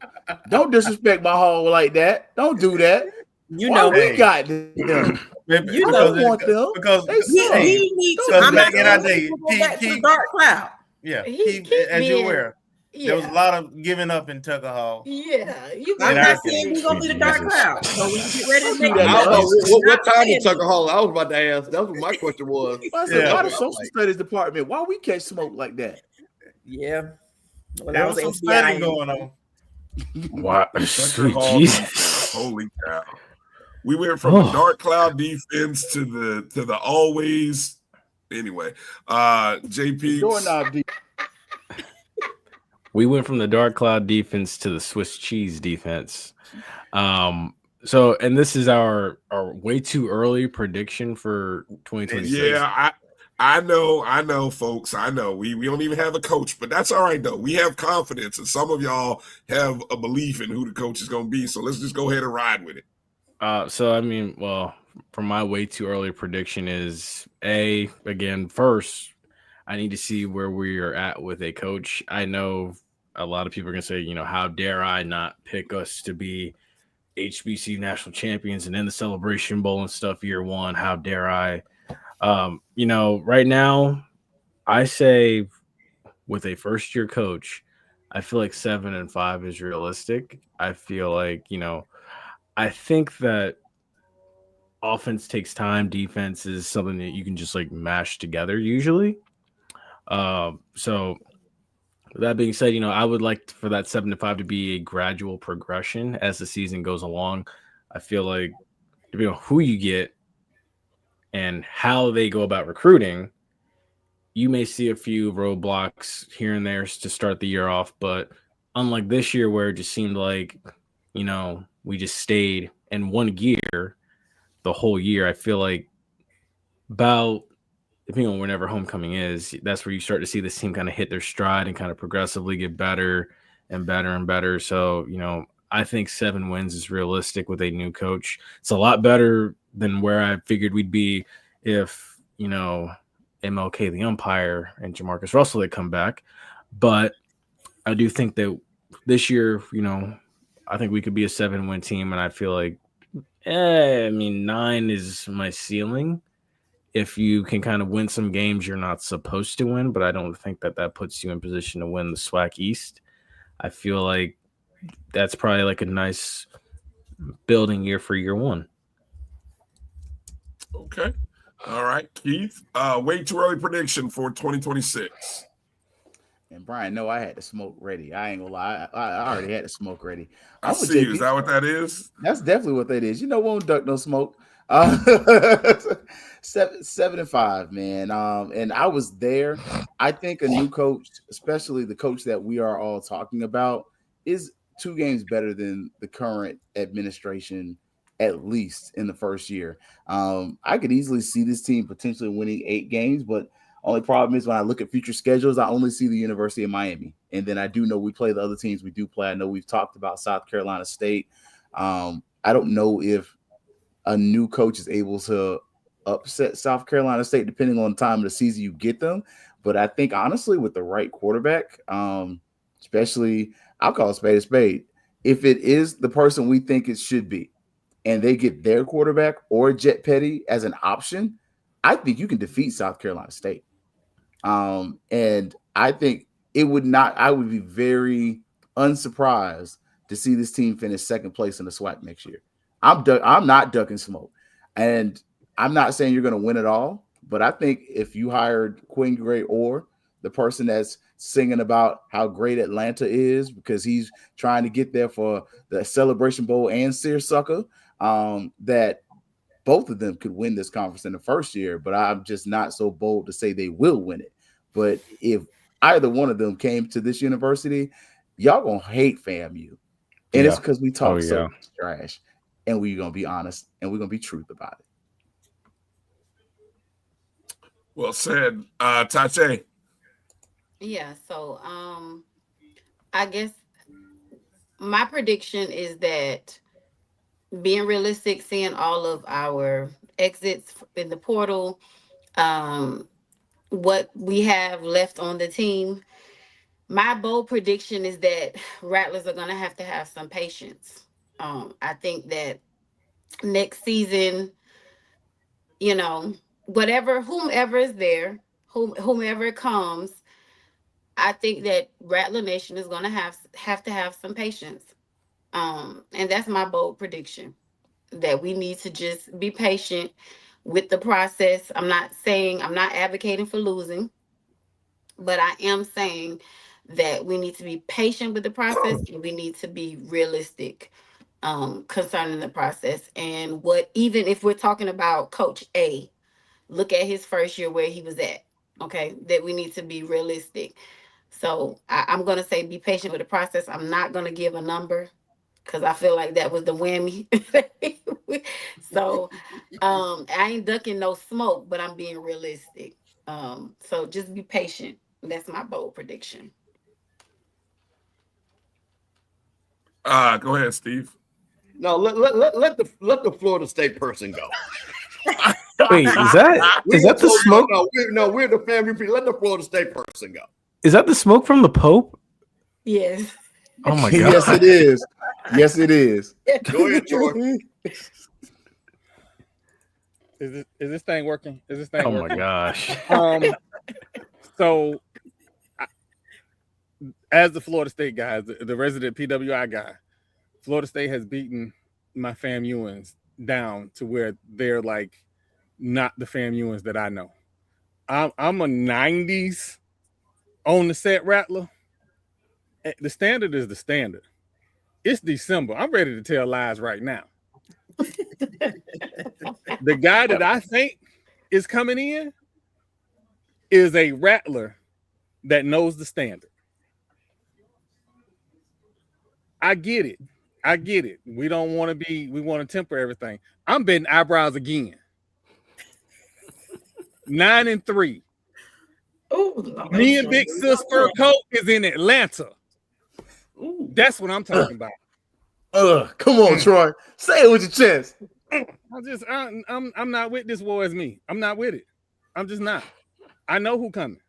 Don't disrespect my Hall like that. Don't do that. You know we got them. You know want them because he needs to back in our day, back to the dark cloud. Yeah, as you're aware, There was a lot of giving up in Tucker Hall. Yeah, you I'm been not saying we're gonna be the dark cloud. So when you get ready to make I don't know what not time saying in Tucker Hall. I was about to ask. That's what my question was. Well, I said, why the social studies department? Why we catch smoke like that? Yeah. Well, There that was was some FBI. studying going on. Wow, Tucker sweet Hall Jesus. defense. Holy cow. We went from the dark cloud defense to the always. Anyway, JP. Doorknob defense. We went from the dark cloud defense to the Swiss cheese defense. So, and this is our way too early prediction for 2026. Yeah, I know, folks. I know we don't even have a coach, but that's all right though. We have confidence, and some of y'all have a belief in who the coach is going to be. So let's just go ahead and ride with it. So I mean, well, for my way too early prediction is again, first, I need to see where we are at with a coach. I know a lot of people are going to say, how dare I not pick us to be HBC national champions and in the Celebration Bowl and stuff year one? How dare I? Right now, I say with a first year coach, I feel like 7-5 is realistic. I feel like, I think that offense takes time. Defense is something that you can just like mash together usually. So that being said, I would like for that 7-5 to be a gradual progression as the season goes along. I feel like depending on who you get and how they go about recruiting, you may see a few roadblocks here and there to start the year off. But unlike this year where it just seemed like, we just stayed in one gear the whole year, I feel like about depending on whenever homecoming is, that's where you start to see this team kind of hit their stride and kind of progressively get better and better and better. So, I think 7 wins is realistic with a new coach. It's a lot better than where I figured we'd be if, MLK, the umpire, and Jamarcus Russell had come back. But I do think that this year, I think we could be a 7-win team. And I feel like, 9 is my ceiling. If you can kind of win some games you're not supposed to win, but I don't think that puts you in position to win the SWAC East. I feel like that's probably like a nice building year for year one. Okay. All right, Keith. Way too early prediction for 2026. And Brian, no, I had the smoke ready. I ain't gonna lie. I already had the smoke ready. I see you. Is that what that is? That's definitely what that is. Won't duck no smoke. 7-5, man. And I was there. I think a new coach, especially the coach that we are all talking about, is 2 games better than the current administration, at least in the first year. I could easily see this team potentially winning 8 games, but only problem is when I look at future schedules, I only see the University of Miami. And then I do know we play the other teams we do play. I know we've talked about South Carolina State. I don't know if a new coach is able to upset South Carolina State depending on the time of the season you get them. But I think, honestly, with the right quarterback, especially, I'll call a spade, if it is the person we think it should be, and they get their quarterback or Jet Petty as an option, I think you can defeat South Carolina State. And I think I would be very unsurprised to see this team finish second place in the SWAC next year. I'm not ducking smoke. And I'm not saying you're going to win it all, but I think if you hired Quinn Gray or the person that's singing about how great Atlanta is because he's trying to get there for the Celebration Bowl and Searsucker, that both of them could win this conference in the first year, but I'm just not so bold to say they will win it. But if either one of them came to this university, y'all gonna hate FAMU. And it's because we talk so much trash. And we're gonna be honest and we're gonna be truth about it. Well said. Tache. Yeah, so I guess my prediction is that being realistic, seeing all of our exits in the portal, what we have left on the team, my bold prediction is that Rattlers are going to have some patience. I think that next season, whomever is there, whomever comes, I think that Rattler Nation is going to have to have some patience. And that's my bold prediction, that we need to just be patient with the process. I'm not advocating for losing, but I am saying that we need to be patient with the process and we need to be realistic concerning the process. And even if we're talking about Coach A, look at his first year where he was at. Okay, that we need to be realistic. So I'm going to say be patient with the process. I'm not going to give a number because I feel like that was the whammy. So I ain't ducking no smoke, but I'm being realistic. So just be patient. That's my bold prediction. Go ahead, Steve. No, let the Florida State person go. Wait, is that the smoke? We're the family. Let the Florida State person go. Is that the smoke from the Pope? Yes. Oh my god. Yes, it is. Yes, it is. Go ahead, Troy. Is this thing working? Is this thing Oh working? my gosh. So as the Florida State guy, the resident PWI guy, Florida State has beaten my FAMUans down to where they're like not the FAMUans that I know. I'm a 90s on the set Rattler. The standard is the standard. It's December. I'm ready to tell lies right now. The guy that I think is coming in is a Rattler that knows the standard. I get it. We don't want to we want to temper everything. I'm betting eyebrows again. 9-3. Ooh, Me and Big Sis Fur Coat is in Atlanta. Ooh. That's what I'm talking about. Come on, Troy. Say it with your chest. I'm not with this war as me. I'm not with it. I'm just not. I know who coming.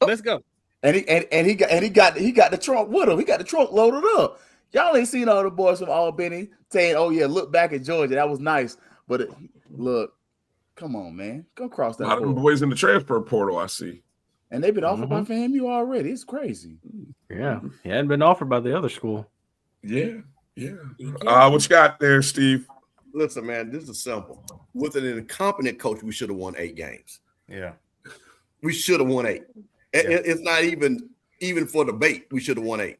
Let's go. And he got the trunk with him. He got the trunk loaded up. Y'all ain't seen all the boys from Albany saying, "Oh yeah, look back at Georgia. That was nice." But look, come on, man, go cross that. A lot of them boys in the transfer portal, I see. And they've been offered by FAMU already. It's crazy. Yeah, he hadn't been offered by the other school. Yeah. What you got there, Steve? Listen, man, this is simple. With an incompetent coach, we should have won 8 games. Yeah, we should have won 8. It's not even for debate. We should have won 8.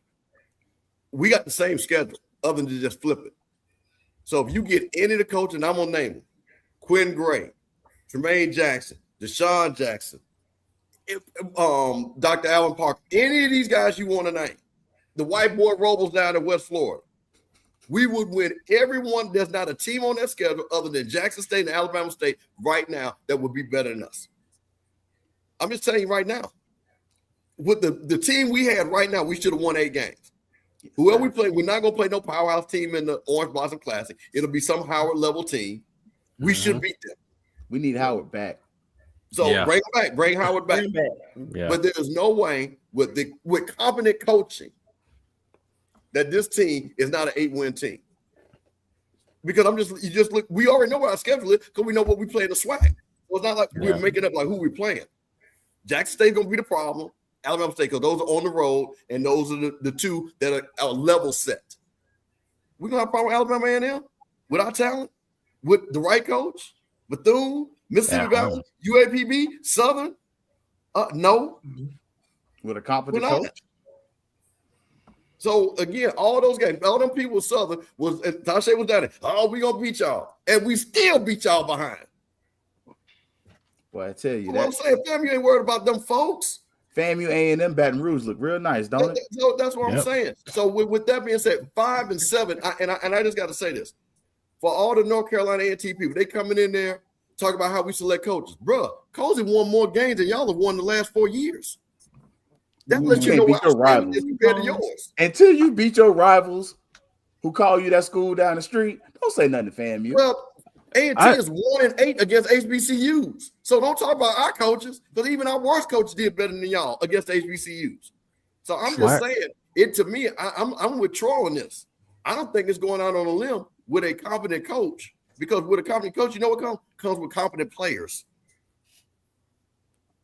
We got the same schedule, other than just flip it. So if you get any of the coaches, and I'm gonna name them: Quinn Gray, Tremaine Jackson, Deshaun Jackson, Dr. Allen Parker, any of these guys you want to name, the white boy Robles down in West Florida, we would win everyone. There's not a team on that schedule other than Jackson State and Alabama State right now that would be better than us. I'm just telling you right now. With the team we had right now, we should have won 8 games. Whoever we play, we're not going to play no powerhouse team in the Orange Blossom Classic. It'll be some Howard level team. We should beat them. We need Howard back. So bring Howard back. Yeah. But there is no way with competent coaching that this team is not an 8-win team. Because you just look, we already know what our schedule is because we know what we play in the SWAC. So it's not like we're making up like who we're playing. Jackson State's going to be the problem. Alabama State, because those are on the road, and those are the 2 that are level set. We're going to have a problem with Alabama A&M with our talent, with the right coach, Bethune, Mississippi Valley, UAPB, Southern. No. With a competent coach. So, again, all those games, all them people with Southern, Tasha was down there. Oh, we're going to beat y'all. And we still beat y'all behind. Well, I tell you I'm saying, FAMU ain't worried about them folks. FAMU A&M Baton Rouge look real nice, don't it? So that's what I'm saying. So with that being said, 5 and 7, I just got to say this. For all the North Carolina A&T people, they coming in there talking about how we select coaches. Bruh, Cozy won more games than y'all have won the last 4 years. That lets you know what our standard is compared to yours. Until you beat your rivals who call you that school down the street, don't say nothing to FAMU. Well, A&T is 1-8 against HBCUs. So don't talk about our coaches, because even our worst coaches did better than y'all against HBCUs. So I'm just saying, to me, I'm with Troy on this. I don't think it's going out on a limb with a competent coach, because with a competent coach, you know what comes with competent players.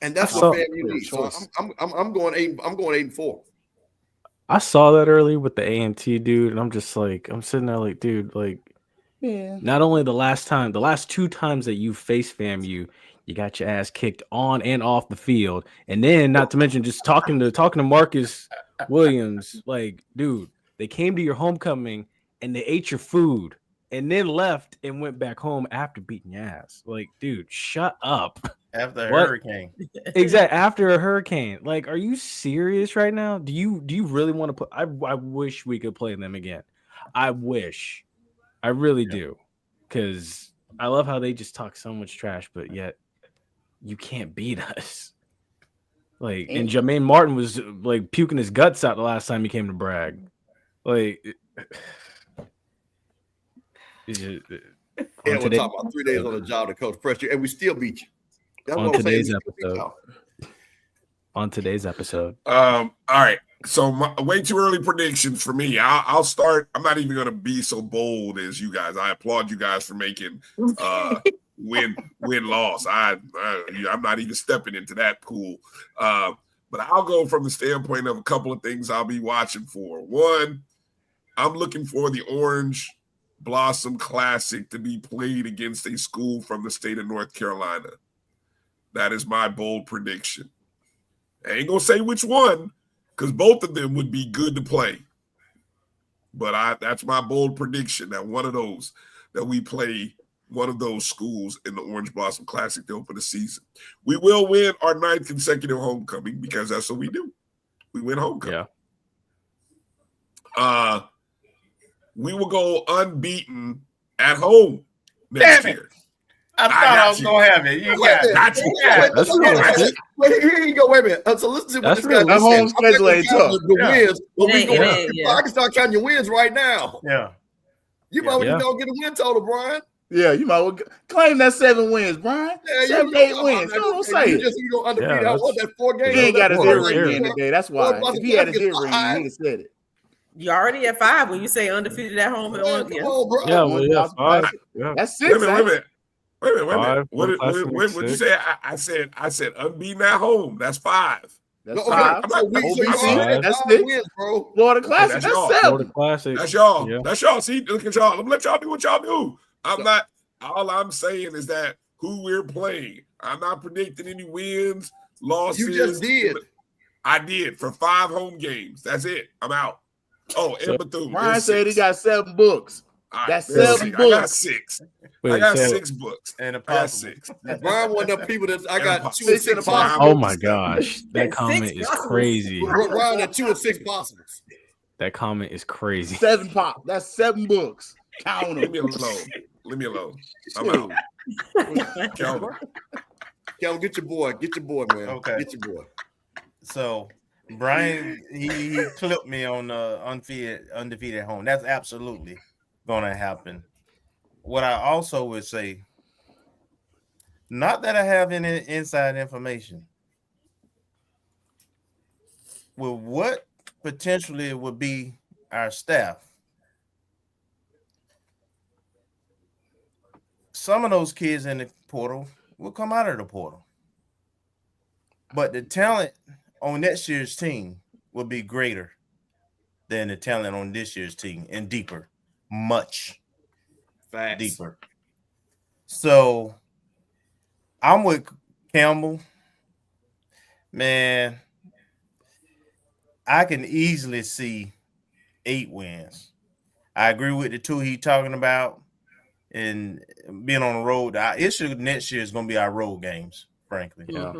And that's what FAMU needs. So I'm going 8. I'm going 8-4. I saw that early with the A&T dude, and I'm just like, I'm sitting there like, dude, like, not only the last 2 times that you faced FAMU, you got your ass kicked on and off the field, and then not to mention just talking to Marcus Williams, like, dude, they came to your homecoming and they ate your food and then left and went back home after beating your ass. Like, dude, shut up. After a hurricane. Exactly. After a hurricane. Like, are you serious right now? Do you really want to put I wish we could play them again. I wish. I really do. Because I love how they just talk so much trash, but yet you can't beat us. Like, and Jermaine Martin was like puking his guts out the last time he came to brag. Like, we're talking about 3 days on the job to coach pressure, and we still beat you. That's on today's episode. On today's episode. All right. So way too early predictions for me. I'll start. I'm not even going to be so bold as you guys. I applaud you guys for making win loss. I'm not even stepping into that pool. But I'll go from the standpoint of a couple of things I'll be watching for. One, I'm looking for the Orange Blossom Classic to be played against a school from the state of North Carolina. That is my bold prediction. I ain't going to say which one, because both of them would be good to play. But that's my bold prediction, that one of those, that we play one of those schools in the Orange Blossom Classic to open the season. We will win our 9th consecutive homecoming, because that's what we do. We win homecoming. Yeah. We will go unbeaten at home next year. I thought I was going to have it. You got it. Wait, here you go. Wait a minute. So listen to what this guy said. Home schedule ain't tough. Wins, but I can start counting your wins right now. Yeah. You might want to go get a win total, Brian. Yeah, you might well claim that 7 wins, Brian. Yeah, 7, 8 wins. Don't say it. You go undefeated. I won that 4 games. He ain't got his earring in today. That's why. If he had his earring, he'd have said it. You already at 5 when you say undefeated at home. Yeah, 5. That's 6. Wait a minute. What did you say? I said unbeaten at home. That's 5. That's 5. That's 6, bro. Florida Classic. That's 7. Florida Classic. That's y'all. Yeah. That's y'all. See, look at y'all. Let me let y'all do what y'all do. I'm not. All I'm saying is that who we're playing. I'm not predicting any wins, losses. You just did. I did for 5 home games. That's it. I'm out. Oh, and Bethune. Brian said he got 7 books. That's 7 books. I got 6. I got 6 books. And I got 6. Brian one of the people that I got 2 and 6 possibles. Oh my gosh, that comment is crazy. Brian had 2 and 6 possibles. That comment is crazy. 7 pop. That's 7 books. Count them. Leave me alone. I'm out. Calvin, get your boy, man. Okay. Get your boy. So Brian, he clipped me on undefeated at home. That's absolutely gonna happen. What I also would say, not that I have any inside information, with what potentially would be our staff, some of those kids in the portal will come out of the portal. But the talent on next year's team will be greater than the talent on this year's team and deeper, much deeper. So I'm with Campbell. Man, I can easily see 8 wins. I agree with the 2 he's talking about and being on the road. Our issue next year is going to be our road games, frankly. Yeah.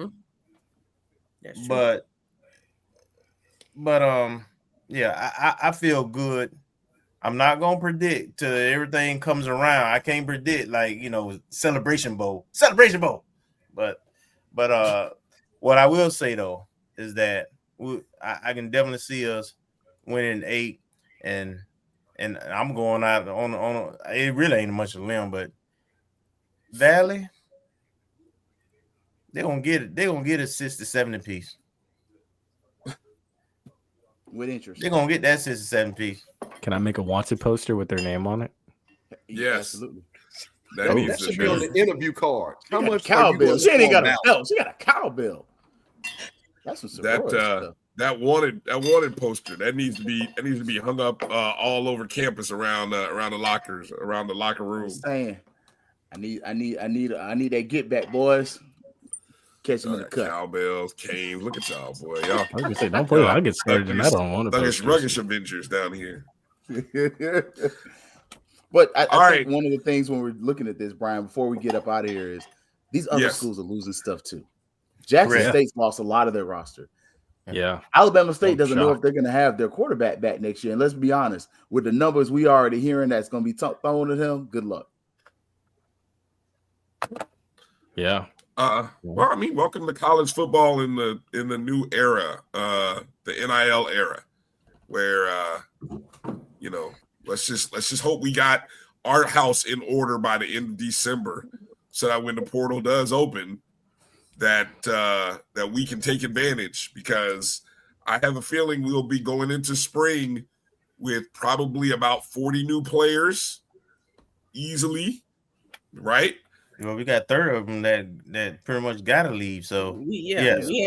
That's true. But I feel good. I'm not gonna predict till everything comes around. I can't predict Celebration Bowl. But what I will say though is that I can definitely see us winning 8, and I'm going out on it really ain't much of a limb, but Valley, they're gonna get it. They're gonna get a 60-70 piece. With interest. They're gonna get that 67 piece. Can I make a wanted poster with their name on it? Yes, absolutely. That should be on the interview card. How much cowbell? She ain't got a belt. She got a cowbell. That's some stuff. That wanted poster that needs to be hung up all over campus around the lockers, around the locker room. I'm saying, I need that get back, boys. Catch them in the cut. Cowbells, canes. Look at y'all, boy. Y'all. I was gonna say, don't play. I'll get started in that on one of those. Ruggish Avengers down here. But I think one of the things when we're looking at this, Brian, before we get up out of here, is these other schools are losing stuff too. Jackson State's lost a lot of their roster. Yeah. Alabama State doesn't know if they're going to have their quarterback back next year. And let's be honest, with the numbers we already hearing that's going to be thrown at him, good luck. Yeah. Well, I mean, welcome to college football in the new era, the NIL era, where let's just hope we got our house in order by the end of December, so that when the portal does open, that we can take advantage, because I have a feeling we'll be going into spring with probably about 40 new players easily, right? Well, we got 30 of them that pretty much got to leave. So we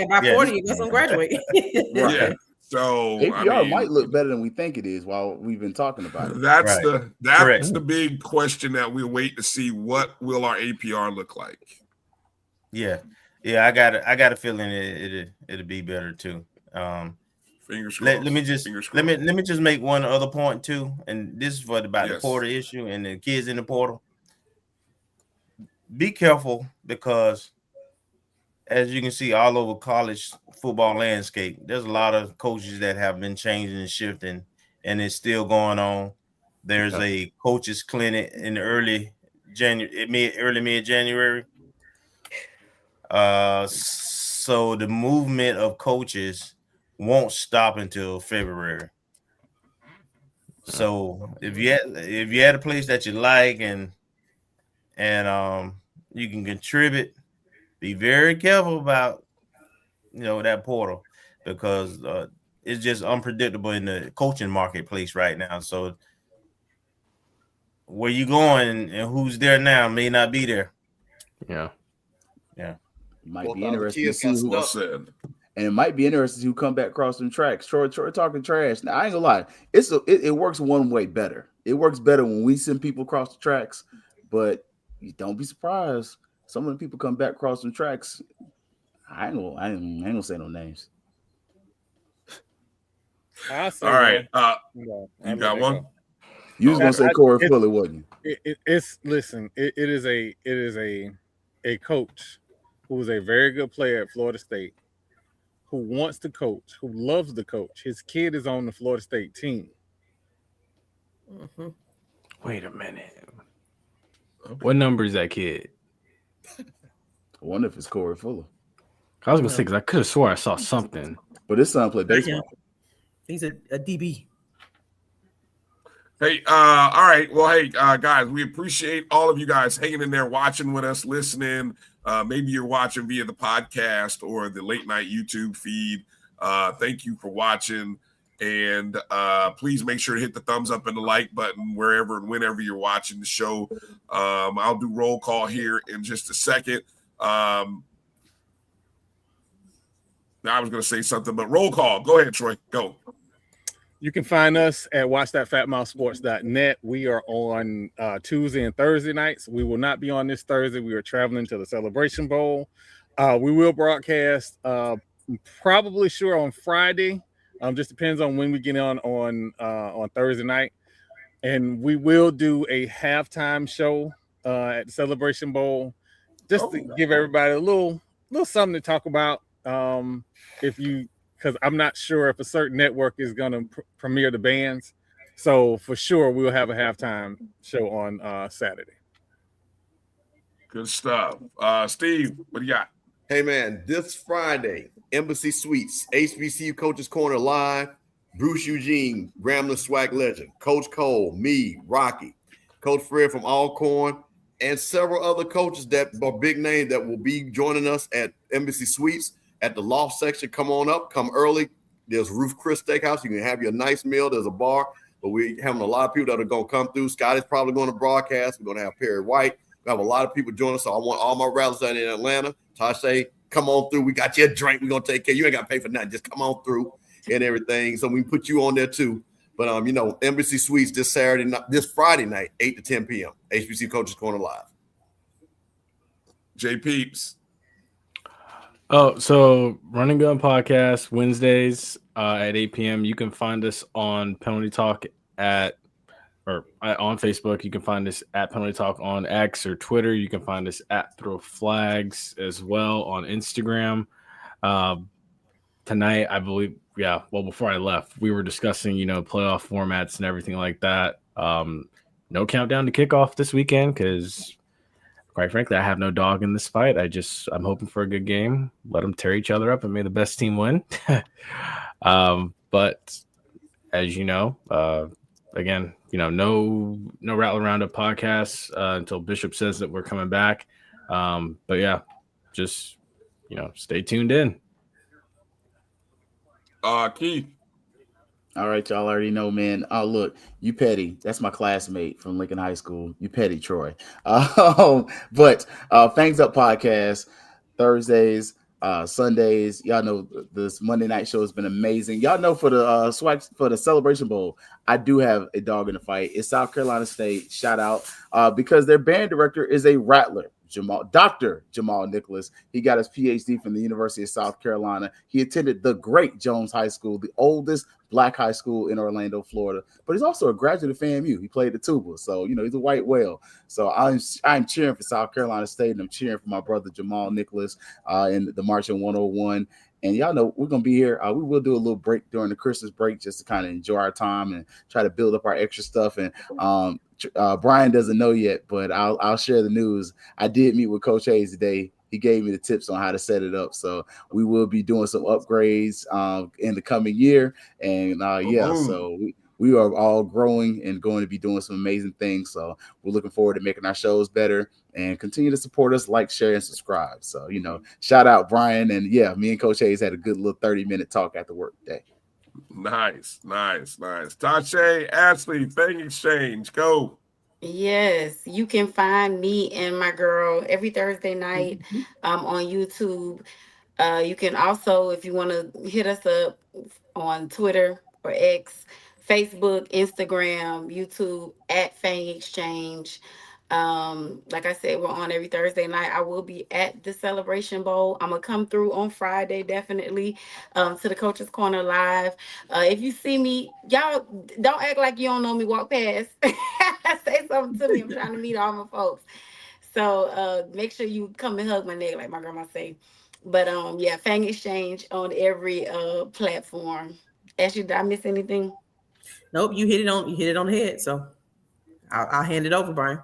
about 40 that's gonna graduate. Right. Yeah. So APR might look better than we think it is while we've been talking about it. That's the big question that we'll wait to see. What will our APR look like? Yeah. I got a feeling it'll be better too. Fingers crossed. Let me just make one other point too, and this is about the portal issue and the kids in the portal. Be careful, because as you can see all over college football landscape, there's a lot of coaches that have been changing and shifting, and it's still going on. There's a coaches clinic in early mid-January. So the movement of coaches won't stop until February. So if you had a place that you like and you can contribute, be very careful about that portal, because it's just unpredictable in the coaching marketplace right now. So where you going and who's there now may not be there. Yeah. Might be interesting to see who said. And it might be interesting who come back across some tracks. Troy talking trash. Now, I ain't gonna lie, it works one way better. It works better when we send people across the tracks, but you don't be surprised. Some of the people come back across some tracks. I ain't gonna say no names. All right. You got one? You was gonna say Corey Fuller, wasn't you? It is a coach who is a very good player at Florida State, who wants to coach, who loves to coach. His kid is on the Florida State team. Mm-hmm. Wait a minute. What number is that kid? I wonder if it's Corey Fuller. I was gonna say, because I could have swore I saw something. But his son played baseball. He's a DB. Hey, all right. Well, hey, guys, we appreciate all of you guys hanging in there, watching with us, listening. Maybe you're watching via the podcast or the late night YouTube feed. Thank you for watching. And please make sure to hit the thumbs up and the like button wherever and whenever you're watching the show. I'll do roll call here in just a second. Now I was going to say something, but roll call. Go ahead, Troy. Go. You can find us at watchthatfatmouthsports.net. We are on Tuesday and Thursday nights. We will not be on this Thursday. We are traveling to the Celebration Bowl. We will broadcast probably on Friday. Just depends on when we get on Thursday night. And we will do a halftime show at the Celebration Bowl, just to give everybody a little something to talk about. Because I'm not sure if a certain network is going to premiere the bands. So for sure, we'll have a halftime show on Saturday. Good stuff. Steve, what do you got? Hey, man, this Friday, Embassy Suites, HBCU Coaches Corner Live, Bruce Eugene, Grambling Swag Legend, Coach Cole, me, Rocky, Coach Fred from Alcorn, and several other coaches that are big names that will be joining us at Embassy Suites. At the loft section, come on up, come early. There's Ruth Chris Steakhouse. You can have your nice meal. There's a bar, but we're having a lot of people that are going to come through. Scotty's probably going to broadcast. We're going to have Perry White. We have a lot of people join us. So I want all my rattlers out in Atlanta. Tashay, come on through. We got you a drink. We're going to take care. You ain't got to pay for nothing. Just come on through and everything. So we put you on there too. But, Embassy Suites this Friday night, 8 to 10 p.m. HBC Coaches Corner Live. J Peeps. Oh, so Running Gun Podcast Wednesdays at 8 p.m. You can find us on Penalty Talk on Facebook. You can find us at Penalty Talk on X or Twitter. You can find us at Throw Flags as well on Instagram. Tonight, I believe, before I left, we were discussing, playoff formats and everything like that. No countdown to kickoff this weekend because, quite frankly, I have no dog in this fight. I'm hoping for a good game. Let them tear each other up and may the best team win. But as you know, again, no Rattler Roundup podcasts until Bishop says that we're coming back. But yeah, just stay tuned in. Keith. All right, y'all already know, man. Oh, look, you petty. That's my classmate from Lincoln High School. You petty, Troy. But Fangs Up Podcast, Thursdays, Sundays. Y'all know this Monday night show has been amazing. Y'all know for the Celebration Bowl, I do have a dog in the fight. It's South Carolina State. Shout out because their band director is a Rattler. Dr. Jamal Nicholas. He got his PhD from the University of South Carolina. He attended the great Jones High School, the oldest black high school in Orlando, Florida. But he's also a graduate of FAMU. He played the tuba, so he's a white whale. So I'm cheering for South Carolina State, and I'm cheering for my brother Jamal Nicholas in the Marching 101. And y'all know we're going to be here. We will do a little break during the Christmas break just to kind of enjoy our time and try to build up our extra stuff. And Brian doesn't know yet, but I'll share the news. I did meet with Coach Hayes today. He gave me the tips on how to set it up. So we will be doing some upgrades in the coming year. And so we are all growing and going to be doing some amazing things. So we're looking forward to making our shows better and continue to support us, like, share, and subscribe. So, shout out Brian. And me and Coach Hayes had a good little 30-minute talk at the work day. Nice. Tasha, Ashley, Fang Exchange, go. Yes, you can find me and my girl every Thursday night on YouTube. You can also, if you want to hit us up on Twitter or X, Facebook, Instagram, YouTube at Fang Exchange. Like I said, we're on every Thursday night. I will be at the Celebration Bowl. I'm gonna come through on Friday, definitely, to the Coaches Corner Live. If you see me, y'all don't act like you don't know me. Walk past, say something to me. I'm trying to meet all my folks. So make sure you come and hug my neck, like my grandma say. But Fang Exchange on every platform. Ashley, did I miss anything? Nope, you hit it on the head. So I'll hand it over, Brian.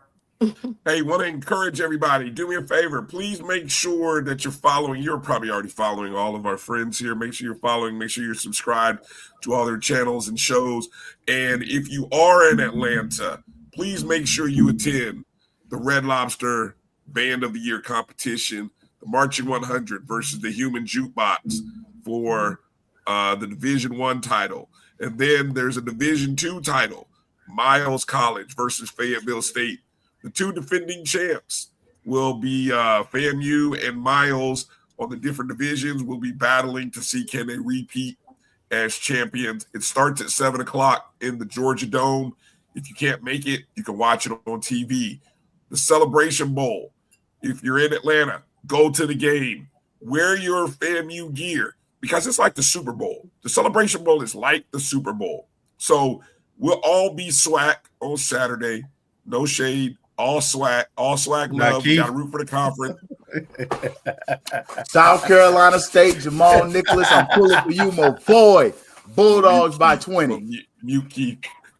Hey, want to encourage everybody, do me a favor. Please make sure that you're following. You're probably already following all of our friends here. Make sure you're following. Make sure you're subscribed to all their channels and shows. And if you are in Atlanta, please make sure you attend the Red Lobster Band of the Year competition, the Marching 100 versus the Human Jukebox for the Division I title. And then there's a Division II title, Miles College versus Fayetteville State. The two defending champs will be FAMU and Miles on the different divisions. Will be battling to see can they repeat as champions. It starts at 7 o'clock in the Georgia Dome. If you can't make it, you can watch it on TV. The Celebration Bowl. If you're in Atlanta, go to the game. Wear your FAMU gear because it's like the Super Bowl. The Celebration Bowl is like the Super Bowl. So we'll all be swag on Saturday. No shade. All swag love. We got to root for the conference. South Carolina State, Jamal Nicholas. I'm pulling for you, my boy. Bulldogs by 20. Mute Keith.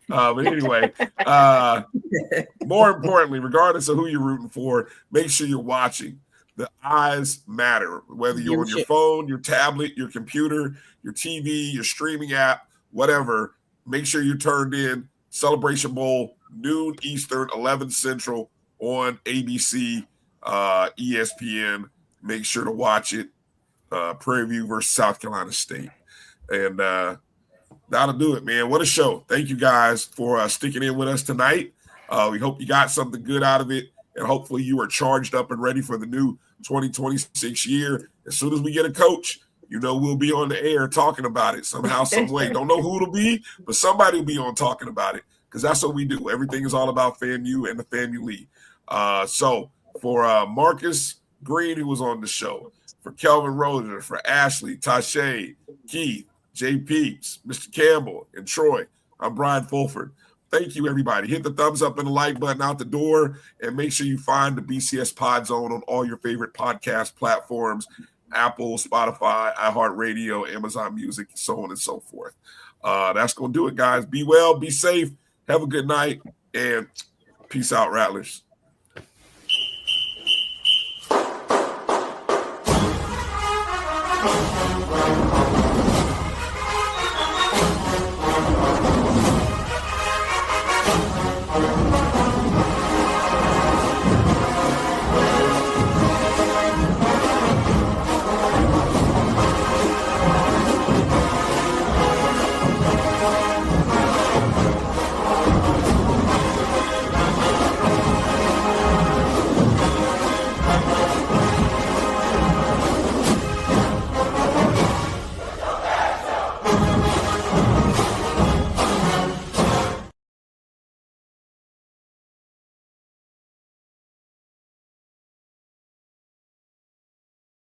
But anyway, more importantly, regardless of who you're rooting for, make sure you're watching. The eyes matter. Whether you're on your phone, your tablet, your computer, your TV, your streaming app, whatever, make sure you're turned in. Celebration Bowl, noon Eastern, 11 Central on ABC, ESPN. Make sure to watch it. Prairie View versus South Carolina State. And that'll do it, man. What a show. Thank you guys for sticking in with us tonight. We hope you got something good out of it. and hopefully you are charged up and ready for the new 2026 year. As soon as we get a coach, we'll be on the air talking about it somehow, some way. Don't know who it'll be, but somebody will be on talking about it, because that's what we do. Everything is all about FAMU and the FAMU League. So for Marcus Green, who was on the show, for Kelvin Roser, for Ashley, Tashay, Keith, Jay Peeps, Mr. Campbell, and Troy, I'm Brian Fulford. Thank you, everybody. Hit the thumbs up and the like button out the door, and make sure you find the BCS Pod Zone on all your favorite podcast platforms, Apple, Spotify, iHeartRadio, Amazon Music, so on and so forth. That's going to do it, guys. Be well, be safe, have a good night, and peace out, Rattlers. Wow.